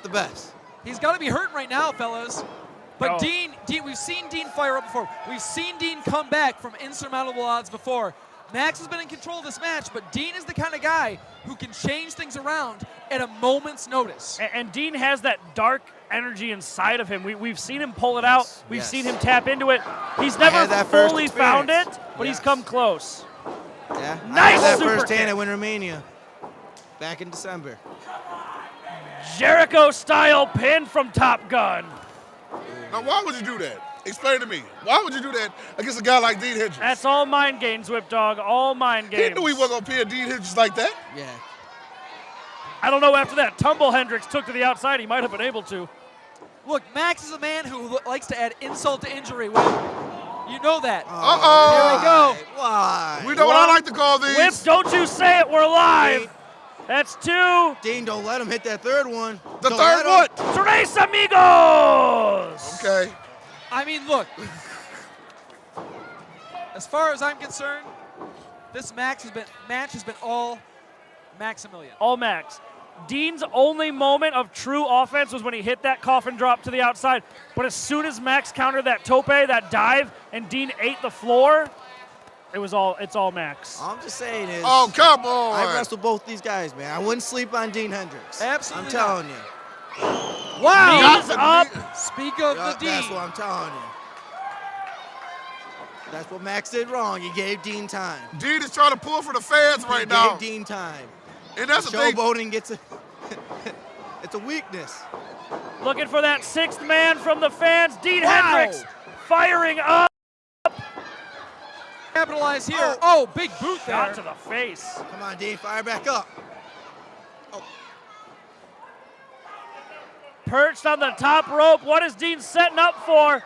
the best. He's got to be hurting right now, fellas. But Oh. Dean, we've seen Dean fire up before. We've seen Dean come back from insurmountable odds before. Max has been in control of this match, but Dean is the kind of guy who can change things around at a moment's notice. And Dean has that dark energy inside of him. We've seen him pull it out. We've seen him tap into it. He's never had that first fully found it, experience. but he's come close. Yeah. Nice I had that super firsthand kick. at Winter Mania back in December. Jericho-style pin from Top Gun. Now, why would you do that? Explain to me. Why would you do that against a guy like Dean Hendricks? That's all mind games, Whip Dog. All mind games. He knew he wasn't going to pin Dean Hendricks like that. Yeah. I don't know after that tumble Hendricks took to the outside, he might have been able to. Look, Max is a man who likes to add insult to injury. Whip. You know that. Uh-oh. Here we go. Why? We know what I like to call these. Whip, don't you say it, we're live. That's two. Dean, don't let him hit that third one. The Don't third let one. him. Tres amigos. Okay. I mean, look. As far as I'm concerned, this match has been all Maxxamillion. All Max. Dean's only moment of true offense was when he hit that coffin drop to the outside. But as soon as Max countered that tope, that dive, and Dean ate the floor, it's all Max. All I'm just saying is. Oh, come on. I wrestled both these guys, man. I wouldn't sleep on Dean Hendricks. Absolutely I'm telling you. Wow. Knees up. Speak of the Dean. That's what I'm telling you. That's what Max did wrong. He gave Dean time. Dean is trying to pull for the fans right He now. gave Dean time. And that's the thing. Showboating gets it's a weakness. Looking for that sixth man from the fans. Dean Hendricks firing up. Capitalize here. Oh, big boot there. Shot to the face. Come on, Dean, fire back up. Perched on the top rope. What is Dean setting up for?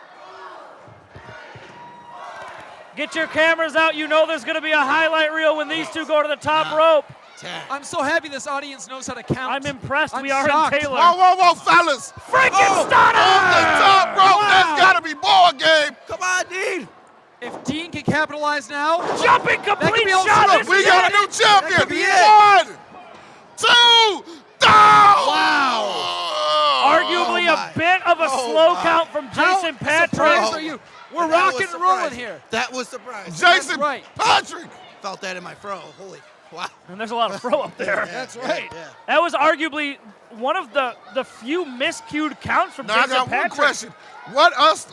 Get your cameras out. You know there's going to be a highlight reel when these two go to the top rope. I'm so happy this audience knows how to count. I'm impressed. I'm We are shocked. in Taylor. Whoa, fellas. Frankenstein! On the top rope. That's got to be ball game. Come on, Dean. If Dean can capitalize now. Jumping that could complete be all shot. smoke. We got a new champion. That could be it. 1, 2, down. Wow. Arguably a bit of a slow count from Jason Surprised Patrick. are you? We're That was rocking and rolling surprising. here. That was surprising. Jason right. Patrick. Felt that in my fro. Holy, wow. And there's a lot of throw up there. That's right. Yeah. That was arguably one of the few miscued counts from Now I Jason got Patrick. one question. What else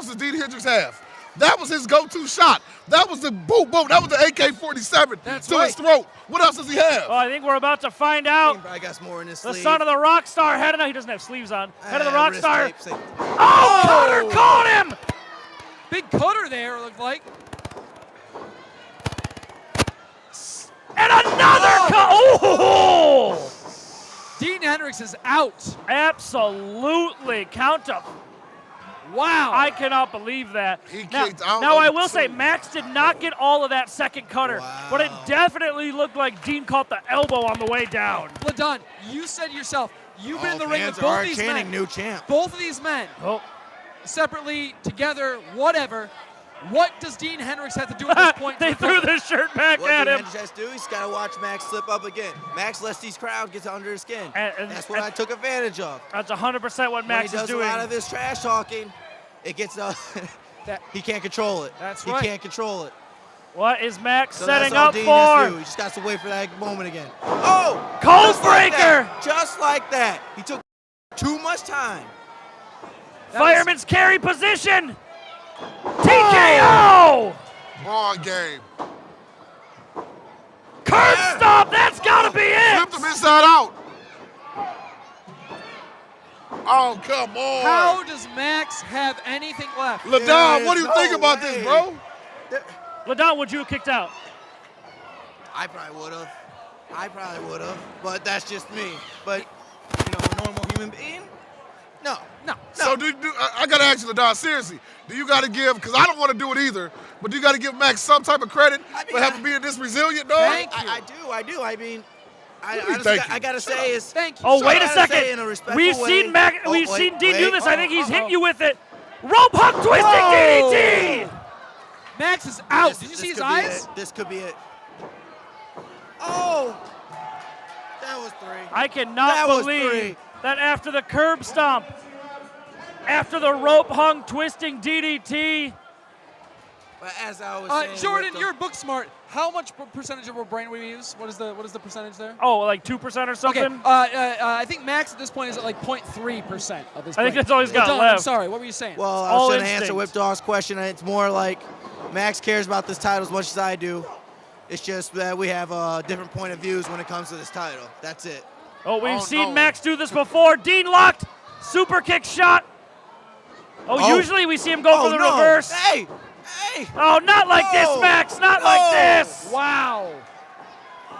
does Dean Hendricks have? That was his go-to shot. That was the boom, boom. That was the AK-47 That's to right. his throat. What else does he have? Well, I think we're about to find out. I got some more in this The sleeve. son of the rock star head of he doesn't have sleeves on. Head of the rock wrist star. tape, same. Oh, Cutter caught him! Big cutter there, it looked like. And another cut. Oh! Dean Hendricks is out. Absolutely. Count up. Wow. I cannot believe that. He Now, kicked out now I of will say, two. Max did not get all of that second cutter, but it definitely looked like Dean caught the elbow on the way down. Ladon, you said yourself, you've been in the ring with Fans both are these chanting men. new champ. Both of these men, Oh, separately, together, whatever. What does Dean Hendricks have to do at this point? they to threw recover? their shirt back What at Dean him. Hendricks has to do, he's got to watch Max slip up again. Max lets these crowds get under his skin. And That's what I took advantage of. That's 100% what Max when he is does doing. a lot of this trash talking, it gets he can't control it. That's he right. can't control it. What is Max So setting that's all up Dean has to do. for? He just got to wait for that moment again. Oh! Cold just like breaker! that. Just like that. He took too much time. Fireman's carry position. TKO! Ball game. Curb stop. That's got to be it. Flipped him inside out. Oh, come on. How does Max have anything left? LaDon, what do you think about this, bro? LaDon, would you have kicked out? I probably would have. But that's just me. But, you know, a normal human being? No. So I got to ask you, LaDon, seriously, do you got to give, because I don't want to do it either, but do you got to give Max some type of credit for having being this resilient, dog? I do. I mean, I got to say is thank you. Oh, wait a second. We've seen Dean do this. I think he's hit you with it. Rope hook twisting DDT! Max is out. Did you see his eyes? This could be it. Oh! That was 3. I cannot believe that after the curb stomp, after the rope hung twisting DDT. But as I was saying, Jordan, you're book smart. How much percentage of our brain we use? What is the percentage there? Oh, like 2% or something? Okay. I think Max at this point is at like 0.3% of his brain. I think that's all he's got left. I'm sorry, what were you saying? Well, I was going to answer Whip Dog's question, and it's more like Max cares about this title as much as I do. It's just that we have different point of views when it comes to this title. That's it. Oh, we've seen Max do this before. Dean locked, super kick shot. Oh, usually we see him go for the reverse. Hey! Oh, not like this, Max, not like this. Wow.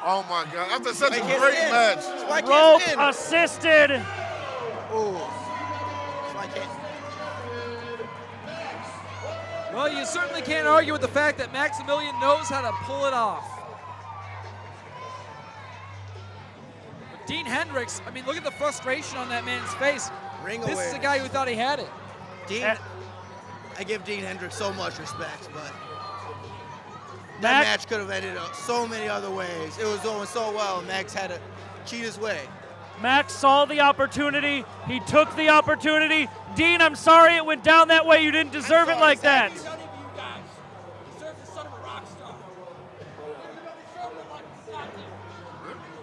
Oh, my God. After such a great match. Rope assisted. Well, you certainly can't argue with the fact that Maxxamillion knows how to pull it off. But Dean Hendricks, I mean, look at the frustration on that man's face. This is a guy who thought he had it. I give Dean Hendricks so much respect, but that match could have ended up so many other ways. It was going so well, and Max had to cheat his way. Max saw the opportunity. He took the opportunity. Dean, I'm sorry it went down that way. You didn't deserve it like that.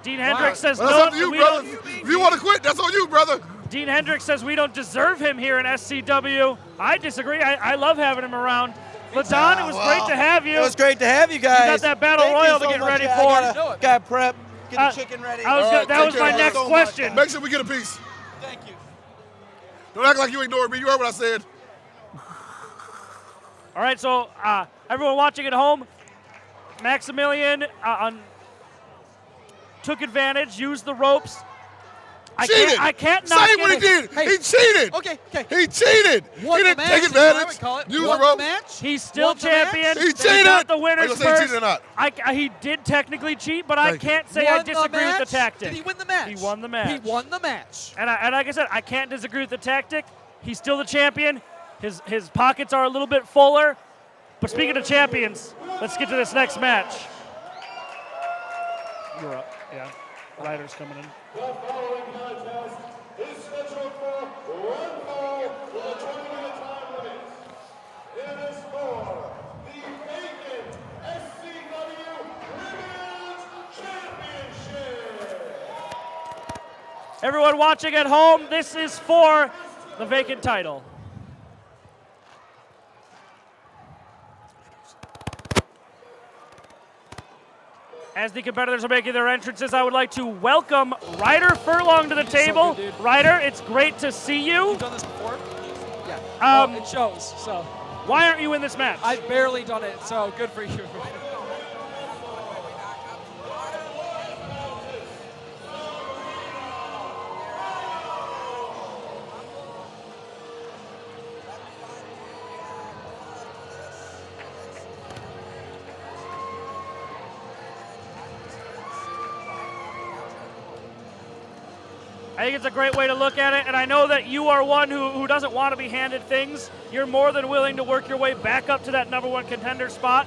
Dean Hendricks says that's no. Up to you, brother. If you want to quit, that's on you, brother. Dean Hendricks says we don't deserve him here in SCW. I disagree. I love having him around. LaDon, it was great to have you. It was great to have you guys. You got that battle royal to get ready for. Got prep. Get the chicken ready. That was my next question. Make sure we get a piece. Thank you. Don't act like you ignored me. You heard what I said. All right, so everyone watching at home, Maxxamillion took advantage, used the ropes. Cheated. I can't not say what he did. Hey. He cheated. Okay. He cheated. He didn't take advantage. Use the rope. He's still champion. He cheated. He got the winner's Are you gonna say he first. cheated or not? He did technically cheat, but I can't say I disagree with the tactic. Did he win the match? He won the match. He won the match. And like I said, I can't disagree with the tactic. He's still the champion. His pockets are a little bit fuller. But speaking of champions, let's get to this next match. You're up. Yeah. Ryder's coming in. The following contest is scheduled for one fall with a 20-minute time limit. It is for the vacant SCW Women's Championship. Everyone watching at home, this is for the vacant title. As the competitors are making their entrances, I would like to welcome Ryder Furlong to the table. So good, Ryder, it's great to see you. You've done this before? Yeah. Well, it shows, so. Why aren't you in this match? I've barely done it, so good for you. I think it's a great way to look at it, and I know that you are one who doesn't want to be handed things. You're more than willing to work your way back up to that #1 contender spot.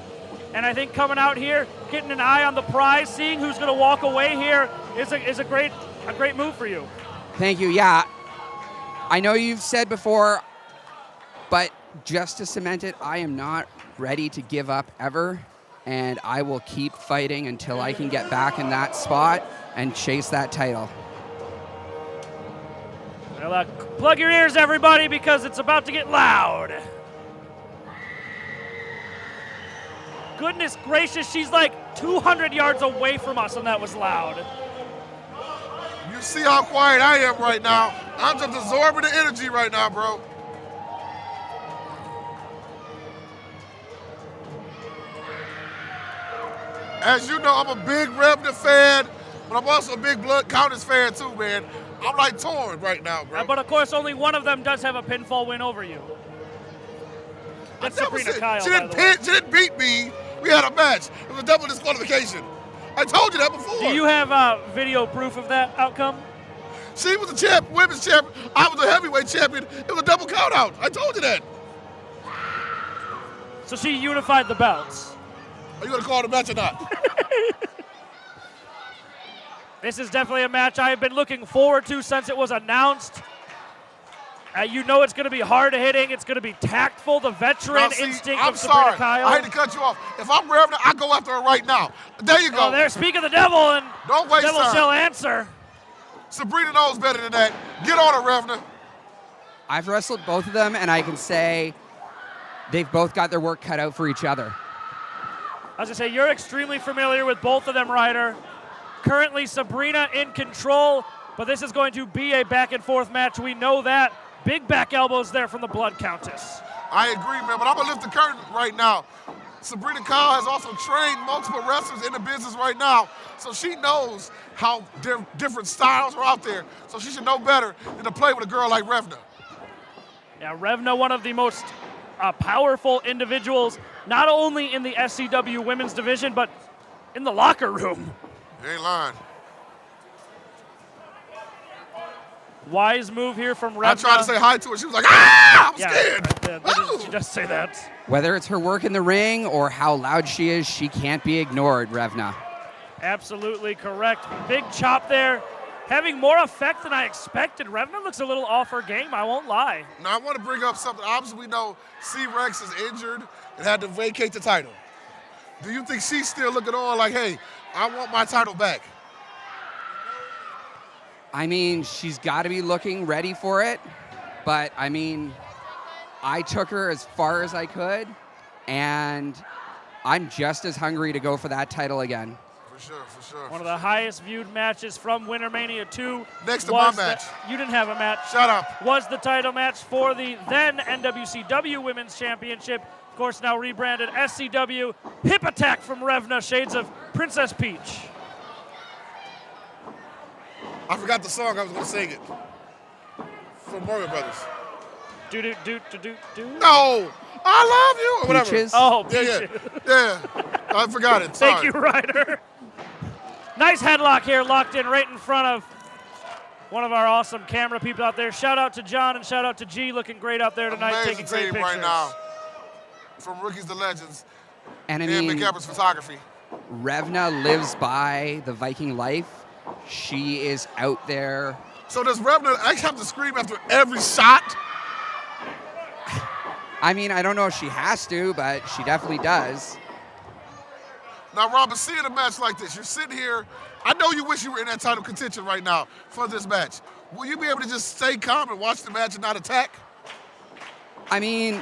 And I think coming out here, getting an eye on the prize, seeing who's going to walk away here is a great move for you. Thank you. Yeah, I know you've said before, but just to cement it, I am not ready to give up ever, and I will keep fighting until I can get back in that spot and chase that title. Well, plug your ears, everybody, because it's about to get loud. Goodness gracious, she's like 200 yards away from us, and that was loud. You see how quiet I am right now. I'm just absorbing the energy right now, bro. As you know, I'm a big Revna fan, but I'm also a big Blood Countess fan too, man. I'm like torn right now, bro. But of course, only one of them does have a pinfall win over you. That's Sabrina Kyle, she didn't beat me. We had a match. It was a double disqualification. I told you that before. Do you have video proof of that outcome? She was a women's champion. I was a heavyweight champion. It was a double count out. I told you that. So she unified the belts. Are you going to call it a match or not? This is definitely a match I have been looking forward to since it was announced. You know it's going to be hard hitting. It's going to be tactful. The veteran instinct of Sabrina Kyle. I hate to cut you off. If I'm Revna, I go after her right now. There you go. Oh, there, speak of the devil, and don't waste devil time. shall answer. Sabrina knows better than that. Get on her, Revna. I've wrestled both of them, and I can say they've both got their work cut out for each other. I was going to say, you're extremely familiar with both of them, Ryder. Currently, Sabrina in control, but this is going to be a back-and-forth match. We know that. Big back elbows there from the Blood Countess. I agree, man, but I'm going to lift the curtain right now. Sabrina Kyle has also trained multiple wrestlers in the business right now, so she knows how different styles are out there, so she should know better than to play with a girl like Revna. Yeah, Revna, one of the most powerful individuals, not only in the SCW women's division, but in the locker room. You ain't lying. Wise move here from Revna. I tried to say hi to her. She was like, ah, I'm scared. She does say that. Whether it's her work in the ring or how loud she is, she can't be ignored, Revna. Absolutely correct. Big chop there. Having more effect than I expected. Revna looks a little off her game, I won't lie. Now, I want to bring up something. Obviously, we know C-Rex is injured and had to vacate the title. Do you think she's still looking on like, hey, I want my title back? I mean, she's got to be looking ready for it, but I mean, I took her as far as I could, and I'm just as hungry to go for that title again. For sure, for sure. One of the highest viewed matches from Winter Mania 2. Next to my match. You didn't have a match. Shut up. Was the title match for the then NWCW Women's Championship. Of course, now rebranded SCW. Hip attack from Revna, shades of Princess Peach. I forgot the song. I was going to sing it. From Mario Brothers. Do. No! I love you! Or whatever. Peaches? Oh, Peaches. Yeah. I forgot it. Sorry. Thank you, Ryder. Nice headlock here, locked in right in front of one of our awesome camera people out there. Shout out to John and shout out to G, looking great out there tonight, Amazing taking great team pictures. right now. From Rookies to Legends. And I mean, McEvers Photography. Revna lives by the Viking life. She is out there. So does Revna actually have to scream after every shot? I mean, I don't know if she has to, but she definitely does. Now, Robin, seeing a match like this, you're sitting here. I know you wish you were in that title contention right now for this match. Will you be able to just stay calm and watch the match and not attack? I mean,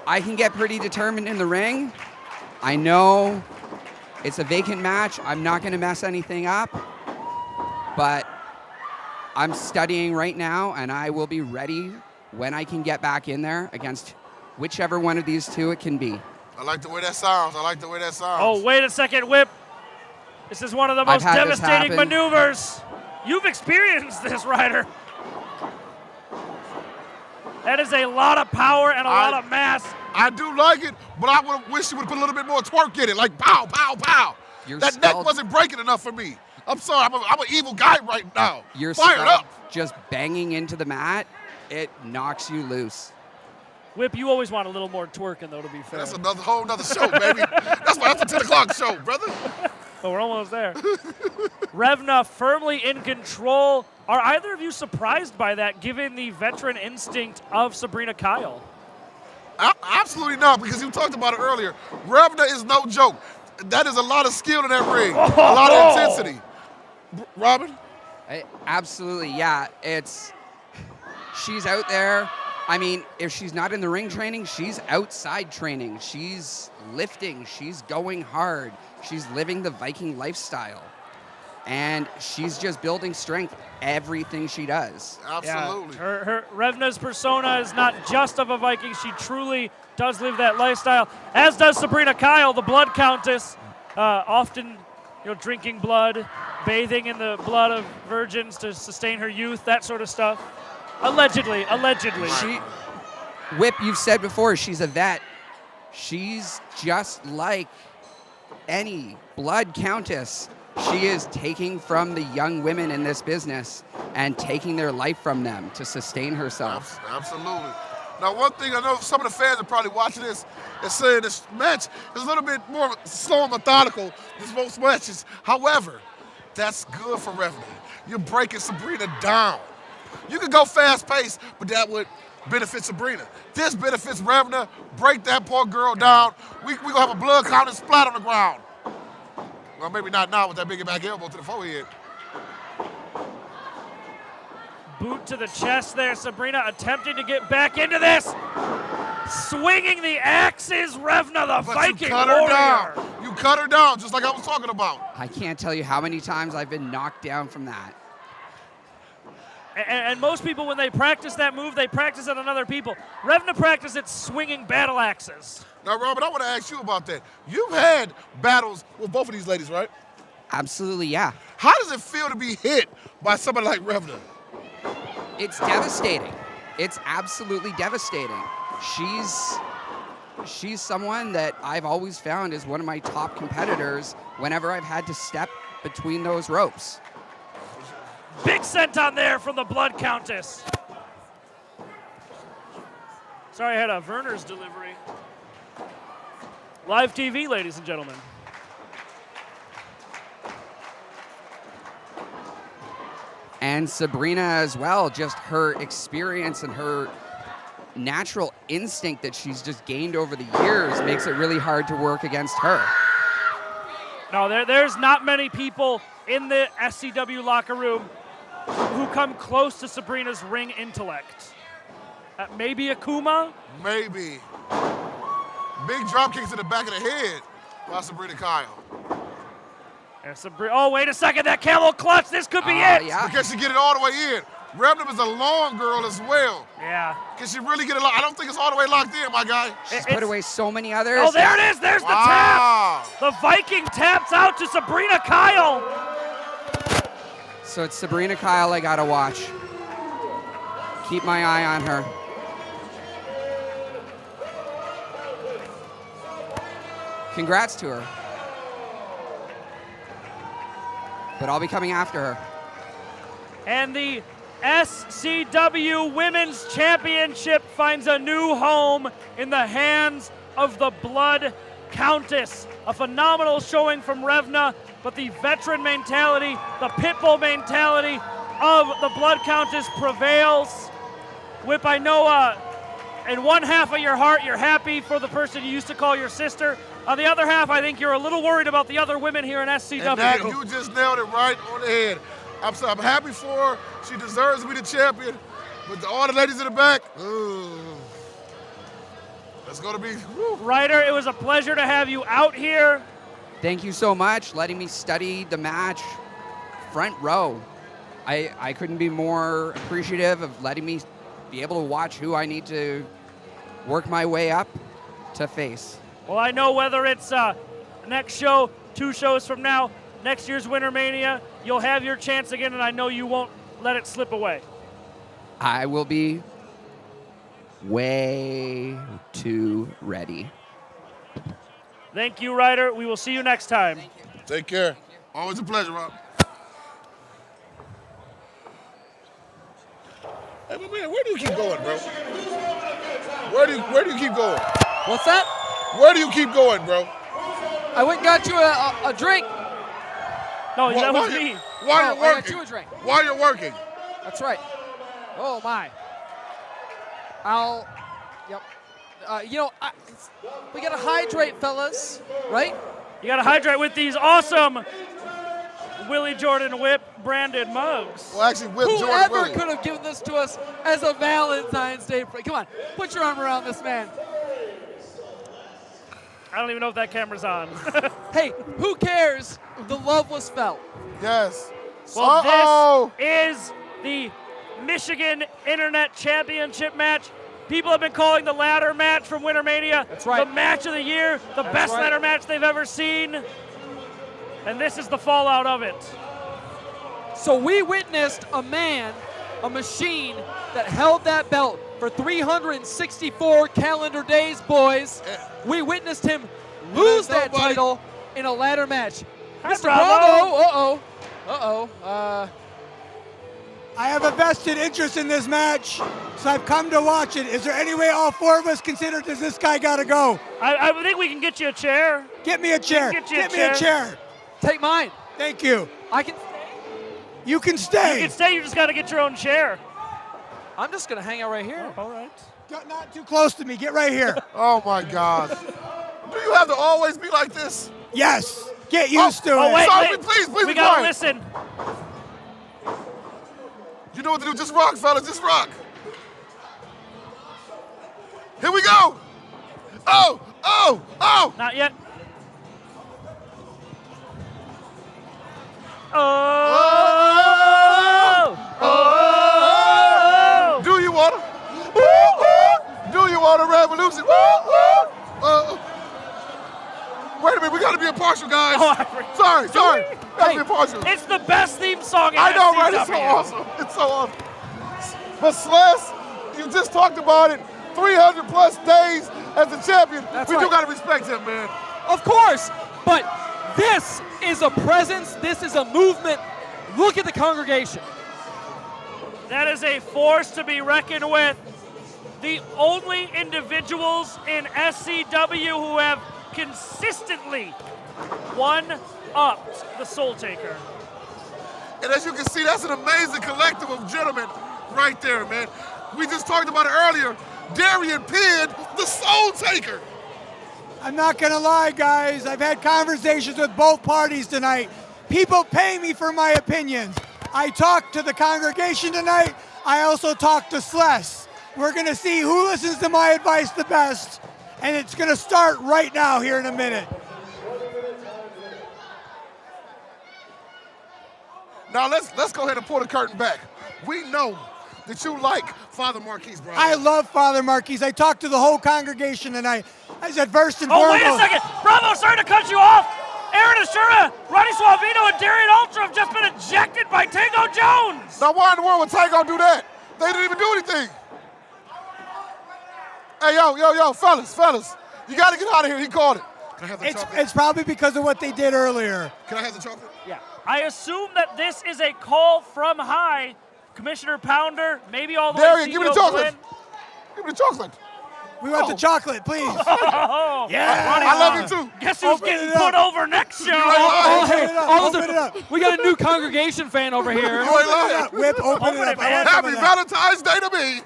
I can get pretty determined in the ring. I know it's a vacant match. I'm not going to mess anything up. But I'm studying right now, and I will be ready when I can get back in there against whichever one of these two it can be. I like the way that sounds. Oh, wait a second, Whip. This is one of the most devastating maneuvers. You've experienced this, Ryder. That is a lot of power and a lot of mass. I do like it, but I wish you would put a little bit more twerk in it, like pow, pow, pow. That neck wasn't breaking enough for me. I'm sorry, I'm an evil guy right now. You're fired up. Just banging into the mat, it knocks you loose. Whip, you always want a little more twerking, though, to be fair. That's another whole nother show, baby. That's a 10 o'clock show, brother. But we're almost there. Revna firmly in control. Are either of you surprised by that, given the veteran instinct of Sabrina Kyle? Absolutely not, because you talked about it earlier. Revna is no joke. That is a lot of skill in that ring, a lot of intensity. Robin? Absolutely, yeah. She's out there. I mean, if she's not in the ring training, she's outside training. She's lifting. She's going hard. She's living the Viking lifestyle. and she's just building strength everything she does. Absolutely. Yeah, her Revna's persona is not just of a Viking. She truly does live that lifestyle, as does Sabrina Kyle, the blood countess, often drinking blood, bathing in the blood of virgins to sustain her youth, that sort of stuff. Allegedly. Whip, you've said before, she's a vet. She's just like any blood countess. She is taking from the young women in this business and taking their life from them to sustain herself. Absolutely. Now, one thing I know some of the fans are probably watching this and saying this match is a little bit more slow and methodical than most matches. However, that's good for Revna. You're breaking Sabrina down. You can go fast-paced, but that would benefit Sabrina. This benefits Revna. Break that poor girl down. We gonna have a blood count and splat on the ground. Well, maybe not now with that big back elbow to the forehead. Boot to the chest there. Sabrina attempting to get back into this. Swinging the axes, Revna, the Viking warrior. You cut her down, just like I was talking about. I can't tell you how many times I've been knocked down from that. And most people, when they practice that move, they practice it on other people. Revna practices it swinging battle axes. Now, Robert, I want to ask you about that. You've had battles with both of these ladies, right? Absolutely, yeah. How does it feel to be hit by somebody like Revna? It's devastating. It's absolutely devastating. She's someone that I've always found is one of my top competitors whenever I've had to step between those ropes. Big senton there from the blood countess. Sorry, I had a Werner's delivery. Live TV, ladies and gentlemen. And Sabrina as well, just her experience and her natural instinct that she's just gained over the years makes it really hard to work against her. No, there's not many people in the SCW locker room who come close to Sabrina's ring intellect. Maybe Akuma? Maybe. Big drop kicks to the back of the head by Sabrina Kyle. Oh, wait a second, that camel clutch, this could be it. Yeah. Because she get it all the way in. Revna is a long girl as well. Yeah. Can she really get it locked? I don't think it's all the way locked in, my guy. She's put away so many others. Oh, there it is, there's the tap. The Viking taps out to Sabrina Kyle. So it's Sabrina Kyle I gotta watch. Keep my eye on her. Congrats to her. But I'll be coming after her. And the SCW Women's Championship finds a new home in the hands of the Blood Countess. A phenomenal showing from Revna, but the veteran mentality, the pitbull mentality of the Blood Countess prevails. Whip, I know in one half of your heart you're happy for the person you used to call your sister. On the other half, I think you're a little worried about the other women here in SCW. And that, you just nailed it right on the head. I'm happy for her. She deserves to be the champion. But all the ladies in the back, that's going to be. Ryder, it was a pleasure to have you out here. Thank you so much, letting me study the match front row. I couldn't be more appreciative of letting me be able to watch who I need to work my way up to face. Well, I know whether it's next show, 2 shows from now, next year's Winter Mania, you'll have your chance again, and I know you won't let it slip away. I will be way too ready. Thank you, Ryder. We will see you next time. Take care. Always a pleasure, Rob. Hey, my man, where do you keep going, bro? Where do you keep going? What's that? Where do you keep going, bro? I went and got you a drink. No, that was me. While you're working. I got you a drink. While you're working. That's right. Oh, my. Yep. We got to hydrate, fellas, right? You got to hydrate with these awesome Willie Jordan Whip branded mugs. Well, actually, Whip Jordan Whoever Willie. could have given this to us as a Valentine's Day? Come on, put your arm around this man. I don't even know if that camera's on. Hey, who cares? The love was felt. Yes. Well, this is the Michigan Internet Championship match. People have been calling the ladder match from Winter Mania the match of the year, the best ladder match they've ever seen. And this is the fallout of it. So we witnessed a man, a machine that held that belt for 364 calendar days, boys. We witnessed him lose that title in a ladder match. Mr. Bravo. I have a vested interest in this match, so I've come to watch it. Is there any way all four of us consider does this guy got to go? I think we can get you a chair. Get me a chair. Get me a chair. Take mine. Thank you. I can. You can stay. You can stay. You just got to get your own chair. I'm just gonna hang out right here. All right. Not too close to me. Get right here. Oh my God. Do you have to always be like this? Yes. Get used to it. Wait, Sorry, please we be gotta quiet. listen. You know what to do. Just rock, fellas. Just rock. Here we go. Oh. Not yet. Oh. Do you want to? Do you want a revolution? Wait a minute, we gotta be impartial, guys. Sorry. Gotta be impartial. It's the best theme song in I know, right? SCW. It's so awesome. It's so awesome. But Sless, you just talked about it. 300 plus days as a champion. We do gotta respect him, man. Of course, but this is a presence. This is a movement. Look at the congregation. That is a force to be reckoned with. The only individuals in SCW who have consistently one-upped the Soul Taker. And as you can see, that's an amazing collective of gentlemen right there, man. We just talked about it earlier. Darian pinned the Soul Taker. I'm not going to lie, guys. I've had conversations with both parties tonight. People pay me for my opinions. I talked to the congregation tonight. I also talked to Sless. We're going to see who listens to my advice the best, and it's going to start right now here in a minute. Now let's go ahead and pull the curtain back. We know that you like Father Marquis, bro. I love Father Marquis. I talked to the whole congregation tonight. I said, first and foremost. Oh, wait a second. Bravo, sorry to cut you off. Aaron Ashura, Ronnie Suavino, and Darian Ultra have just been ejected by Tango Jones. Now why in the world would Tango do that? They didn't even do anything. Hey, yo, fellas. You got to get out of here. He called it. Can I have the chocolate? It's probably because of what they did earlier. Can I have the chocolate? Yeah. I assume that this is a call from high. Commissioner Pounder, maybe all the Darian, way give me the chocolate. Give me the chocolate. We want the chocolate, please. Oh, yeah. I love you too. Guess who's getting put over next show? Open it up. We got a new congregation fan over here. Whip, open it up. Happy Valentine's Day to me.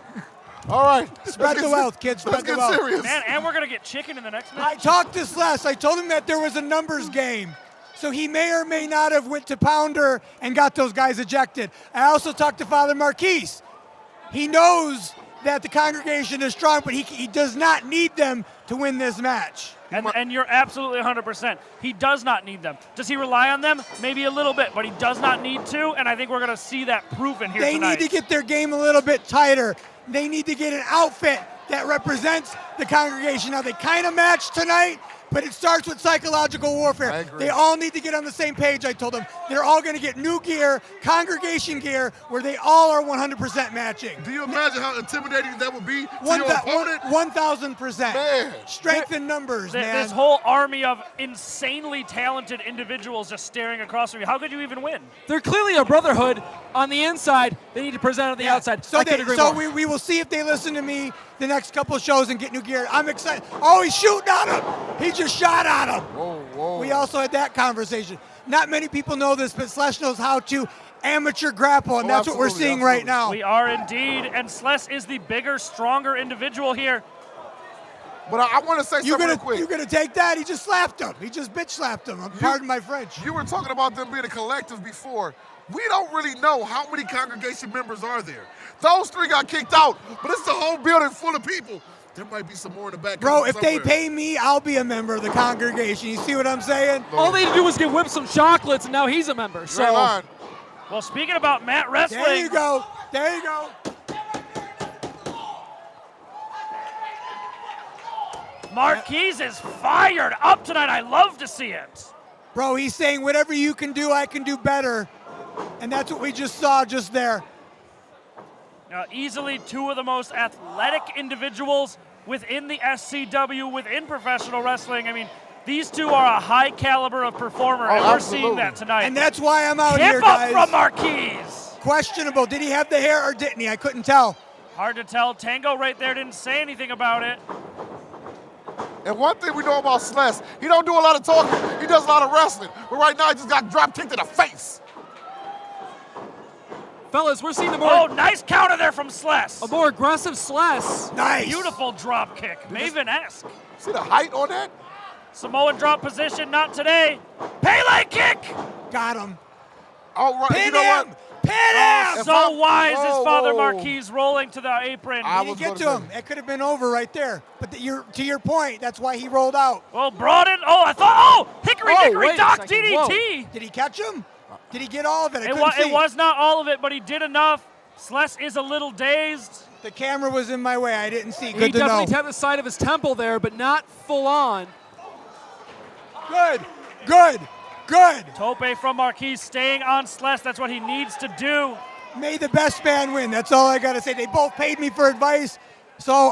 All right. Spread the wealth, kids. Spread the wealth. Serious. Man, and we're going to get chicken in the next match. I talked to Sless. I told him that there was a numbers game. So he may or may not have went to Pounder and got those guys ejected. I also talked to Father Marquis. He knows that the congregation is strong, but he does not need them to win this match. And you're absolutely 100%. He does not need them. Does he rely on them? Maybe a little bit, but he does not need to, and I think we're going to see that proven here tonight. They need to get their game a little bit tighter. They need to get an outfit that represents the congregation. Now, they kind of match tonight, but it starts with psychological warfare. I agree. They all need to get on the same page, I told them. They're all going to get new gear, congregation gear, where they all are 100% matching. Do you imagine how intimidating that would be to your opponent? 1,000%. Man. Strength in numbers, man. This whole army of insanely talented individuals just staring across from you. How could you even win? They're clearly a brotherhood on the inside. They need to present on the outside. So, I couldn't agree more. we will see if they listen to me the next couple of shows and get new gear. I'm excited. Oh, he's shooting at him. He just shot at him. Whoa. We also had that conversation. Not many people know this, but Sless knows how to amateur grapple, and that's what we're seeing right now. We are indeed, and Sless is the bigger, stronger individual here. But I want to say something real quick. You're going to take that? He just slapped him. He just bitch slapped him. Pardon my French. You were talking about them being a collective before. We don't really know how many congregation members are there. Those three got kicked out, but it's a whole building full of people. There might be some more in the back. Bro, if they somewhere. pay me, I'll be a member of the congregation. You see what I'm saying? All they had to do was get Whip some chocolates, and now he's a member. So, well, speaking about Matt Wrestling. There you go. There you go. Marquis is fired up tonight. I love to see it. Bro, he's saying whatever you can do, I can do better. And that's what we just saw just there. Easily two of the most athletic individuals within the SCW, within professional wrestling. I mean, these two are a high caliber of performer, and we're seeing that tonight. And that's why I'm out Hip here, up guys. from Marquis. Questionable. Did he have the hair or didn't he? I couldn't tell. Hard to tell. Tango right there didn't say anything about it. And one thing we know about Sless, he don't do a lot of talking. He does a lot of wrestling. But right now, he just got drop kicked in the face. fellas, we're seeing the more. Oh, nice counter there from Sless. A more aggressive Sless. Nice. Beautiful drop kick. Maven-esque. See the height on that? Samoan drop position, not today. Pele kick. Got him. All right. Pin you know him. what? Pin him. So wise is Father whoa. Marquis rolling to the apron. He didn't get to him. It could have been over right there. But to your point, that's why he rolled out. Well, brought in. Oh, I thought. Oh, hickory dickory wait a dock second. DDT. Whoa. Did he catch him? Did he get all of it? It was not all of it, but he did enough. Sless is a little dazed. The camera was in my way. I didn't see. He Good to definitely know. tapped the side of his temple there, but not full on. Good. Good. Good. Tope from Marquis staying on Sless. That's what he needs to do. May the best man win. That's all I got to say. They both paid me for advice, so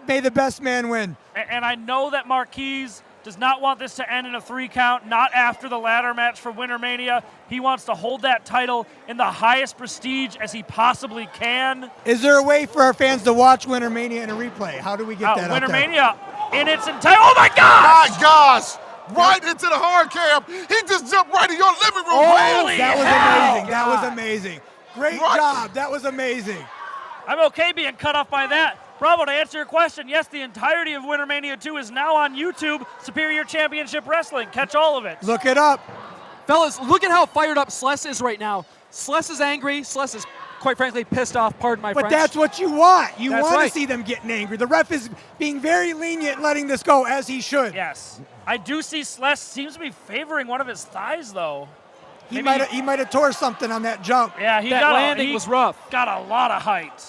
may the best man win. And I know that Marquis does not want this to end in a 3 count, not after the ladder match for Winter Mania. He wants to hold that title in the highest prestige as he possibly can. Is there a way for our fans to watch Winter Mania in a replay? How do we get that Winter up there? Mania in its entire. Oh my gosh! My gosh! Right into the hard cam. He just jumped right in your living room. Holy That was hell! amazing. That was amazing. Great job. That was amazing. I'm okay being cut off by that. Bravo, to answer your question, yes, the entirety of Winter Mania 2 is now on YouTube, Superior Championship Wrestling. Catch all of it. Look it up. Fellas, look at how fired up Sless is right now. Sless is angry. Sless is, quite frankly, pissed off, pardon my But French. that's what you want. You That's want right. to see them getting angry. The ref is being very lenient letting this go, as he should. Yes. I do see Sless seems to be favoring one of his thighs, though. He might have tore something on that jump. Yeah, that landing was rough. Got a lot of height.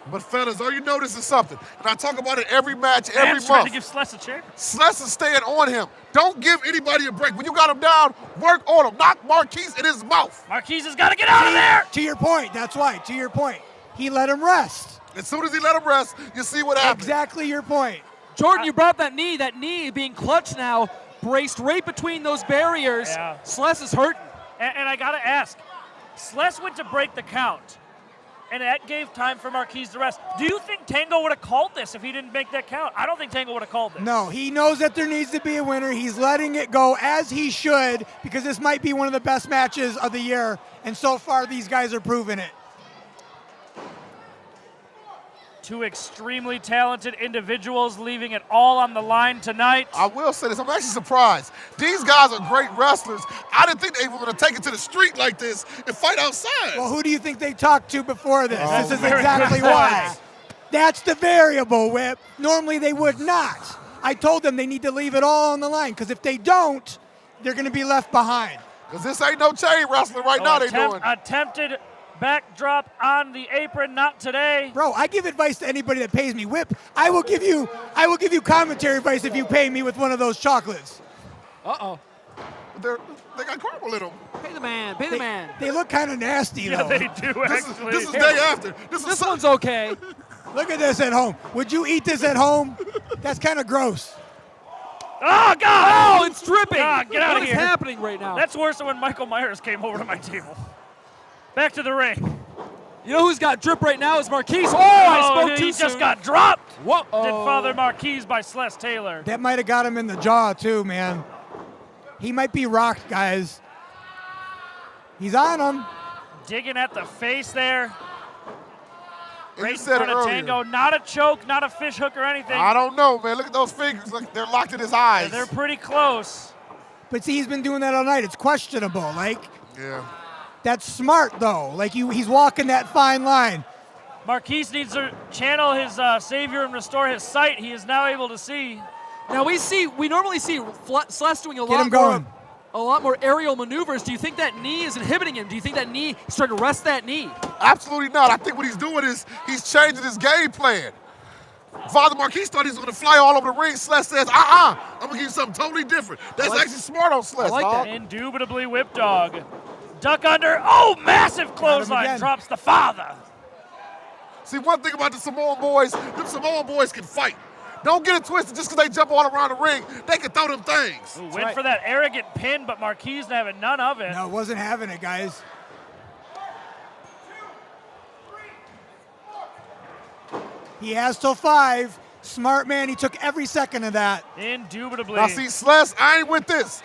But fellas, all you notice is something, and I talk about it every match, Man's every trying to month. give Sless a chair. Sless is staying on him. Don't give anybody a break. When you got him down, work on him. Knock Marquis in his mouth. Marquis has got to get out of there. To your point. That's why. To your point. He let him rest. As soon as he let him rest, you see what happens. Exactly your point. Jordan, you brought up that knee being clutched now, braced right between those barriers. Yeah. Sless is hurting. And I got to ask, Sless went to break the count, and that gave time for Marquis to rest. Do you think Tango would have called this if he didn't make that count? I don't think Tango would have called this. No, he knows that there needs to be a winner. He's letting it go, as he should, because this might be one of the best matches of the year, and so far these guys are proving it. Two extremely talented individuals leaving it all on the line tonight. I will say this, I'm actually surprised. These guys are great wrestlers. I didn't think they were going to take it to the street like this and fight outside. Well, who do you think they talked to before this? Oh, This is very exactly good why. point. That's the variable, Whip. Normally they would not. I told them they need to leave it all on the line, because if they don't, they're going to be left behind. Because this ain't no chain wrestling right now they doing. Attempted backdrop on the apron, not today. Bro, I give advice to anybody that pays me. Whip, I will give you commentary advice if you pay me with one of those chocolates. Uh-oh. They got caramel in them. Pay the man. Pay the man. They look kind of nasty, Yeah, though. they do, actually. This is day after. This one's okay. Look at this at home. Would you eat this at home? That's kind of gross. Oh, God! Oh, it's dripping. God, get out What of is here. happening right now? That's worse than when Michael Myers came over to my table. Back to the ring. You know who's got drip right now is Marquis. Oh, I spoke too he soon. just got dropped. Whoa. Did Father Marquis by Sless Taylor. That might have got him in the jaw, too, man. He might be rocked, guys. He's on him. Digging at the face there. And Right you in said front it of earlier. Tango. Not a choke, not a fish hook or anything. I don't know, man. Look at those fingers. Look, they're locked in his eyes. They're pretty close. But see, he's been doing that all night. It's questionable. Like, Yeah. that's smart, though. Like, he's walking that fine line. Marquis needs to channel his savior and restore his sight. He is now able to see. Now we normally see Sless doing a lot more aerial maneuvers. Do you think that knee is inhibiting him? Do you think that knee is trying to rest that knee? Absolutely not. I think what he's doing is he's changing his game plan. Father Marquis thought he was going to fly all over the ring. Sless says, I'm going to give you something totally different. That's actually smart on Sless. I like that. Indubitably whip dog. Duck under. Oh, massive clothesline. Drops the father. See, one thing about the Samoan boys, them Samoan boys can fight. Don't get it twisted just because they jump all around the ring. They can throw them things. Ooh, went for that arrogant pin, but Marquis having none of it. No, wasn't having it, guys. He has till 5. Smart man, he took every second of that. Indubitably. Now see, Sless, I ain't with this.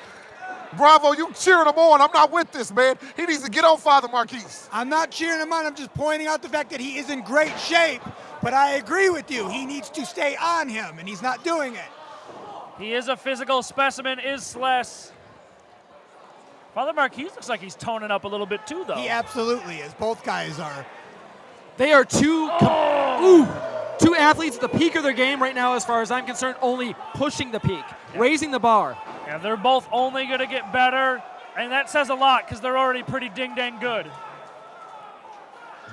Bravo, you cheering him on. I'm not with this, man. He needs to get on Father Marquis. I'm not cheering him on. I'm just pointing out the fact that he is in great shape. But I agree with you. He needs to stay on him, and he's not doing it. He is a physical specimen, is Sless. Father Marquis looks like he's toning up a little bit too, though. He absolutely is. Both guys are. They are two athletes at the peak of their game right now, as far as I'm concerned, only pushing the peak, raising the bar. Yeah, they're both only going to get better, and that says a lot because they're already pretty ding-dang good.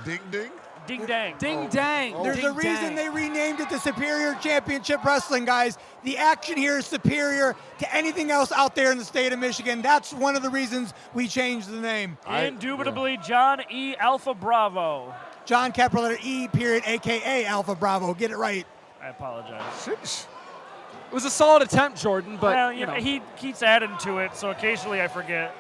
Ding-ding? Ding-dang. Ding-dang. There's a reason they renamed it the Superior Championship Wrestling, guys. The action here is superior to anything else out there in the state of Michigan. That's one of the reasons we changed the name. Indubitably, John E. Alpha Bravo. John capital letter E period, a.k.a. Alpha Bravo. Get it right. I apologize. Sheesh. It was a solid attempt, Jordan, but well, you know, he keeps adding to it, so occasionally I forget.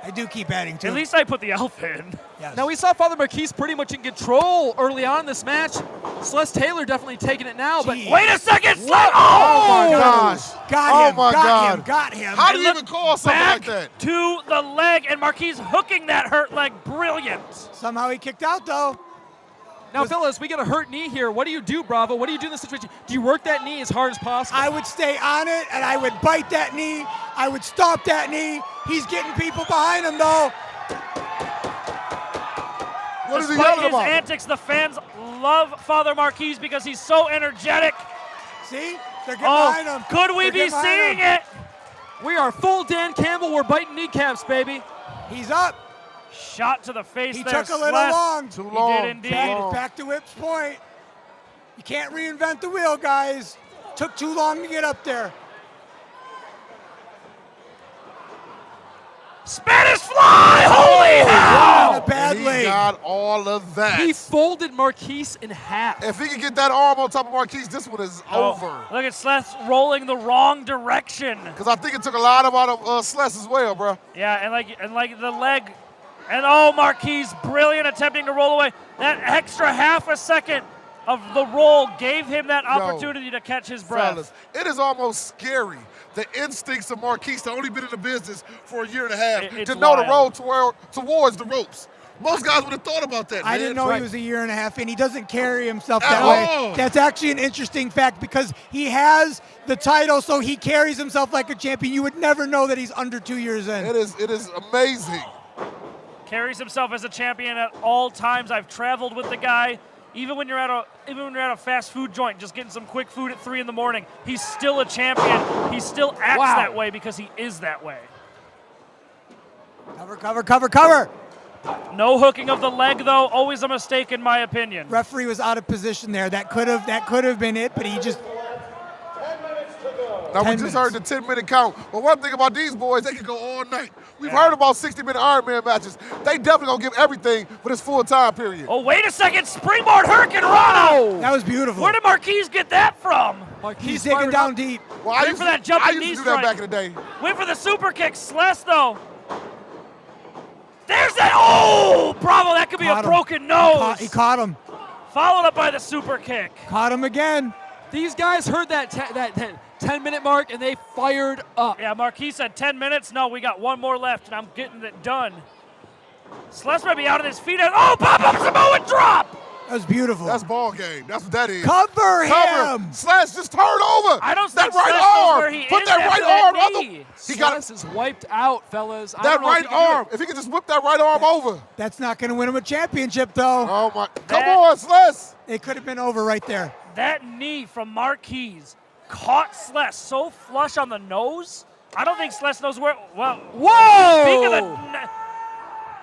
I do keep adding to it. At least I put the alpha in. Yes. Now we saw Father Marquis pretty much in control early on in this match. Sless Taylor definitely taking it now, but wait a second! Oh my gosh! Got him! How do you even call something like that? To the leg, and Marquis hooking that hurt leg, brilliant. Somehow he kicked out though. Now, fellas, we get a hurt knee here. What do you do, Bravo? What do you do in this situation? Do you work that knee as hard as possible? I would stay on it, and I would bite that knee. I would stomp that knee. He's getting people behind him, though. What is he Despite yelling his about? antics, the fans love Father Marquis because he's so energetic. See? They're getting behind him. Could we be seeing it? We are full Dan Campbell. We're biting kneecaps, baby. He's up. Shot to the face He there. took a little long. Too He long. did indeed. Back to Whip's point. You can't reinvent the wheel, guys. Took too long to get up there. Spanish fly! Holy hell! He got all of that. He folded Marquis in half. If he can get that arm on top of Marquis, this one is over. Look at Sless rolling the wrong direction. Because I think it took a lot out of Sless as well, bro. Yeah, and like the leg. And Marquis, brilliant, attempting to roll away. That extra half a second of the roll gave him that opportunity to catch his breath. Fellas, it is almost scary. The instincts of Marquis, that only been in the business for a year and a half, to know the road towards the ropes. Most guys would have thought about that, man. I didn't know he was a year and a half in. He doesn't carry himself At that all. way. That's actually an interesting fact because he has the title, so he carries himself like a champion. You would never know that he's under 2 years in. It is amazing. Carries himself as a champion at all times. I've traveled with the guy. Even when you're at a fast food joint, just getting some quick food at 3 in the morning, he's still a champion. He still acts that way because he is that way. Cover, cover, cover, cover. No hooking of the leg, though. Always a mistake, in my opinion. Referee was out of position there. That could have been it, but he just. Now, we just heard the 10-minute count. But one thing about these boys, they can go all night. We've heard about 60-minute Ironman matches. They definitely going to give everything for this full time period. Oh, wait a second. Springboard Hurricane Rana. That was beautiful. Where did Marquis get that from? He's digging down deep. Well, I Wait for that jumping knee used to do that strike. back in the day. Wait for the super kick. Sless, though. There's that. Oh, Bravo. That could be a broken nose. He caught him. Followed up by the super kick. Caught him again. These guys heard that 10-minute mark, and they fired up. Yeah, Marquis said 10 minutes. No, we got one more left, and I'm getting it done. Sless might be out on his feet. Oh, pop-up Samoan drop! That was beautiful. That's ball game. That's what that is. Cover him. Sless, just turn over. I don't that think right Sless knows arm. where he Put is that after right arm that on the. knee. He Sless is wiped out, fellas. I That don't know right arm. If he could just whip that right arm over. That's not going to win him a championship, though. Oh, my. Come on, Sless. It could have been over right there. That knee from Marquis caught Sless so flush on the nose. I don't think Sless knows where. Well, whoa! Speaking of the.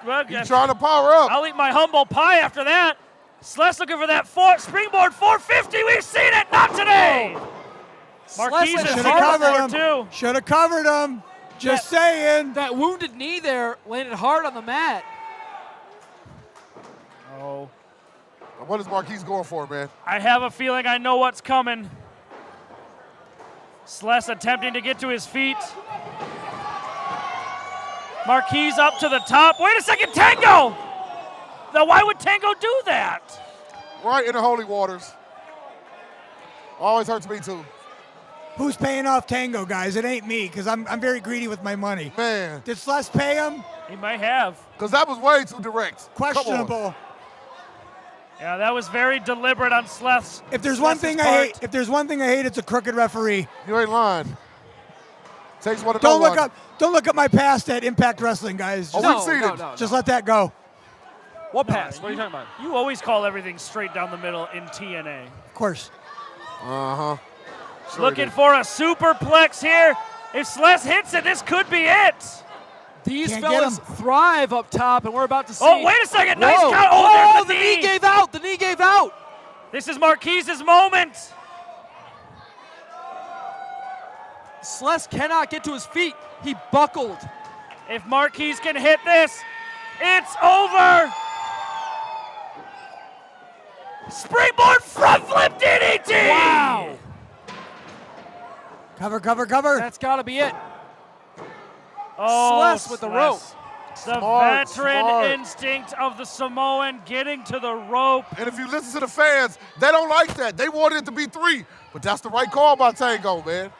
Well, He's trying to power up. I'll eat my humble pie after that. Sless looking for that springboard 450. We've seen it. Not today. Marquis is should have covered him. too. Should have covered him. Just saying. That wounded knee there landed hard on the mat. Oh. What is Marquis going for, man? I have a feeling I know what's coming. Sless attempting to get to his feet. Marquis up to the top. Wait a second, Tango! Now, why would Tango do that? Right in the holy waters. Always hurts me, too. Who's paying off Tango, guys? It ain't me, because I'm very greedy with my money. Man. Did Sless pay him? He might have. Because that was way too direct. Questionable. Yeah, that was very deliberate on Sless. If there's one thing I hate, it's a crooked referee. You ain't lying. Takes one to Don't know look one. up. Don't look at my past at Impact Wrestling, guys. Oh, we've seen it. Just let that go. What pass? What are you talking about? You always call everything straight down the middle in TNA. Of course. Uh-huh. Sure Looking for a superplex here. If Sless hits it, this could be it. These Can't fellas get thrive up top, and we're about to see. Oh, wait a second. Nice Whoa. count. Oh, There's the knee gave out. The knee gave out. This is Marquis' moment. Sless cannot get to his feet. He buckled. If Marquis can hit this, it's over. Springboard front flip DDT. Wow. Cover, cover, cover. That's got to be it. Oh, Sless with the rope. The Smart, veteran smart. instinct of the Samoan getting to the rope. And if you listen to the fans, they don't like that. They wanted it to be 3. But that's the right call by Tango, man.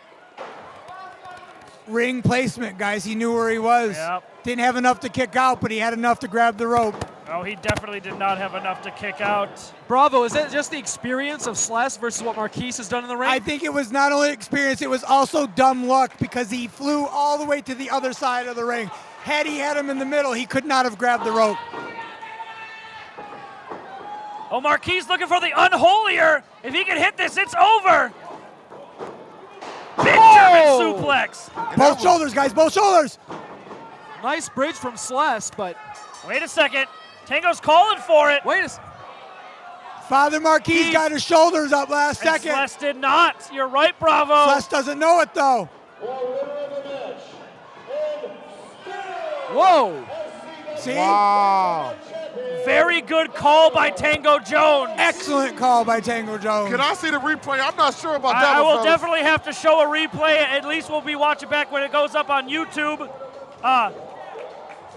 Ring placement, guys. He knew where he was. Yep. Didn't have enough to kick out, but he had enough to grab the rope. Oh, he definitely did not have enough to kick out. Bravo, is that just the experience of Sless versus what Marquis has done in the ring? I think it was not only experience, it was also dumb luck because he flew all the way to the other side of the ring. Had he had him in the middle, he could not have grabbed the rope. Oh, Marquis looking for the unholier. If he can hit this, it's over. Big German suplex. Both shoulders, guys, both shoulders. Nice bridge from Sless, but... Wait a second. Tango's calling for it. Wait a Father Marquis got his shoulders up last And second. Sless did not. You're right, Bravo. Sless doesn't know it, though. Whoa. See? Wow. Very good call by Tango Jones. Excellent call by Tango Jones. Can I see the replay? I'm not sure about that I one, will fellas. definitely have to show a replay. At least we'll be watching back when it goes up on YouTube.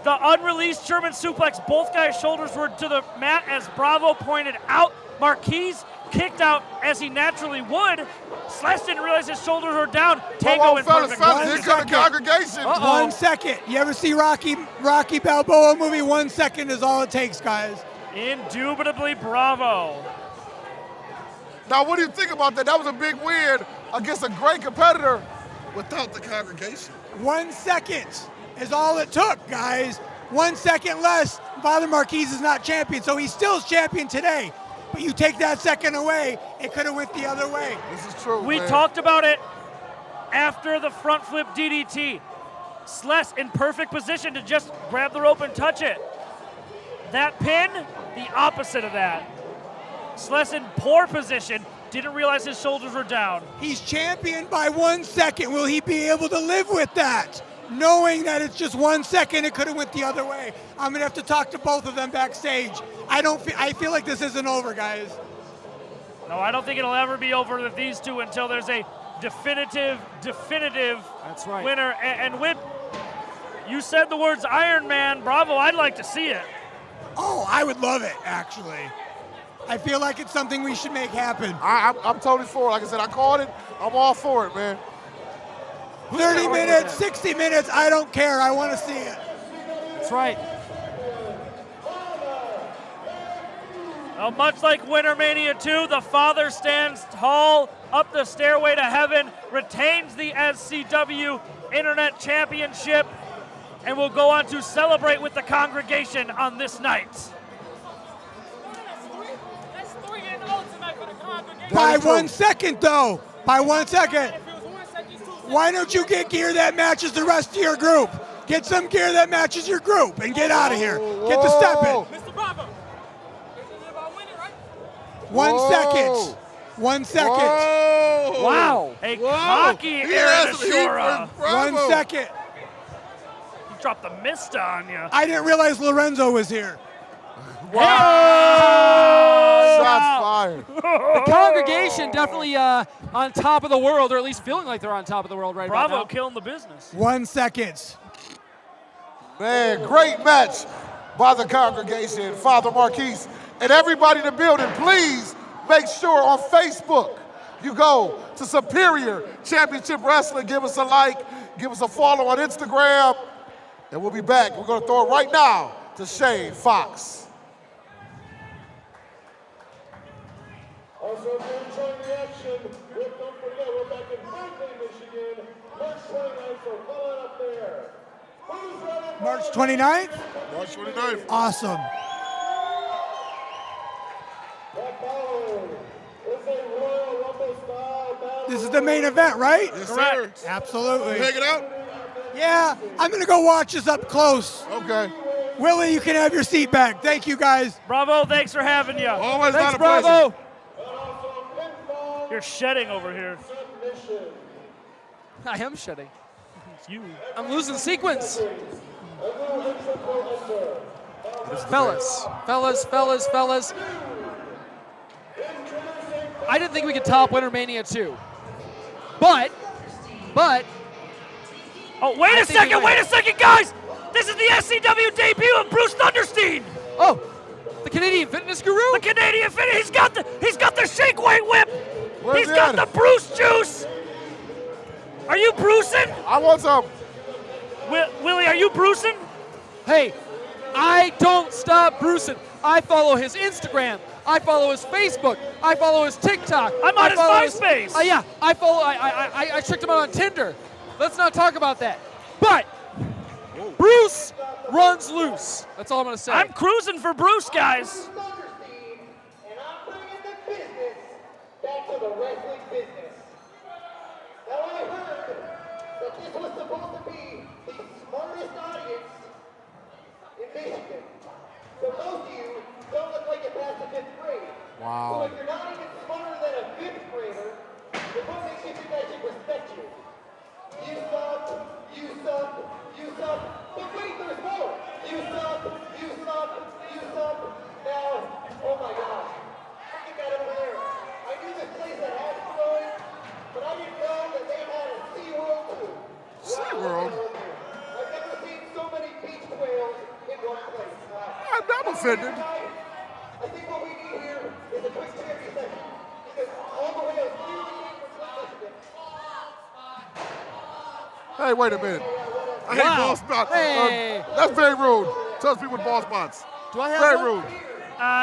The unreleased German suplex, both guys' shoulders were to the mat as Bravo pointed out. Marquis kicked out as he naturally would. Sless didn't realize his shoulders were down. Tango in fellas, perfect fellas, position. here comes the congregation. 1 second. You ever see Rocky Balboa movie? 1 second is all it takes, guys. Indubitably Bravo. Now, what do you think about that? That was a big win against a great competitor without the congregation. 1 second is all it took, guys. 1 second less. Father Marquis is not champion, so he's still champion today. But you take that second away, it could have went the other way. This is true, We man. talked about it after the front flip DDT. Sless in perfect position to just grab the rope and touch it. That pin, the opposite of that. Sless in poor position, didn't realize his shoulders were down. He's champion by 1 second. Will he be able to live with that? Knowing that it's just 1 second, it could have went the other way. I'm gonna have to talk to both of them backstage. I feel like this isn't over, guys. No, I don't think it'll ever be over with these two until there's a definitive That's right. winner. And Whip, you said the words Iron Man. Bravo, I'd like to see it. Oh, I would love it, actually. I feel like it's something we should make happen. I'm totally for it. Like I said, I called it. I'm all for it, man. 30 minutes, 60 minutes, I don't care. I want to see it. That's right. Well, much like Winter Mania 2, the father stands tall up the stairway to heaven, retains the SCW Internet Championship and will go on to celebrate with the congregation on this night. By 1 second, though. By 1 second. Why don't you get gear that matches the rest of your group? Get some gear that matches your group and get out of here. Get the step in. Mr. Bravo. 1 second. 1 second. Wow. A cocky Aaron Ashura. 1 second. He dropped the mist on you. I didn't realize Lorenzo was here. Shots fired. The congregation definitely on top of the world, or at least feeling like they're on top of the world right Bravo now. killing the business. 1 second. Man, great match by the congregation, Father Marquis. And everybody in the building, please make sure on Facebook you go to Superior Championship Wrestling. Give us a like, give us a follow on Instagram, and we'll be back. We're going to throw it right now to Shane Fox. Also, if you're enjoying the action, don't forget, we're back in Franklin, Michigan, March 29th, so follow it up there. Who's ready? March 29th? March 29th. Awesome. That follows is a Royal Rumble style battle. This is the main event, right? Yes, Correct. sir. Absolutely. Take it out? Yeah, I'm going to go watch this up close. Okay. Willie, you can have your seat back. Thank you, guys. Bravo, thanks for having you. Always thanks, not a pleasure. Bravo. You're shedding over here. I am shedding. It's you. I'm losing sequence. Fellas. I didn't think we could top Winter Mania 2. But. Oh, wait a second, guys! This is the SCW debut of Bruce Thunderstein! Oh, the Canadian Fitness Guru? The Canadian Fitness, he's got the shake weight whip! Where's He's got the Bruce juice! Are you bruising? I want some. Willie, are you bruising? Hey, I don't stop bruising. I follow his Instagram. I follow his Facebook. I follow his TikTok. I'm on his MySpace. Yeah, I follow. I checked him out on Tinder. Let's not talk about that. But Bruce runs loose. That's all I'm gonna say. I'm cruising for Bruce, guys. And I'm bringing the business back to the wrestling business. Now I heard that this was supposed to be the smartest audience in Michigan. So most of you don't look like you passed the 5th grade. Wow. So if you're not even smarter than a 5th grader, then what makes you think I should respect you? You suck. But wait, there's more. You suck. Now, oh my gosh. Look at that over there. I knew this place had asteroids, but I didn't know that they had a SeaWorld too. SeaWorld? I've never seen so many beach whales in one place. I'm not offended. I think what we need here is a quick charity session. Because all the whales clearly came from Michigan. Hey, wait a minute. I hate ball spots. Hey. That's very rude. Touch people with ball spots. Do I have Very one? rude.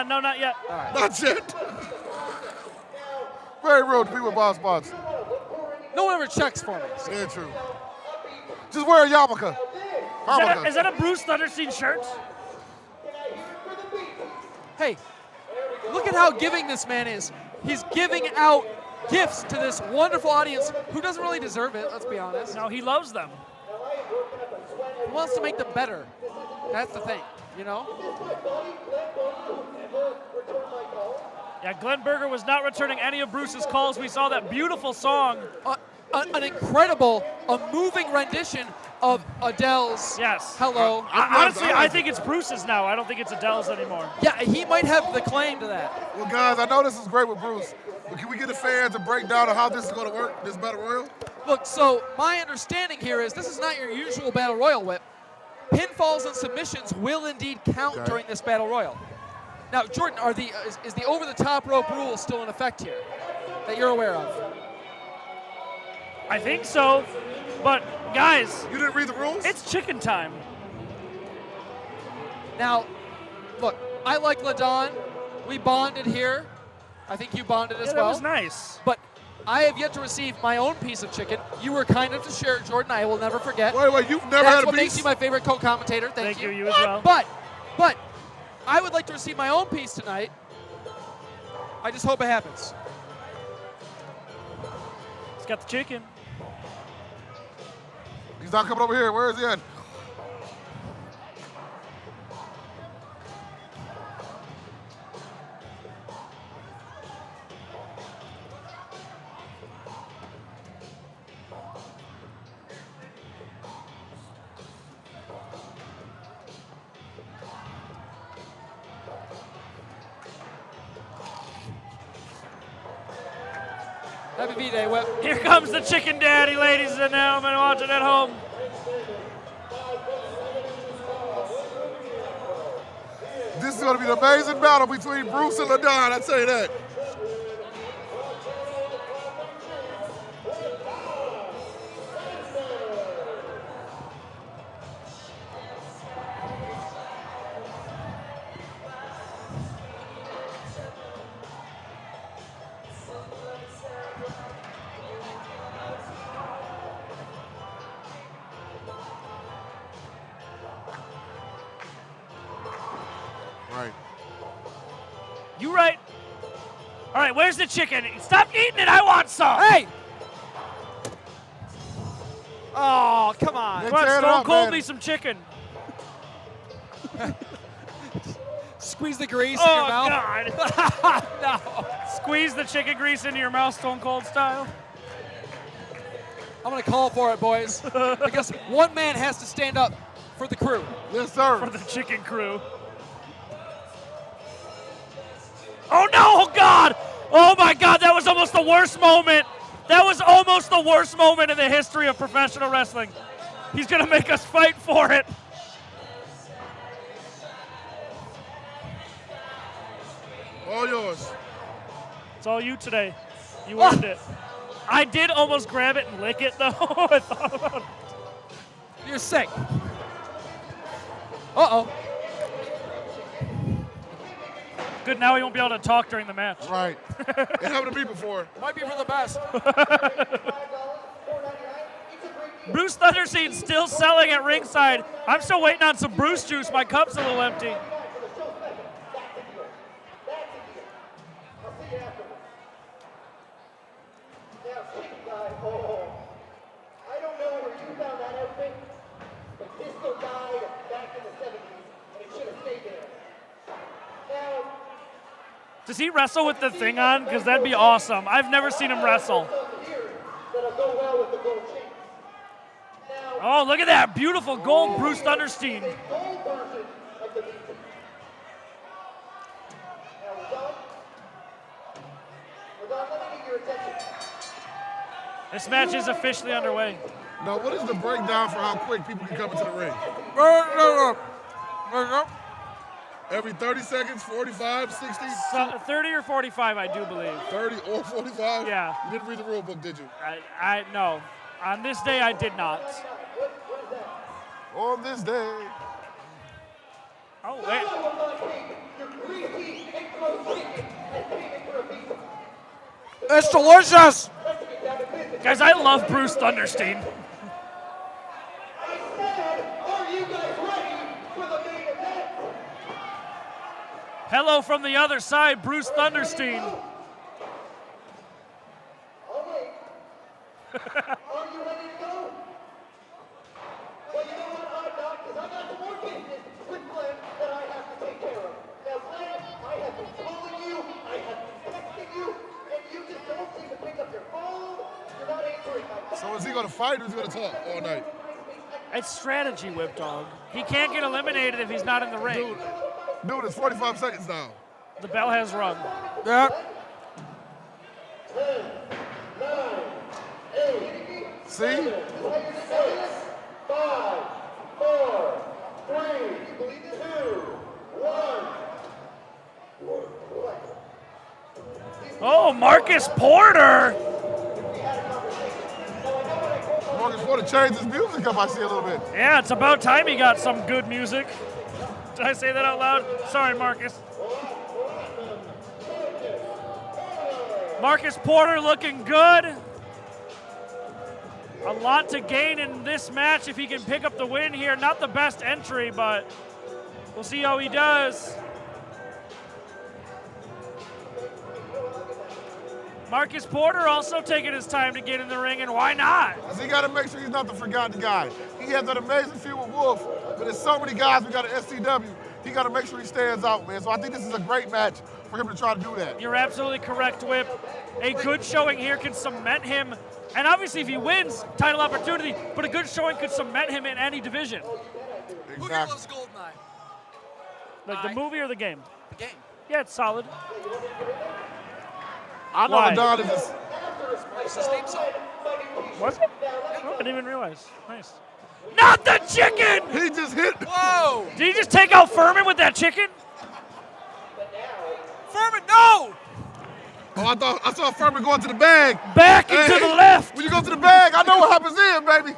No, not yet. Not yet. Very rude to people with ball spots. No one ever checks for me. So. Yeah, true. Just wear a yarmulke. Is that a Bruce Thunderstein shirt? Hey, look at how giving this man is. He's giving out gifts to this wonderful audience who doesn't really deserve it, let's be honest. No, he loves them. He wants to make them better. That's the thing, you know? Yeah, Glenn Berger was not returning any of Bruce's calls. We saw that beautiful song. An incredible, a moving rendition of Adele's Yes. Hello. Honestly, I think it's Bruce's now. I don't think it's Adele's anymore. Yeah, he might have the claim to that. Well, guys, I know this is great with Bruce, but can we get the fans a breakdown of how this is going to work, this Battle Royal? Look, so my understanding here is this is not your usual Battle Royal whip. Pinfalls and submissions will indeed count during this Battle Royal. Now, Jordan, is the over-the-top rope rule still in effect here that you're aware of? I think so, but guys. You didn't read the rules? It's chicken time. Now, look, I like LaDon. We bonded here. I think you bonded as well. That was nice. But I have yet to receive my own piece of chicken. You were kind enough to share it, Jordan. I will never forget. Wait, you've never That's had a what piece? makes you my favorite co-commentator. Thank you as well. But I would like to receive my own piece tonight. I just hope it happens. He's got the chicken. He's not coming over here. Where is he at? Happy V-Day, Whip. Here comes the chicken daddy, ladies and gentlemen, watching at home. This is going to be an amazing battle between Bruce and LaDon, I tell you that. Right. You right. All right, where's the chicken? Stop eating it. I want some. Hey! Oh, come on. Come on, Stone Cold me some chicken. Squeeze the grease in your mouth. God. No. Squeeze the chicken grease into your mouth, Stone Cold style. I'm going to call for it, boys. Because one man has to stand up for the crew. Yes, sir. For the chicken crew. Oh, no, oh, God. Oh, my God, that was almost the worst moment. That was almost the worst moment in the history of professional wrestling. He's going to make us fight for it. All yours. It's all you today. You earned it. I did almost grab it and lick it, though. I thought about it. You're sick. Uh-oh. Good, now he won't be able to talk during the match. Right. It happened to me before. Might be for the best. Bruce Thunderstein's still selling at ringside. I'm still waiting on some Bruce juice. My cup's a little empty. Does he wrestle with the thing on? Because that'd be awesome. I've never seen him wrestle. Oh, look at that. Beautiful gold Bruce Thunderstein. This match is officially underway. Now, what is the breakdown for how quick people can come into the ring? Every 30 seconds, 45, 60? 30 or 45, I do believe. 30 or 45? Yeah. You didn't read the rule book, did you? I no. On this day, I did not. On this day. Oh, wait. It's delicious. Guys, I love Bruce Thunderstein. Hello from the other side, Bruce Thunderstein. So is he going to fight or is he going to talk all night? It's strategy, Whip Dog. He can't get eliminated if he's not in the ring. Dude, it's 45 seconds now. The bell has rung. Yep. 10, 9, 8. See? 6, 5, 4, 3, 2, 1. Oh, Marcus Porter. Marcus Porter changed his music up, I see a little bit. Yeah, it's about time he got some good music. Did I say that out loud? Sorry, Marcus. Marcus Porter looking good. A lot to gain in this match if he can pick up the win here. Not the best entry, but we'll see how he does. Marcus Porter also taking his time to get in the ring, and why not? He got to make sure he's not the forgotten guy. He has that amazing feud with Wolf, but there's so many guys we got at SCW. He got to make sure he stands out, man. So I think this is a great match for him to try to do that. You're absolutely correct, Whip. A good showing here can cement him. And obviously, if he wins, title opportunity, but a good showing could cement him in any division. Who here loves Goldeneye? Like the movie or the game? The game. Yeah, it's solid. I know Ladon is just... It's his theme song. Was it? Oh, I didn't even realize. Nice. Not the chicken! He just hit. Whoa! Did he just take out Furman with that chicken? Furman, no! Oh, I saw Furman going to the bag. Back and to the left. When you go to the bag, I know what happens then, baby.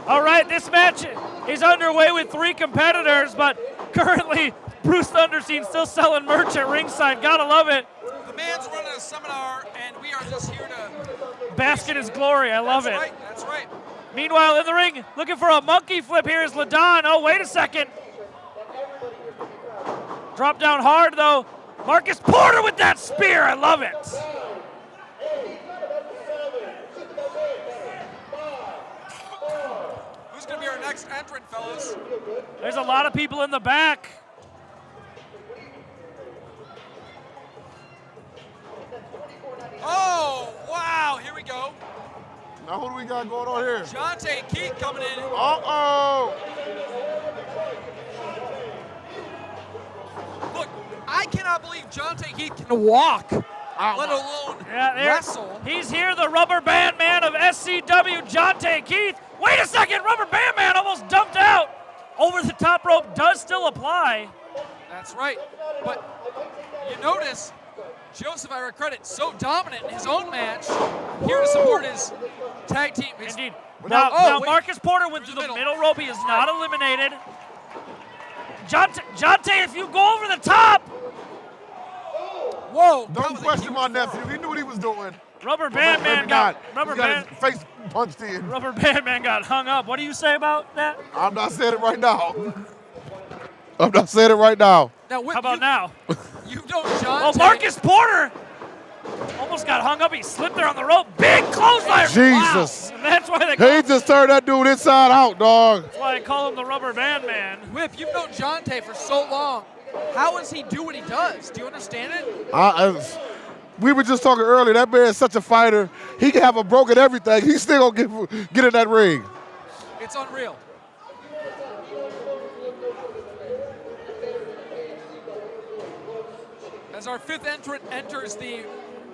All right, this match is underway with 3 competitors, but currently Bruce Thunderstein still selling merch at ringside. Gotta love it. The man's running a seminar, and we are just here to bask in his glory. I love it. That's right. That's right. Meanwhile, in the ring, looking for a monkey flip here is Ladon. Oh, wait a second. Drop down hard, though. Marcus Porter with that spear. I love it. Who's going to be our next entrant, fellas? There's a lot of people in the back. Oh, wow. Here we go. Now who do we got going on here? Jonte Keith coming in. Uh-oh. Look, I cannot believe Jonte Keith can walk, let alone wrestle. He's here, the rubber band man of SCW, Jonte Keith. Wait a second, rubber band man almost dumped out. Over the top rope does still apply. That's right. But you notice Joseph, I credit, so dominant in his own match, here to support his tag team. Indeed. Now Marcus Porter went through the middle rope. He is not eliminated. Jonte, if you go over the top. Whoa. Don't question my nephew. He knew what he was doing. Rubber band man got his face punched in. Rubber band man got hung up. What do you say about that? I'm not saying it right now. I'm not saying it right now. Now, how about now? You don't, Jonte. Oh, Marcus Porter almost got hung up. He slipped there on the rope. Big clothesline. Jesus. Wow. And that's why they call He just turned that dude inside out, dog. That's why I call him the rubber band man. Whip, you've known Jonte for so long. How does he do what he does? Do you understand it? We were just talking earlier. That man is such a fighter. He can have a broken everything. He's still going to get in that ring. It's unreal. As our 5th entrant enters the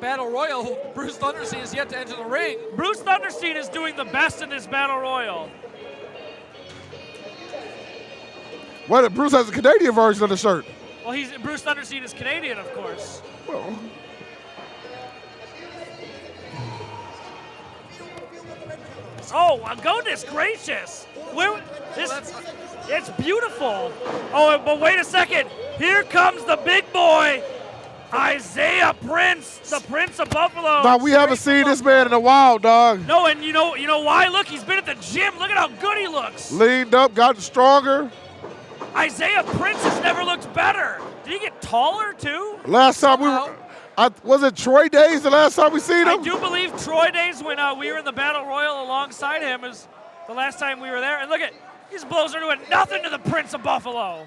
Battle Royal, Bruce Thunderstein is yet to enter the ring. Bruce Thunderstein is doing the best in this Battle Royal. Well, Bruce has a Canadian version of the shirt. Well, Bruce Thunderstein is Canadian, of course. Well. Oh, goodness gracious. It's beautiful. Oh, but wait a second. Here comes the big boy, Isaiah Prince, the Prince of Buffalo. Now, we haven't seen this man in a while, dog. No, and you know why? Look, he's been at the gym. Look at how good he looks. Leaned up, gotten stronger. Isaiah Prince has never looked better. Did he get taller, too? Last time was it Troy Days the last time we seen him? I do believe Troy Days when we were in the Battle Royal alongside him is the last time we were there. And look at, these blows are doing nothing to the Prince of Buffalo.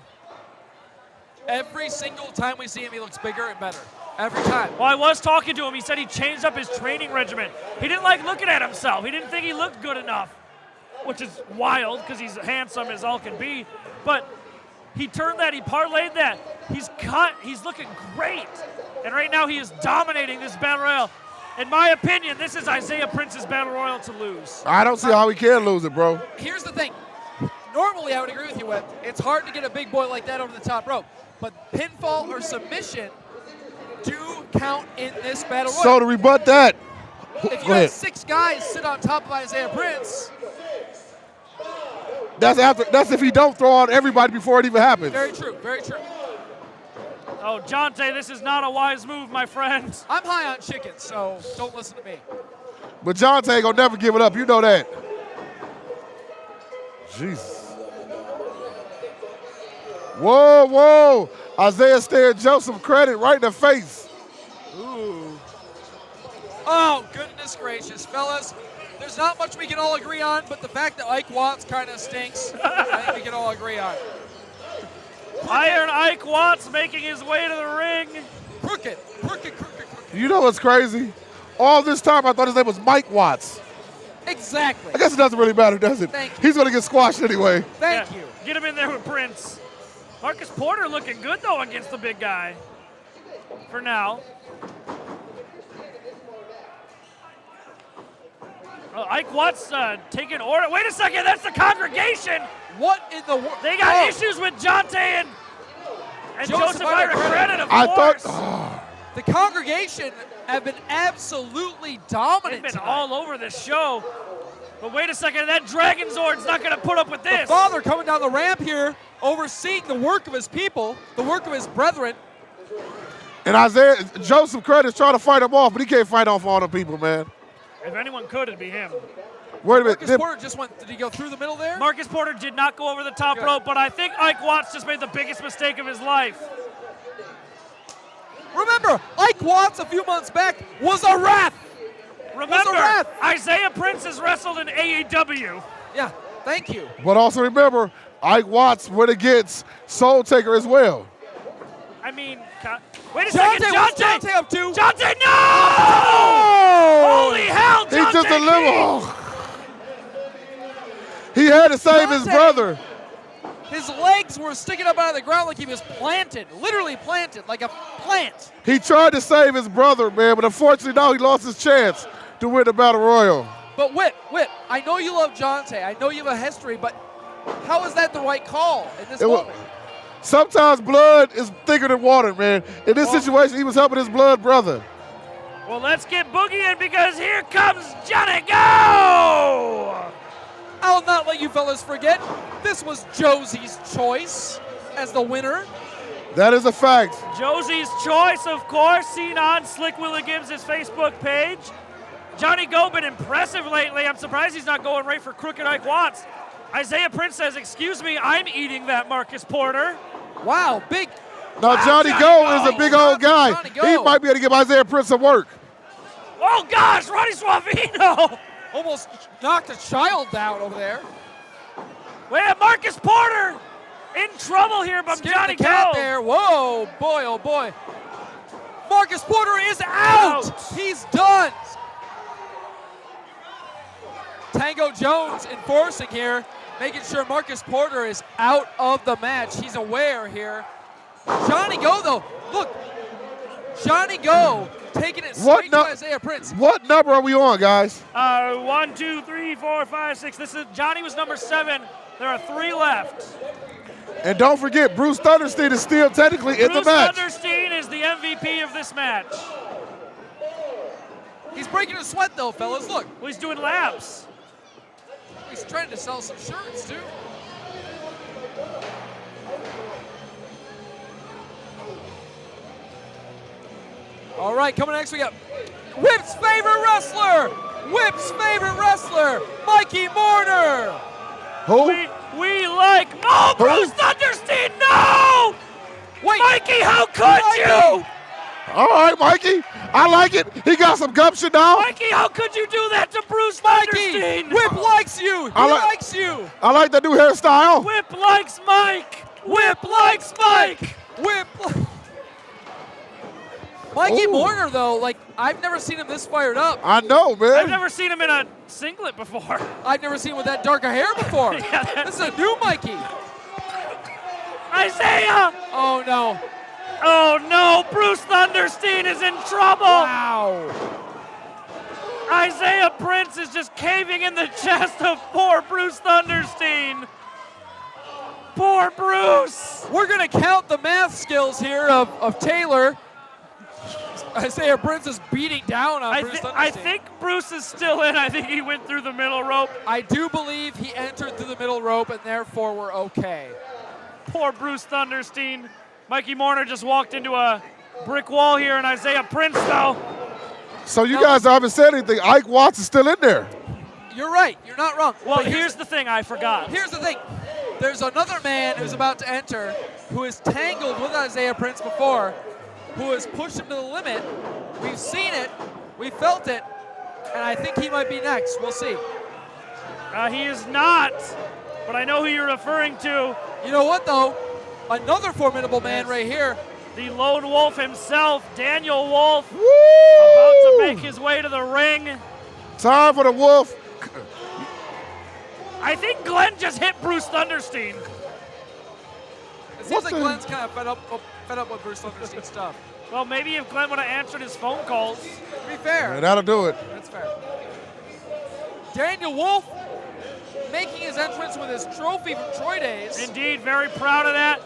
Every single time we see him, he looks bigger and better. Every time. Well, I was talking to him. He said he changed up his training regimen. He didn't like looking at himself. He didn't think he looked good enough, which is wild because he's handsome as all can be. But he turned that, he parlayed that. He's looking great. And right now he is dominating this Battle Royal. In my opinion, this is Isaiah Prince's Battle Royal to lose. I don't see how he can lose it, bro. Here's the thing. Normally, I would agree with you, Whip. It's hard to get a big boy like that over the top rope. But pinfall or submission do count in this Battle Royal. So to rebut that, if you have 6 guys sit on top of Isaiah Prince, that's if he don't throw on everybody before it even happens. very true, very true. Oh, Jonte, this is not a wise move, my friend. I'm high on chicken, so don't listen to me. But Jonte ain't gonna never give it up. You know that. Jesus. Whoa, whoa. Isaiah stared Joseph credit right in the face. Ooh. Oh, goodness gracious, fellas. There's not much we can all agree on, but the fact that Ike Watts kind of stinks, I think we can all agree on. Iron Ike Watts making his way to the ring. Crooked. You know what's crazy? All this time I thought his name was Mike Watts. Exactly. I guess it doesn't really matter, does it? Thank you. He's gonna get squashed anyway. Thank you. Get him in there with Prince. Marcus Porter looking good, though, against the big guy. For now. Ike Watts taking order. Wait a second, that's the congregation. What in the world? They got issues with Jonte and Joseph Ira Credit, of course. The congregation have been absolutely dominant. They've been all over this show. But wait a second, that Dragon Zord's not going to put up with this. The father coming down the ramp here, overseeing the work of his people, the work of his brethren. And Joseph Credit's trying to fight him off, but he can't fight off all the people, man. If anyone could, it'd be him. Wait a minute. Marcus Porter just went, did he go through the middle there? Marcus Porter did not go over the top rope, but I think Ike Watts just made the biggest mistake of his life. Remember, Ike Watts a few months back was a ref. Remember, Isaiah Prince has wrestled in AEW. Yeah, thank you. But also remember, Ike Watts went against Soul Taker as well. I mean, wait a second, Jonte up to? Jonte, no! Holy hell, Jonte! He's just a little. He had to save his brother. His legs were sticking up out of the ground like he was planted, literally planted, like a plant. He tried to save his brother, man, but unfortunately now he lost his chance to win the Battle Royal. But Whip, I know you love Jonte. I know you have a history, but how is that the right call in this moment? Sometimes blood is thicker than water, man. In this situation, he was helping his blood brother. Well, let's get Boogie in because here comes Johnny Go! I'll not let you fellas forget, this was Josie's choice as the winner. That is a fact. Josie's choice, of course, seen on Slick Willie Gibbs' Facebook page. Johnny Go been impressive lately. I'm surprised he's not going right for Crooked Ike Watts. Isaiah Prince says, excuse me, I'm eating that, Marcus Porter. Wow, big. Now, Johnny Go is a big old guy. He might be able to give Isaiah Prince some work. Oh, gosh, Ronnie Suavino. Almost knocked a child down over there. Wait, Marcus Porter in trouble here by Johnny Go. There. Whoa, boy, oh boy. Marcus Porter is out. He's done. Tango Jones enforcing here, making sure Marcus Porter is out of the match. He's aware here. Johnny Go, though, look, Johnny Go taking it straight to Isaiah Prince. What number are we on, guys? 1, 2, 3, 4, 5, 6. This is Johnny was number 7. There are 3 left. And don't forget, Bruce Thunderstein is still technically in the match. Bruce Thunderstein is the MVP of this match. He's breaking a sweat, though, fellas. Look. Well, he's doing laps. He's trying to sell some shirts, too. All right, coming next, we got Whip's favorite wrestler, Mikey Morner. Who? We like, Bruce Thunderstein, no! Wait. Mikey, how could you? All right, Mikey. I like it. He got some gumption now. Mikey, how could you do that to Bruce Thunderstein? Whip likes you. He likes you. I like the new hairstyle. Whip likes Mike. Whip likes Mike. Whip. Mikey Morner, though, like, I've never seen him this fired up. I know, man. I've never seen him in a singlet before. I've never seen him with that darker hair before. This is a new Mikey. Isaiah! Oh, no. Oh, no. Bruce Thunderstein is in trouble. Wow. Isaiah Prince is just caving in the chest of poor Bruce Thunderstein. Poor Bruce. We're going to count the math skills here of Taylor. Isaiah Prince is beating down on Bruce Thunderstein. I think Bruce is still in. I think he went through the middle rope. I do believe he entered through the middle rope, and therefore we're okay. Poor Bruce Thunderstein. Mikey Morner just walked into a brick wall here, and Isaiah Prince, though. So you guys haven't said anything. Ike Watts is still in there. You're right. You're not wrong. Well, here's the thing. I forgot. Here's the thing. There's another man who's about to enter who is tangled with Isaiah Prince before, who has pushed him to the limit. We've seen it. We felt it. And I think he might be next. We'll see. He is not, but I know who you're referring to. You know what, though? Another formidable man right here. The lone wolf himself, Daniel Wolf, Woo! about to make his way to the ring. Time for the Wolf. I think Glenn just hit Bruce Thunderstein. It seems like Glenn's kind of fed up with Bruce Thunderstein stuff. Well, maybe if Glenn would have answered his phone calls. To be fair. Yeah, that'll do it. That's fair. Daniel Wolf making his entrance with his trophy from Troy Days. Indeed, very proud of that.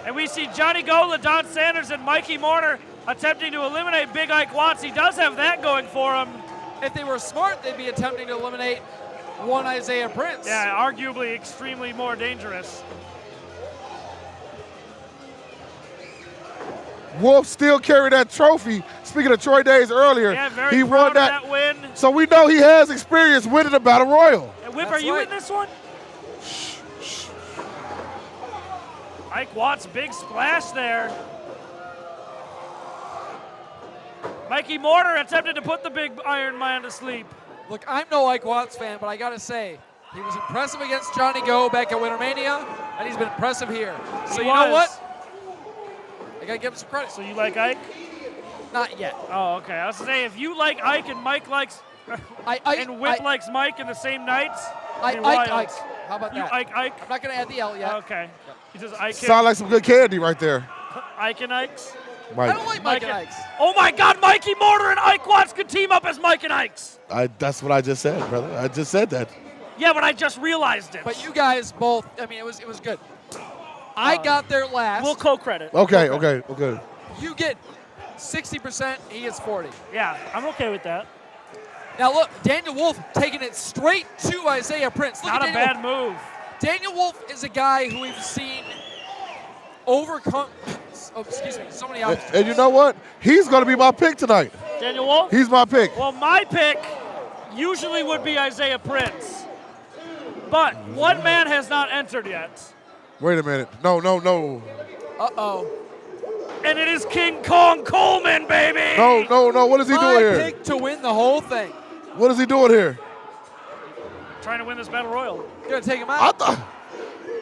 And we see Johnny Go, LaDon Sanders, and Mikey Morner attempting to eliminate Big Ike Watts. He does have that going for him. If they were smart, they'd be attempting to eliminate one Isaiah Prince. Yeah, arguably extremely more dangerous. Wolf still carried that trophy. Speaking of Troy Days earlier, Yeah, very he proud won of that win. So we know he has experience winning a Battle Royal. And Whip, That's are you right. in this one? Ike Watts, big splash there. Mikey Morner attempted to put the big Iron Man to sleep. Look, I'm no Ike Watts fan, but I got to say, he was impressive against Johnny Go back at Wintermania, and he's been impressive here. So you know what? I got to give him some credit. So you like Ike? Not yet. Oh, okay. I was going to say, if you like Ike and Mike likes, and Whip likes Mike in the same nights, you're wild. Ike. How about You that? Ike. I'm not going to add the L yet. Okay. He says Ike. Sound like some good candy right there. Ike and Ikes. Mike. I don't like Mike and Ike's. Oh my God, Mikey Morner and Ike Watts could team up as Mike and Ikes. That's what I just said, brother. I just said that. Yeah, but I just realized it. But you guys both, I mean, it was good. I got there last. We'll co-credit. Okay. You get 60%, he gets 40. Yeah, I'm okay with that. Now look, Daniel Wolf taking it straight to Isaiah Prince. Look Not at a Daniel bad move. Daniel Wolf is a guy who we've seen overcome, so many obstacles. And you know what? He's going to be my pick tonight. Daniel Wolf? He's my pick. Well, my pick usually would be Isaiah Prince. But one man has not entered yet. Wait a minute. No. Uh-oh. And it is King Kong Coleman, baby! No. What is he doing here? My pick to win the whole thing. What is he doing here? Trying to win this battle royal. Gonna take him out.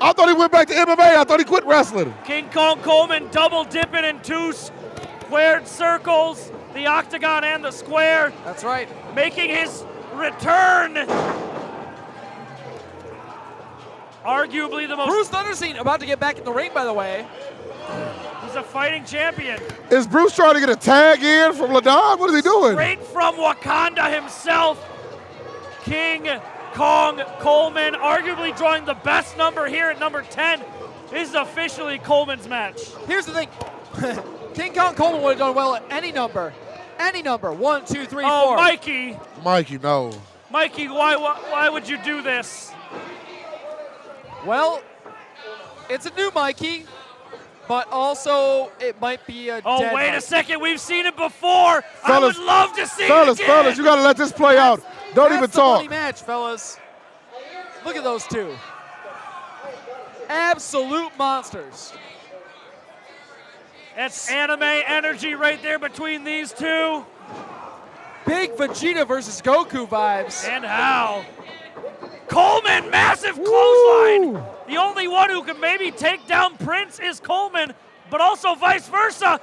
I thought he went back to MMA. I thought he quit wrestling. King Kong Coleman double dipping in two squared circles, the octagon and the square. That's right. Making his return. Arguably the most. Bruce Thunderstein about to get back in the ring, by the way. He's a fighting champion. Is Bruce trying to get a tag in from LaDon? What is he doing? Straight from Wakanda himself, King Kong Coleman, arguably drawing the best number here at number 10. This is officially Coleman's match. Here's the thing. King Kong Coleman would have done well at any number. Any number. 1, 2, 3, 4. Oh, Mikey. Mikey, no. Mikey, why would you do this? Well, it's a new Mikey, but also it might be a Oh, dead wait Mikey. a second. We've seen it before. Fellas, I would love to see it again. Fellas, you got to let this play out. Don't even That's the money talk. match, fellas. Look at those two. Absolute monsters. That's anime energy right there between these two. Big Vegeta versus Goku vibes. And how? Coleman, massive clothesline. The only one who can maybe take down Prince is Coleman, but also vice versa.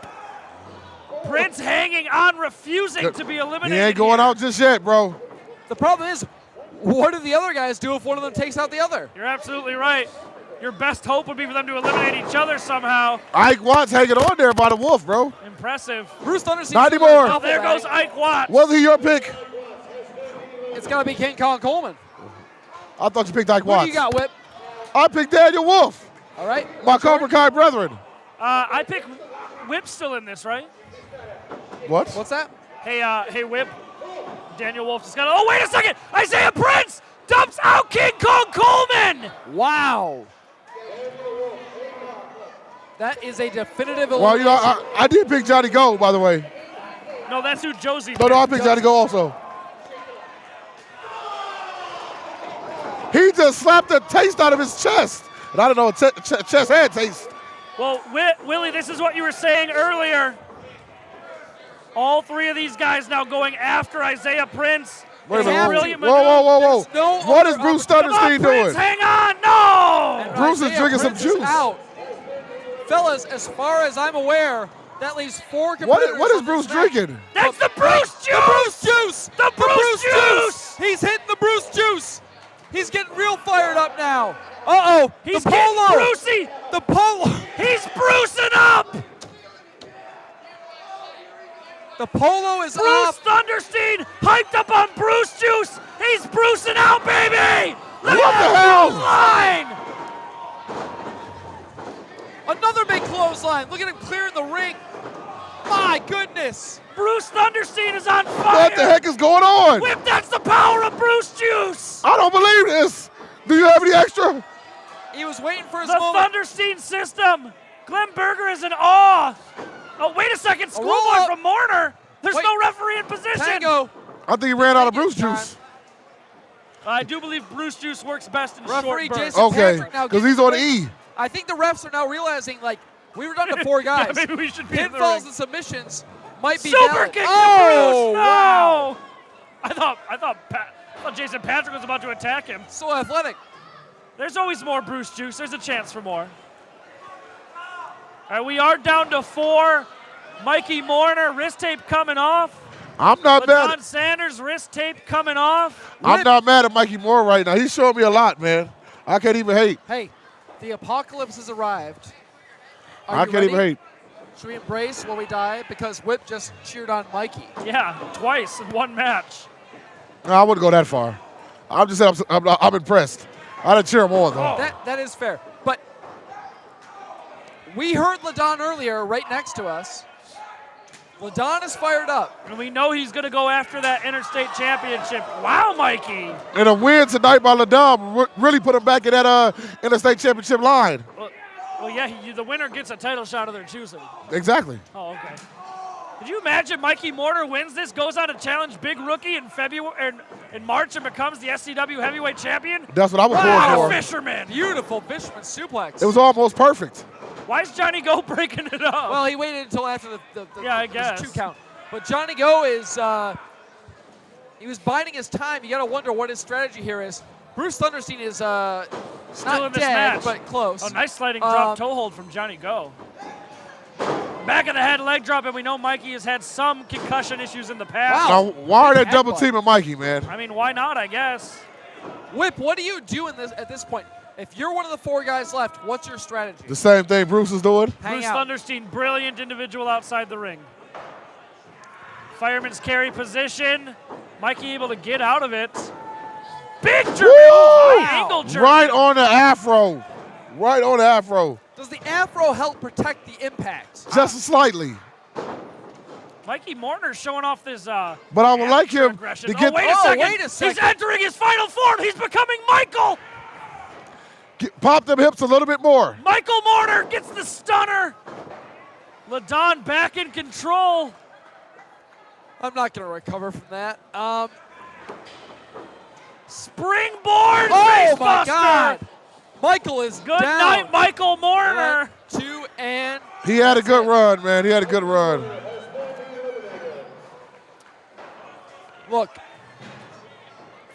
Prince hanging on, refusing to be eliminated. He ain't going out just yet, bro. The problem is, what do the other guys do if one of them takes out the other? You're absolutely right. Your best hope would be for them to eliminate each other somehow. Ike Watts hanging on there by the wolf, bro. Impressive. Bruce Thunderstein. Not anymore. Oh, there goes Ike Watts. Was he your pick? It's got to be King Kong Coleman. I thought you picked Ike Who Watts. do you got, Whip? I picked Daniel Wolf. All right. My Cobra Kai brethren. I pick Whip's still in this, right? What? What's that? Hey, Whip. Daniel Wolf just got. Oh, wait a second! Isaiah Prince dumps out King Kong Coleman. Wow. That is a definitive Well, elimination. you know, I did pick Johnny Go, by the way. No, that's who Josie No, I picked Johnny Go also. He just slapped the taste out of his chest. And I don't know, chest had taste. Well, Willie, this is what you were saying earlier. All three of these guys now going after Isaiah Prince. Wait a It's a minute. brilliant Whoa. maneuver. What is Bruce Thunderstein doing? Hang on, no! Bruce is Isaiah drinking some Prince is juice. Out. Fellas, as far as I'm aware, that leaves 4 competitors. What is on Bruce this match. drinking? That's the Bruce juice! The Bruce juice! The Bruce juice! He's hitting the Bruce juice! He's getting real fired up now. Uh-oh, He's the getting polo! Brucey! The polo! He's bruising up! The polo is Bruce up. Thunderstein hyped up on Bruce juice! He's bruising out, baby! Look What at the hell? that clothesline! Another big clothesline. Look at him clearing the ring. My goodness. Bruce Thunderstein is on fire! What the heck is going on? Whip, that's the power of Bruce juice! I don't believe this. Do you have any extra? He was waiting for his The moment. Thunderstein system! Glenn Berger is in awe! Oh, wait a second, roll Schoolboy up. from Mourner! There's Wait. no referee in position! Tango. I think he ran out of Bruce juice. I do believe Bruce juice works best in Referee short bursts. Jason Okay, Patrick now because gets he's on the ring. E. I think the refs are now realizing, like, we were down to 4 guys. Maybe we should be in the Pinfalls ring. and submissions might be Super valid. kick to Oh, Bruce! No! wow. I thought Jason Patrick was about to attack him. So athletic. There's always more Bruce juice. There's a chance for more. All right, we are down to 4. Mikey Mourner, wrist tape coming off. I'm not mad. LaDon Sanders, wrist tape coming off. I'm not mad at Mikey Moore right now. He's showing me a lot, man. I can't even hate. Hey, the apocalypse has arrived. Are I you can't even ready? hate. Should we embrace while we die? Because Whip just cheered on Mikey. Yeah, twice in one match. No, I wouldn't go that far. I'm just saying I'm impressed. I didn't cheer him on, though. That is fair. But we heard LaDon earlier right next to us. LaDon is fired up. And we know he's going to go after that interstate championship. Wow, Mikey. And a win tonight by LaDon really put him back in that interstate championship line. Well, yeah, the winner gets a title shot of their choosing. Exactly. Oh, okay. Could you imagine Mikey Mourner wins this, goes on to challenge Big Rookie in March and becomes the SCW heavyweight champion? That's what I was Wow, going for. fisherman. Beautiful fisherman suplex. It was almost perfect. Why is Johnny Go breaking it up? Well, he waited until after the yeah, I his guess. 2 count. But Johnny Go is he was biding his time. You got to wonder what his strategy here is. Bruce Thunderstein is Still not in this dead, match. but close. Oh, nice sliding drop toe hold from Johnny Go. Back of the head leg drop, and we know Mikey has had some concussion issues in the past. Now, why are they double teaming Mikey, man? I mean, why not, I guess. Whip, what do you do at this point? If you're one of the 4 guys left, what's your strategy? The same thing Bruce is doing. Hang Bruce out. Thunderstein, brilliant individual outside the ring. Fireman's carry position. Mikey able to get out of it. Big German, high angle German. Right on the afro. Right on the afro. Does the afro help protect the impact? Just slightly. Mikey Mourner's showing off this But I would like him aggression. to get. Wait a second. He's entering his final form. He's becoming Michael. Pop them hips a little bit more. Michael Mourner gets the stunner. LaDon back in control. I'm not going to recover from that. Springboard Oh, facebuster. my God. Michael is Good down. night, Michael Mourner. 1, 2, and He had a good run, man. He had a good run. look,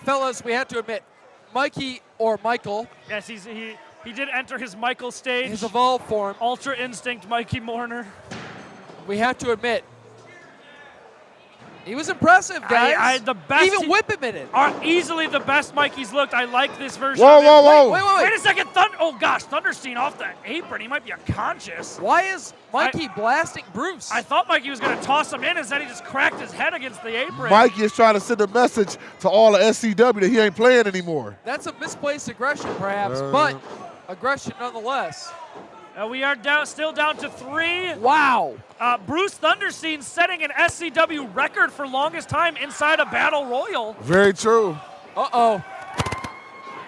fellas, we have to admit, Mikey or Michael. Yes, he did enter his Michael stage. His evolved form. Ultra Instinct Mikey Mourner. We have to admit, he was impressive, guys. The best. Even Whip admitted. Are easily the best Mikey's looked. I like this version. Whoa, of it. whoa, whoa. Wait a second. Oh gosh, Thunderstein off the apron. He might be unconscious. Why is Mikey blasting Bruce? I thought Mikey was going to toss him in, instead he just cracked his head against the apron. Mikey is trying to send a message to all of SCW that he ain't playing anymore. That's a misplaced aggression, perhaps, but aggression nonetheless. We are still down to 3. Wow. Bruce Thunderstein setting an SCW record for longest time inside a battle royal. Very true. Uh-oh.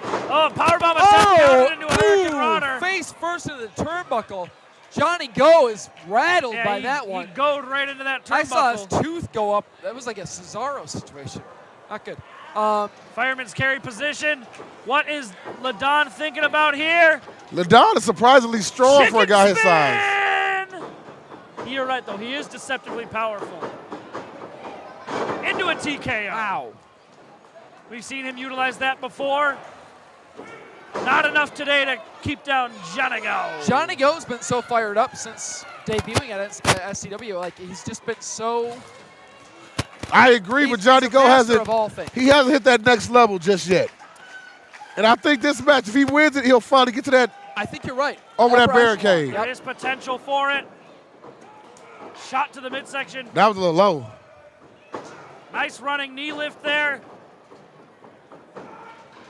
Oh, powerbomb attempt counted into a Hurricane Runner. Face first into the turnbuckle. Johnny Go is rattled Yeah, by that one. He goed right into that turnbuckle. I saw his tooth go up. That was like a Cesaro situation. Not good. Fireman's carry position. What is LaDon thinking about here? LaDon is surprisingly strong for a guy his size. You're right, though. He is deceptively powerful. Into a TKO. Wow. We've seen him utilize that before. Not enough today to keep down Johnny Go. Johnny Go's been so fired up since debuting at SCW. Like, he's just been so... I agree, but Johnny Go hasn't hit that next level just yet. And I think this match, if he wins it, he'll finally get to that. I think you're right. Over that barricade. There is potential for it. Shot to the midsection. That was a little low. Nice running knee lift there.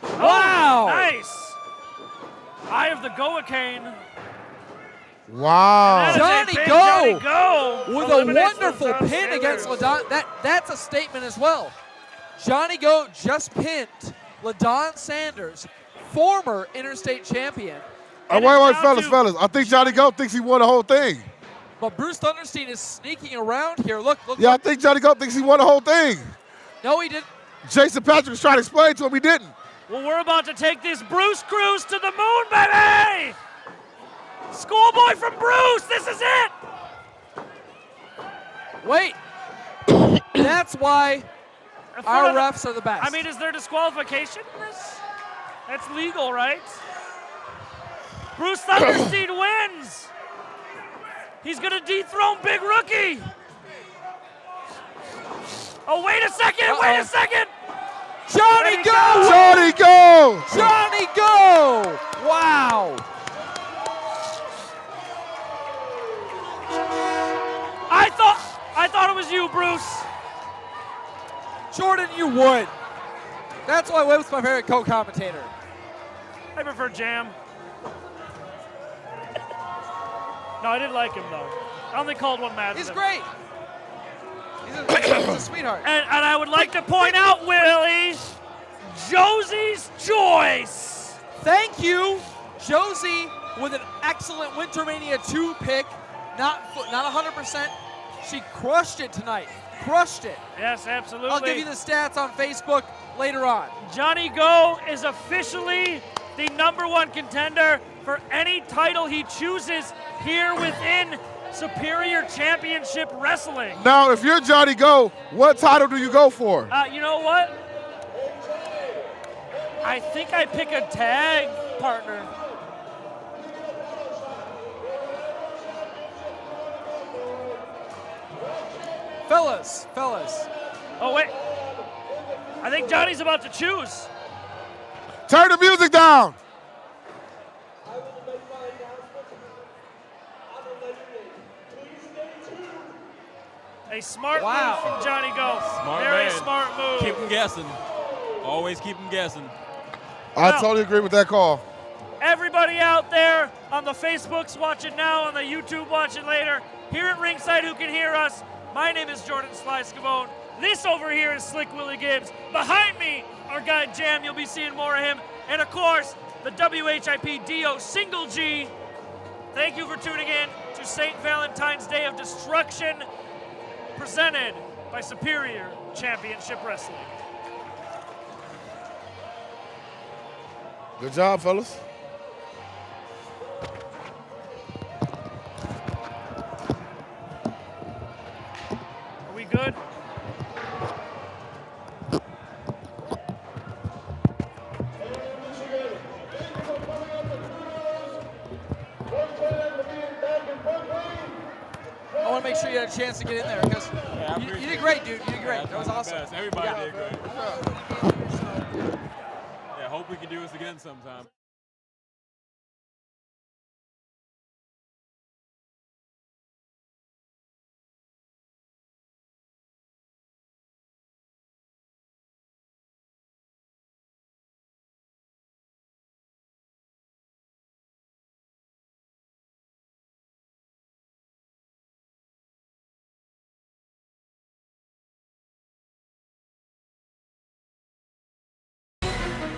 Wow. Oh, nice. Eye of the Goa-cane. Wow. Johnny Go with a wonderful pin against LaDon. That's a statement as well. Johnny Go just pinned LaDon Sanders, former interstate champion. Wait, fellas. I think Johnny Go thinks he won the whole thing. But Bruce Thunderstein is sneaking around here. Look. Yeah, I think Johnny Go thinks he won the whole thing. No, he didn't. Jason Patrick was trying to explain to him he didn't. Well, we're about to take this Bruce cruise to the moon, baby! Schoolboy from Bruce, this is it! Wait. That's why our refs are the best. I mean, is there disqualification in this? That's legal, right? Bruce Thunderstein wins! He's gonna dethrone Big Rookie! Oh, wait a second, wait a second! Johnny Go! Johnny Go! Johnny Go! Wow! I thought it was you, Bruce. Jordan, you would. That's why Whip's my favorite co-commentator. I prefer Jam. No, I didn't like him, though. I only called one Madison. He's great. He's a sweetheart. And I would like to point out, Willie, Josie's Choice. Thank you, Josie, with an excellent Wintermania 2 pick. Not 100%. She crushed it tonight. Crushed it. Yes, absolutely. I'll give you the stats on Facebook later on. Johnny Go is officially the #1 contender for any title he chooses here within Superior Championship Wrestling. Now, if you're Johnny Go, what title do you go for? You know what? I think I pick a tag partner. Fellas. Oh, wait. I think Johnny's about to choose. Turn the music down. A smart move from Johnny Go. Very smart move. Keep him guessing. Always keep him guessing. I totally agree with that call. Everybody out there on the Facebooks watching now, on the YouTube watching later, here at ringside who can hear us, my name is Jordan Sly-Scavone. This over here is Slick Willie Gibbs. Behind me, our guy Jam, you'll be seeing more of him. And of course, the WHIP DO Single G. Thank you for tuning in to St. Valentine's Day of Destruction, presented by Superior Championship Wrestling. Good job, fellas. Are we good? I want to make sure you had a chance to get in there because you did great, dude. You did great. That was awesome. Everybody did great. Yeah, hope we can do this again sometime.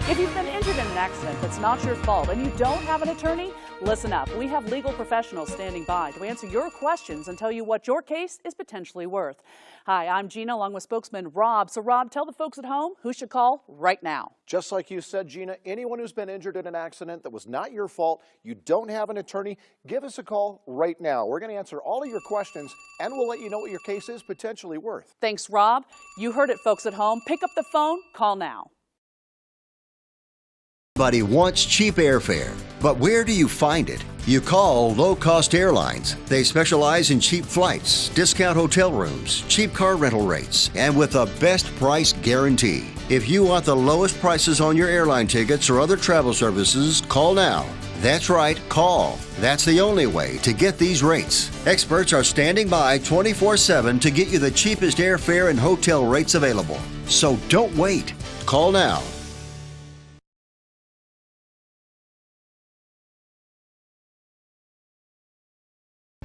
If you've been injured in an accident that's not your fault and you don't have an attorney, Listen up. We have legal professionals standing by to answer your questions and tell you what your case is potentially worth. Hi, I'm Gina, along with spokesman Rob. So, Rob, tell the folks at home who should call right now. Just like you said, Gina, anyone who's been injured in an accident that was not your fault, you don't have an attorney, give us a call right now. We're going to answer all of your questions, and we'll let you know what your case is potentially worth. Thanks, Rob. You heard it, folks at home. Pick up the phone. Call now. Everybody wants cheap airfare, but where do you find it? You call Low Cost Airlines. They specialize in cheap flights, discount hotel rooms, cheap car rental rates, and with a best price guarantee. If you want the lowest prices on your airline tickets or other travel services, call now. That's right, call. That's the only way to get these rates. Experts are standing by 24/7 to get you the cheapest airfare and hotel rates available. So don't wait. Call now.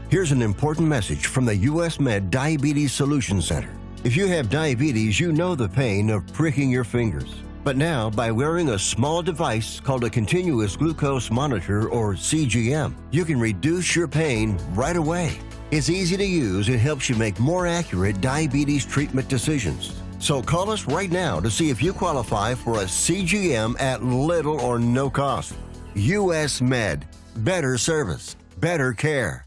Here's an important message from the U.S. Med Diabetes Solution Center. If you have diabetes, you know the pain of pricking your fingers. But now, by wearing a small device called a continuous glucose monitor, or CGM, you can reduce your pain right away. It's easy to use and helps you make more accurate diabetes treatment decisions. So call us right now to see if you qualify for a CGM at little or no cost. U.S. Med. Better service. Better care.